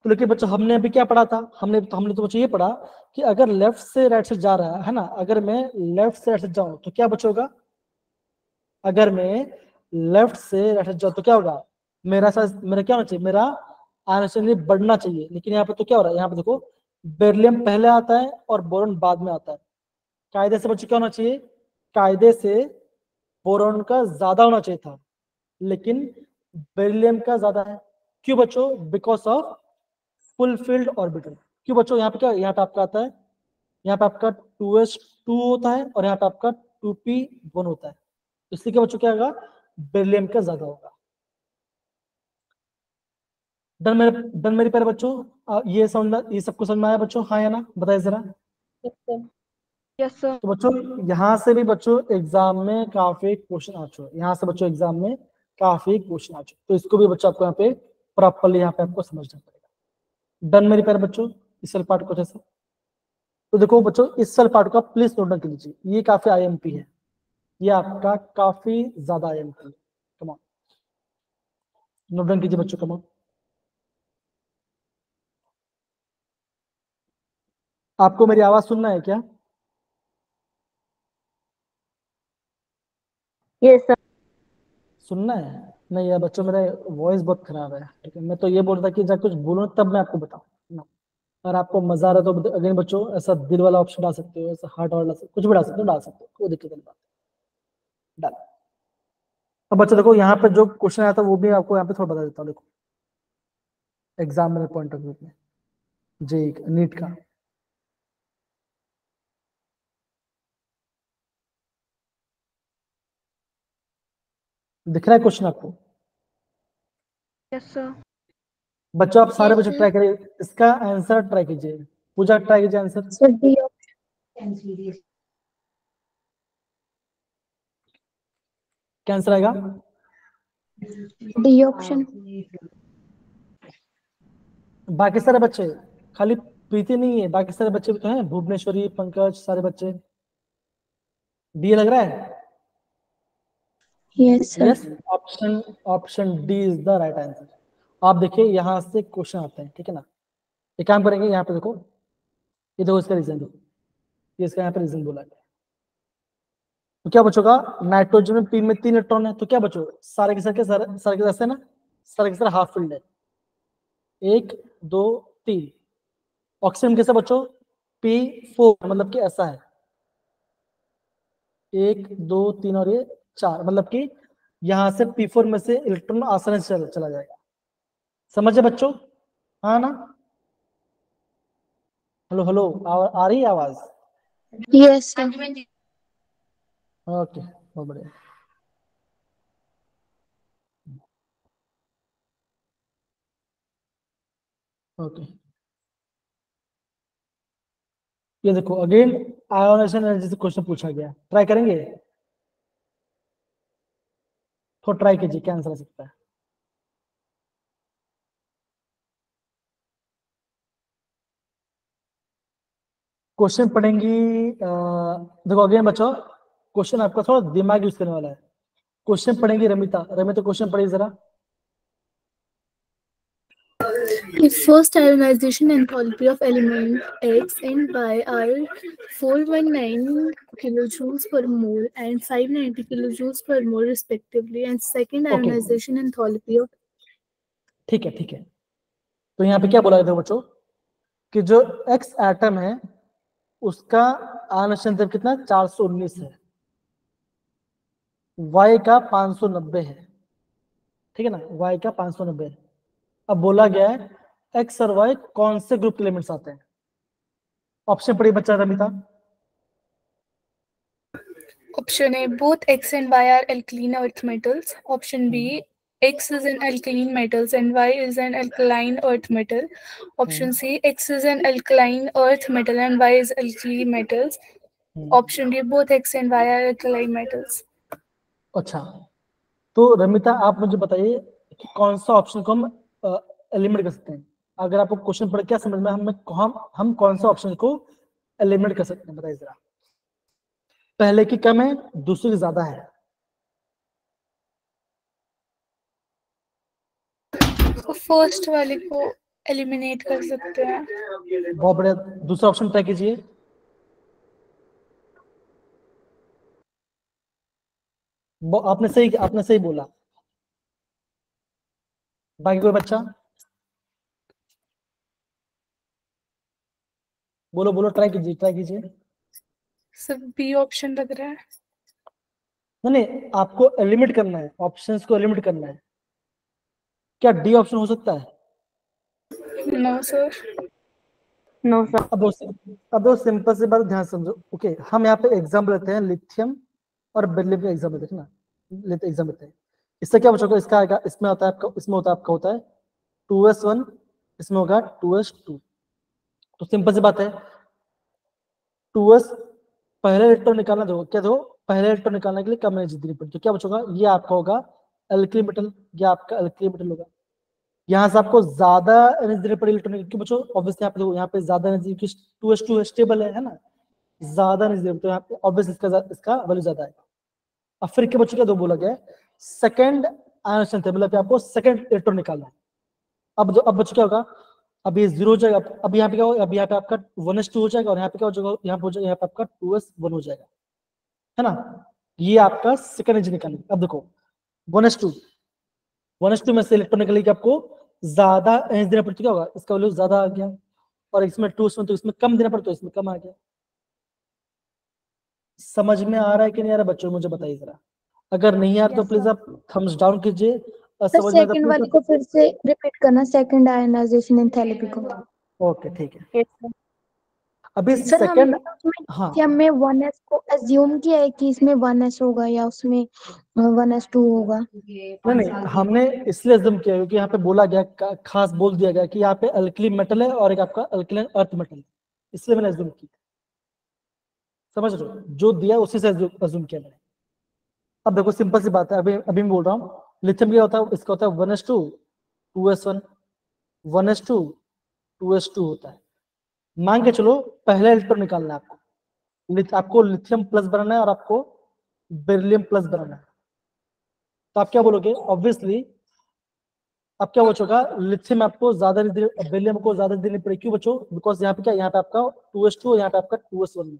तो लेकिन बच्चों हमने अभी क्या पढ़ा था, हमने तो बच्चों ये पढ़ा कि अगर लेफ्ट से राइट से जा रहा है ना, अगर मैं लेफ्ट से राइट से जाऊं तो क्या बचोगा, अगर मैं लेफ्ट से राइट से जाऊं तो क्या होगा, मेरा क्या होना चाहिए, मेरा आयोनाइजेशन बढ़ना चाहिए। लेकिन यहाँ पे तो क्या हो रहा है, यहाँ पे देखो बेरिलियम पहले आता है और बोरॉन बाद में आता है। कायदे से बच्चों क्या होना चाहिए, कायदे से बोरॉन का ज्यादा होना चाहिए था, लेकिन बेरिलियम का ज्यादा है। क्यों बच्चों, बिकॉज ऑफ फुलफिल्ड ऑर्बिटल। क्यों बच्चों, यहाँ पे क्या, यहाँ पे आपका आता है, यहाँ पे आपका 2s2 होता है, और यहाँ पे आपका 2p1 होता है, इसलिए क्या बच्चों क्या होगा, बेरिलियम का ज्यादा होगा। डन मेरे प्यारे बच्चों, ये सबको समझ में आया बच्चों, हाँ या ना, बताइए जरा। Yes, sir. Yes, sir. तो बच्चों यहाँ से भी बच्चों एग्जाम में काफी क्वेश्चन आ चुके हैं, यहाँ से बच्चों एग्जाम में काफी क्वेश्चन आ चुके, तो इसको भी बच्चों आपको यहाँ पे प्रॉपरली यहाँ पे आपको समझना पड़ेगा। डन मेरे प्यारे बच्चों, इस वाले पार्ट को जैसे, तो देखो बच्चों इस वाले पार्ट को आप प्लीज नोट डाउन कर लीजिए, ये काफी आईएमपी है, ये आपका काफी ज्यादा आईएमपी है। कम नोट डाउन कीजिए बच्चों, कम आपको मेरी आवाज सुनना है क्या, Yes, sir. सुनना है, नहीं यार बच्चों, मेरा वॉइस बहुत खराब है, ठीक है। मैं तो ये बोल रहा था कि जब कुछ बोलो तब मैं आपको बताऊँ ना। और आपको मजा आ रहा है तो अगेन बच्चों, ऐसा दिल वाला ऑप्शन डाल सकते हो, ऐसा हार्ट वाला डाल सकते हो, कुछ भी डाल सकते हो, कोई दिक्कत नहीं बात। डाल। अब बच्चों देखो, यहाँ पे जो क्वेश्चन आया था वो भी आपको यहाँ पे थोड़ा बता देता हूँ। देखो एग्जामिनर पॉइंट ऑफ व्यू में, जे नीट का। दिख रहा है क्वेश्चन आपको? Yes sir. बच्चों आप सारे Yes, बच्चे sir. ट्राई करिए, इसका आंसर ट्राई कीजिए। पूजा ट्राई कीजिए आंसर। सर डी क्या आंसर आएगा? D option. बाकी सारे बच्चे, खाली प्रीति नहीं है, बाकी सारे बच्चे भी तो हैं, भुवनेश्वरी, पंकज, सारे बच्चे। डी लग रहा है? Yes sir. Yes, option option D is the right answer. आप देखिए यहाँ से क्वेश्चन आते हैं, ठीक है ना। एक काम करेंगे, यहाँ पे देखो, ये देखो इसका रीजन देखो, ये इसका यहाँ पे रीजन बोला गया। तो क्या बचोगा? नाइट्रोजन में पी में 3 इलेक्ट्रॉन है, तो क्या बचो, सारे के सारे के सारे ना, सारे के सारे हाफ फील्ड है। 1 2 3। ऑक्सीजन में कैसे बच्चों? P4, मतलब कि ऐसा है, 1 2 3 और ये 4, मतलब कि यहां से P4 में से इलेक्ट्रॉन आसानी से चला जाएगा। समझे बच्चों? हाँ ना? हेलो हेलो, आ रही है आवाज? Yes sir. ओके, बहुत बढ़िया। ओके, ये देखो अगेन आयोनाइजेशन एनर्जी से क्वेश्चन पूछा गया, ट्राई करेंगे? तो ट्राई कीजिए, क्या आंसर आ सकता है? क्वेश्चन पढ़ेंगी देखो अगेन बच्चों, क्वेश्चन आपका थोड़ा दिमाग यूज करने वाला है। क्वेश्चन पढ़ेंगी रमिता, रमिता क्वेश्चन पढ़िए जरा। The first ionization enthalpy of element X and Y are 419 kilojoules per mole and 590 kilojoules per mole respectively, and second Okay. ionization enthalpy of ठीक है ठीक है। तो यहाँ पे क्या बोला गया था बच्चों, कि जो एक्स एटम है उसका आयनाइजेशन दर कितना 419 है, वाई का 590 है, ठीक है ना, वाई का 590 है। अब बोला गया है एक्स और वाई कौन से ग्रुप के एलिमेंट्स आते हैं। ऑप्शन पढ़िए बच्चा Ramita. option A, both X and Y are alkaline earth metals. Option B, X is an alkaline metals and Y is an alkaline earth metal. Option C, X is an alkaline earth metal and Y is alkali metals. Option D, both X and Y are alkaline metals. अच्छा, तो रमिता आप मुझे बताइए कि कौन सा option को हम एलिमिनेट कर सकते हैं। अगर आपको क्वेश्चन पढ़ क्या समझ में, हम कौन सा ऑप्शन को एलिमिनेट कर सकते हैं, बताइए जरा। पहले की कम है, दूसरी की ज्यादा है। फर्स्ट वाले को एलिमिनेट कर सकते हैं। बहुत बढ़िया, दूसरा ऑप्शन ट्राई कीजिए। आपने सही बोला। बाकी कोई बच्चा? बोलो बोलो, ट्राई कीजिए। सब बी ऑप्शन लग रहा है। नहीं, आपको एलिमिनेट करना है, ऑप्शंस को एलिमिनेट करना है। क्या डी ऑप्शन हो सकता है? No sir. No sir. अब दो सिंपल सी बात ध्यान से समझो। ओके, हम यहाँ पे एग्जाम लेते हैं लिथियम और बेरिलियम का एग्जाम लेते हैं ना, एग्जाम लेते हैं। इससे क्या बचोगे, इसका आएगा, इसमें होता है आपका, होता है 2s1, इसमें होगा 2s2। तो सिंपल सी बात है, 2s पहले इलेक्ट्रॉन निकालना, दो क्या दो, पहले इलेक्ट्रॉन निकालने के लिए कम एनर्जी देनी पड़ती है। तो क्या बचोगा, ये आपका होगा एल्कली मेटल, ये आपका एल्कली मेटल होगा। यहाँ से आपको ज्यादा एनर्जी देनी पड़ी इलेक्ट्रॉन क्यों बचो, ऑब्वियसली यहाँ पे देखो, यहाँ पे ज्यादा एनर्जी, 2s2 स्टेबल है ना, ज्यादा एनर्जी देते, तो यहाँ पे ऑब्वियसली इसका वैल्यू ज्यादा है। अब फिर के बच्चों क्या दो बोला गया है, सेकंड आयन थे, मतलब आपको सेकंड इलेक्ट्रॉन निकालना है। अब बच्चों क्या होगा, अब ये 0 हो जाएगा, अब यहाँ पे क्या होगा, अब यहाँ पे आपका 1s2 हो जाएगा, और यहाँ पे क्या हो जाएगा, यहाँ पे आपका 2s1 हो जाएगा, है ना। ये आपका सेकंड एनर्जी निकालना। अब देखो 1s2, 1:2 में से इलेक्ट्रॉन निकलेगी आपको ज्यादा एनर्जी देना पड़ता, क्या होगा, इसका वैल्यू ज्यादा आ गया, और इसमें 2 उसमें तो इसमें कम देना पड़ता, तो इसमें कम आ गया। समझ में आ रहा है कि नहीं आ रहा बच्चों, मुझे बताइए जरा। अगर नहीं आ रहा तो Yes, प्लीज sir. आप थम्स डाउन कीजिए, और सर समझ में सेकंड वाली को फिर से रिपीट करना, सेकंड आयनाइजेशन एंथैल्पी को। ओके ठीक है। Yes, sir. अभी सर सेकंड, हमने उसमें हाँ लिथियम में 1s को अज्यूम किया है कि इसमें 1s होगा या उसमें 1s2 होगा। नहीं हमने इसलिए अज्यूम किया क्योंकि यहाँ पे बोला गया, खास बोल दिया गया कि यहाँ पे अल्कली मेटल है और एक आपका अल्कलाइन अर्थ मेटल है, इसलिए मैंने अज्यूम किया। समझ रहे हो, जो दिया उसी से अज्यूम किया मैंने। अब देखो सिंपल सी बात है, अभी अभी मैं बोल रहा हूँ लिथियम क्या होता है, इसका होता है 1s2 2s1, 1s2 2s2 होता है। मान के चलो पहला इलेक्ट्रॉन निकालना है आपको, आपको लिथियम प्लस बनाना है और आपको बेरिलियम प्लस बनाना है। तो आप क्या बोलोगे, ऑब्वियसली अब क्या बचोगा, लिथियम आपको ज्यादा बेरिलियम को ज्यादा देनी पड़ेगी, क्यों बचो, बिकॉज यहाँ पे क्या, यहाँ पे आपका 2s2 और यहाँ पे आपका 2s1 है।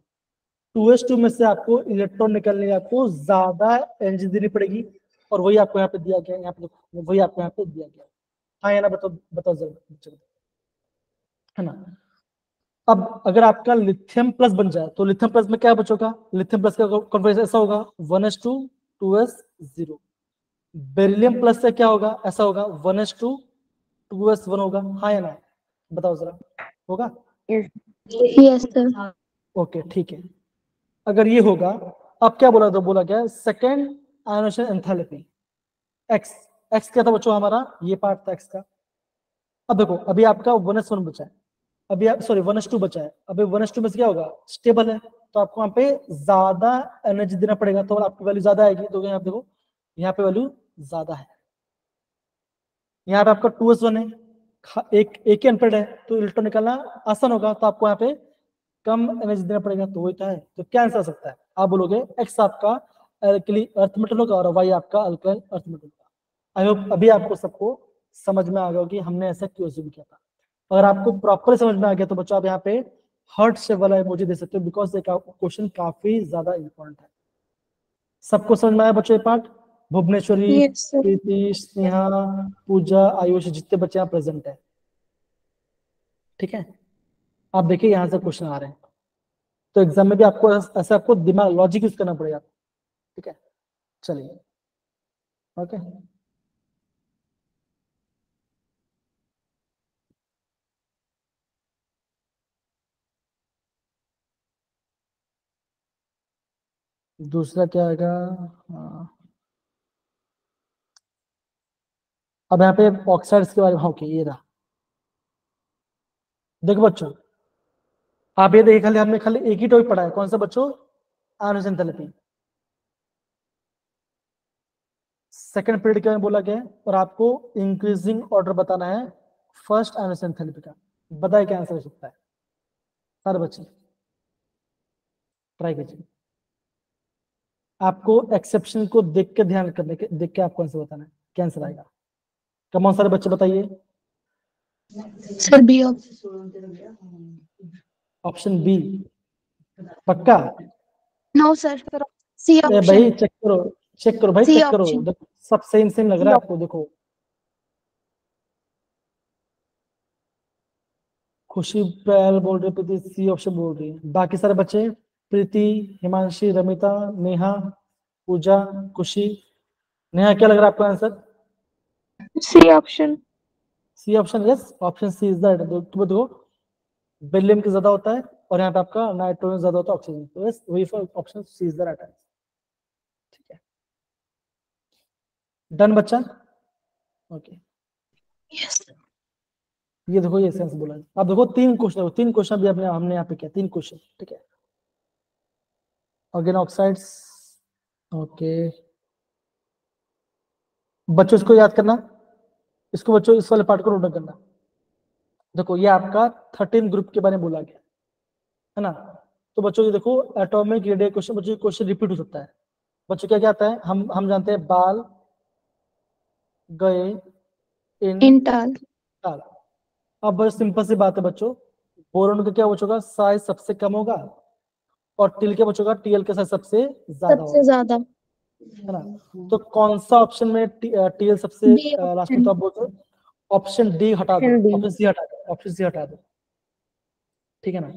2s2 में से आपको इलेक्ट्रॉन निकलने आपको ज्यादा एनर्जी देनी पड़ेगी, और वही आपको यहाँ पे दिया गया, यहाँ पे वही आपको यहाँ पे दिया गया। हाँ या ना, बताओ बताओ जरा, है ना। अब अगर आपका लिथियम प्लस बन जाए तो लिथियम प्लस में क्या बचोगा, लिथियम प्लस का कॉन्फिगरेशन ऐसा होगा 1s2 2s0। बेरिलियम प्लस से क्या होगा, ऐसा होगा 1s2 2s1 होगा। हाँ या ना, बताओ जरा, होगा। Yes sir. ओके ठीक है, अगर ये होगा, अब क्या बोला, तो बोला गया second ionization enthalpy x. X क्या था बच्चों हमारा, ये पार्ट था एक्स का। अब देखो अभी आपका 1s1 बचा है, अभी आप सॉरी 1s2 बचा है, अभी 1s2 में से क्या होगा, स्टेबल है, तो आपको यहाँ पे ज्यादा एनर्जी देना पड़ेगा, तो आपकी वैल्यू ज्यादा आएगी। तो यहाँ पे देखो, यहाँ पे वैल्यू ज्यादा है, यहाँ पे आपका 2s1 है, एक ही अनपेड है, तो इलेक्ट्रॉन निकालना आसान होगा, तो आपको यहाँ पे कम एनर्जी देना पड़ेगा, तो वही है। तो क्या आंसर आ सकता है, आप बोलोगे एक्स आपका अल्कली अर्थ मेटल होगा और वाई आपका अल्काइल अर्थ मेटल होगा। आई होप अभी आपको सबको समझ में आ गया कि हमने ऐसा क्यों अज्यूम किया था। अगर आपको प्रॉपर समझ में आ गया तो बच्चों आप यहाँ पे हार्ट शेप वाला इमोजी दे सकते हो, बिकॉज ये क्वेश्चन काफी ज्यादा इंपॉर्टेंट है। सबको समझ में आया बच्चों ये पार्ट, भुवनेश्वरी, यस सर। प्रीति, स्नेहा, पूजा, आयुष, जितने बच्चे यहाँ प्रेजेंट है, ठीक है। आप देखिए यहाँ से क्वेश्चन आ रहे हैं, तो एग्जाम में भी आपको ऐसे आपको दिमाग लॉजिक यूज करना पड़ेगा, ठीक है। चलिए ओके, दूसरा क्या आएगा, हाँ। अब यहाँ पे ऑक्साइड्स के बारे में, ओके ये रहा। देखो बच्चों, आप ये देखिए, खाली हमने खाली एक ही टॉपिक पढ़ा है, कौन सा बच्चों, आयोनाइजेशन एंथैल्पी। सेकंड पीरियड के में बोला गया है, और आपको इंक्रीजिंग ऑर्डर बताना है फर्स्ट आयोनाइजेशन एंथैल्पी का। बताइए क्या आंसर हो सकता है, सारे बच्चे ट्राई कीजिए। आपको एक्सेप्शन को देख के ध्यान करने के, देख के आपको आंसर बताना है, क्या आंसर आएगा। कम सारे बच्चे बताइए। सर बी ऑप्शन बी पक्का। No sir. सी भाई ऑप्शन। चेक करो भाई, सी चेक करो, ऑप्शन। देखो सब सेम सेम लग रहा है आपको। देखो खुशी पहल बोल रही, प्रीति सी ऑप्शन बोल रही है, बाकी सारे बच्चे प्रीति, हिमांशी, रमिता, नेहा, पूजा, खुशी। नेहा क्या लग रहा है आपका answer, C option. C option. Yes, option C is that. तो देखो बेरिलियम की ज्यादा होता है और यहाँ पे आपका नाइट्रोजन ज्यादा होता है ऑक्सीजन, तो यस वही option C is the right answer, ठीक है। डन बच्चा, ओके। यस। ये देखो ये सेंस बोला है। अब देखो तीन क्वेश्चन भी हमने यहाँ पे किया, 3 क्वेश्चन, ठीक है। Again oxides, okay. बच्चों इसको याद करना, इसको बच्चों इस वाले पार्ट को नोट करना। देखो ये आपका 13 ग्रुप के बारे में बोला गया है ना। तो बच्चों ये देखो एटॉमिक रेडियो क्वेश्चन, बच्चों क्वेश्चन रिपीट हो सकता है। बच्चों क्या क्या आता है, हम जानते हैं बाल, गए, इंटाल। टाल। अब बस सिंपल सी बात है बच्चों, बोरोन का क्या बचोगा, साइज सबसे कम होगा, और टिल के बचोगा टीएल के साइज सबसे ज्यादा सबसे होगा। ज्यादा। है ना। तो कौन सा ऑप्शन में टीएल सबसे लास्ट में, तो आप बोलते हो ऑप्शन डी हटा दो, D। ऑप्शन सी हटा दो, ऑप्शन सी हटा दो, ठीक है ना।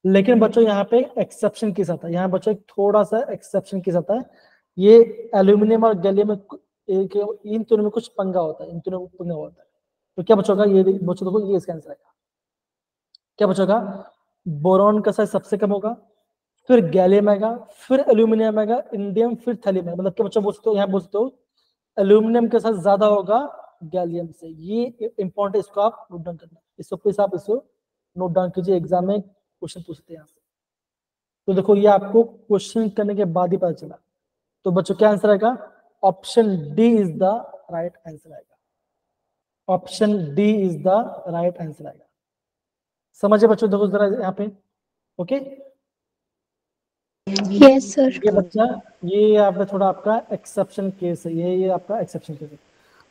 लेकिन बच्चों यहाँ पे एक्सेप्शन केस आता है, यहाँ बच्चों एक थोड़ा सा एक्सेप्शन केस आता है। ये एल्यूमिनियम और गैलियम में इन दोनों में कुछ पंगा होता है, इन दोनों में पंगा होता है। तो क्या बच्चों का, ये बच्चों देखो, ये इसका आंसर है। क्या बच्चों का, बोरॉन का साइज सबसे कम होगा, फिर गैलियम आएगा, फिर एल्यूमिनियम आएगा, इंडियम, फिर थैलियम आएगा। मतलब क्या बच्चों बोल सकते हो, यहाँ बोल सकते हो एल्यूमिनियम के साथ ज्यादा होगा गैलियम से। ये इंपॉर्टेंट, इसको आप नोट डाउन करना, इसको प्लीज आप इसको नोट डाउन कीजिए, एग्जाम में क्वेश्चन पूछते हैं यहाँ से। तो देखो ये आपको क्वेश्चन करने के बाद ही पता चला। तो बच्चों क्या आंसर आएगा, option D is the right answer आएगा, option D is the right answer आएगा। समझिए बच्चों, देखो जरा यहाँ पे, ओके। Yes sir. ये बच्चा, ये आपका थोड़ा आपका एक्सेप्शन केस है, ये आपका एक्सेप्शन केस है।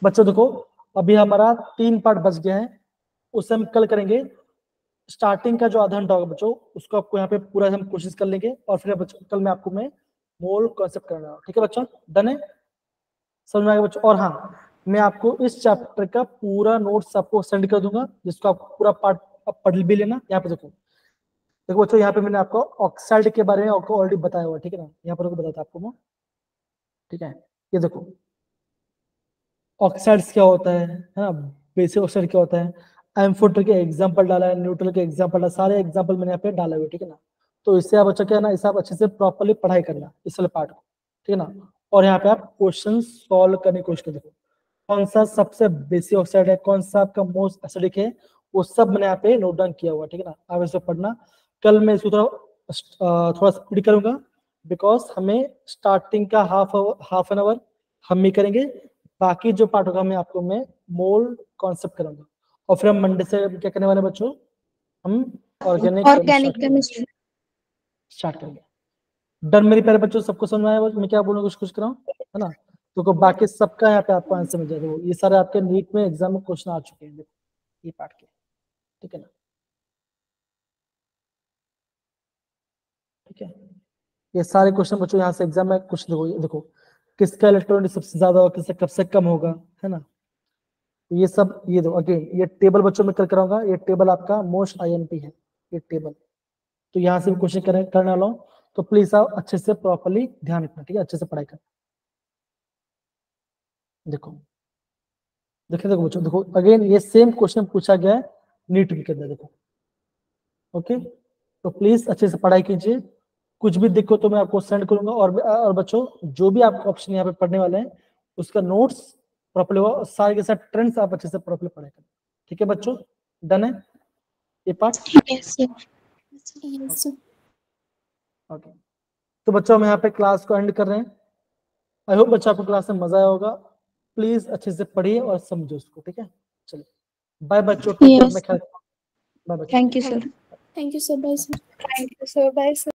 बच्चों देखो, अभी हमारा 3 पार्ट बच गया है, उसे हम कल करेंगे। स्टार्टिंग का जो आधा घंटा होगा बच्चों, उसको आपको यहाँ पे पूरा हम कोशिश कर लेंगे, और फिर बच्चों कल मैं आपको मोल कॉन्सेप्ट करना है, ठीक है बच्चों, डन है, समझ में आएगा बच्चों। और हाँ, मैं आपको इस चैप्टर का पूरा नोट्स आपको सेंड कर दूंगा, जिसको आपको पूरा पार्ट आप पढ़ भी लेना। यहाँ पे देखो, देखो बच्चों, यहाँ पे मैंने आपको ऑक्साइड के बारे में आपको ऑलरेडी बताया हुआ, ठीक है ना, यहाँ पर बताया था आपको मैं, ठीक है। ये देखो ऑक्साइड्स क्या होता है ना, बेसिक ऑक्साइड क्या होता है, एम्फोटर के एग्जांपल डाला है, न्यूट्रल के एग्जांपल डाला, सारे एग्जांपल मैंने यहाँ पे डाले हुए, ठीक है ना। तो इससे आप बच्चा क्या है ना, इसे आप अच्छे से प्रॉपर्ली पढ़ाई करना इस वाले पार्ट को, ठीक है ना। और यहाँ पे आप क्वेश्चन सॉल्व करने की कोशिश करें। देखो कौन सा सबसे बेसिक ऑक्साइड है, कौन सा आपका मोस्ट एसिडिक है, वो सब मैंने यहाँ पे नोट डाउन किया हुआ, ठीक है ना। आप इसे पढ़ना। कल मैं इसको थोड़ा स्पीड करूंगा, बिकॉज हमें स्टार्टिंग का हाफ एन आवर हम ही करेंगे, बाकी जो पार्ट होगा मैं आपको मोल कॉन्सेप्ट करूंगा। और फिर हम मंडे से क्या करने वाले बच्चों, हम ऑर्गेनिक केमिस्ट्री। स्टार्ट करेंगे। डन मेरे प्यारे बच्चों, सबको समझ में आया? मैं क्या बोलूँ, कुछ कर रहा हूँ, है ना। तो बाकी सबका यहाँ पे आपको आंसर मिल जाएगा। ये सारे आपके नीट में एग्जाम में क्वेश्चन आ चुके हैं, देखो ये पार्ट के, ठीक है ना, ठीक है। ये सारे क्वेश्चन बच्चों यहाँ से एग्जाम में कुछ देखो, ये देखो किसका इलेक्ट्रॉनिक सबसे ज्यादा होगा, किसका कब से कम होगा, है ना। ये सब, ये दो अगेन, ये टेबल बच्चों में कल कराऊंगा। ये टेबल आपका मोस्ट आईएमपी है, ये टेबल। तो यहाँ से भी क्वेश्चन करने वाला हूँ, तो प्लीज आप अच्छे से प्रॉपर्ली ध्यान रखना, ठीक है, अच्छे से पढ़ाई करना। देखो देखिए, देखो बच्चों, देखो अगेन ये सेम क्वेश्चन पूछा गया है नीट के अंदर, देखो, ओके। तो प्लीज अच्छे से पढ़ाई कीजिए, कुछ भी दिक्कत तो मैं आपको सेंड करूंगा। और बच्चों, जो भी आपको ऑप्शन यहाँ पे पढ़ने वाले हैं, उसका नोट्स प्रॉपर्ली होगा, सारे के साथ ट्रेंड्स आप अच्छे से प्रॉपर्ली पढ़ाई करें, ठीक है बच्चों, डन है ये पार्ट? Yes sir. ओके। तो बच्चों हम यहाँ पे क्लास को एंड कर रहे हैं। आई होप बच्चों आपको क्लास में मजा आया होगा। प्लीज अच्छे से पढ़िए और समझो उसको, ठीक है। चलिए बाय बच्चों, टेक केयर, मैं ख्याल, बाय बच्चों। Thank you sir. Thank you, sir. Bye, sir. Thank you, sir. Bye, sir.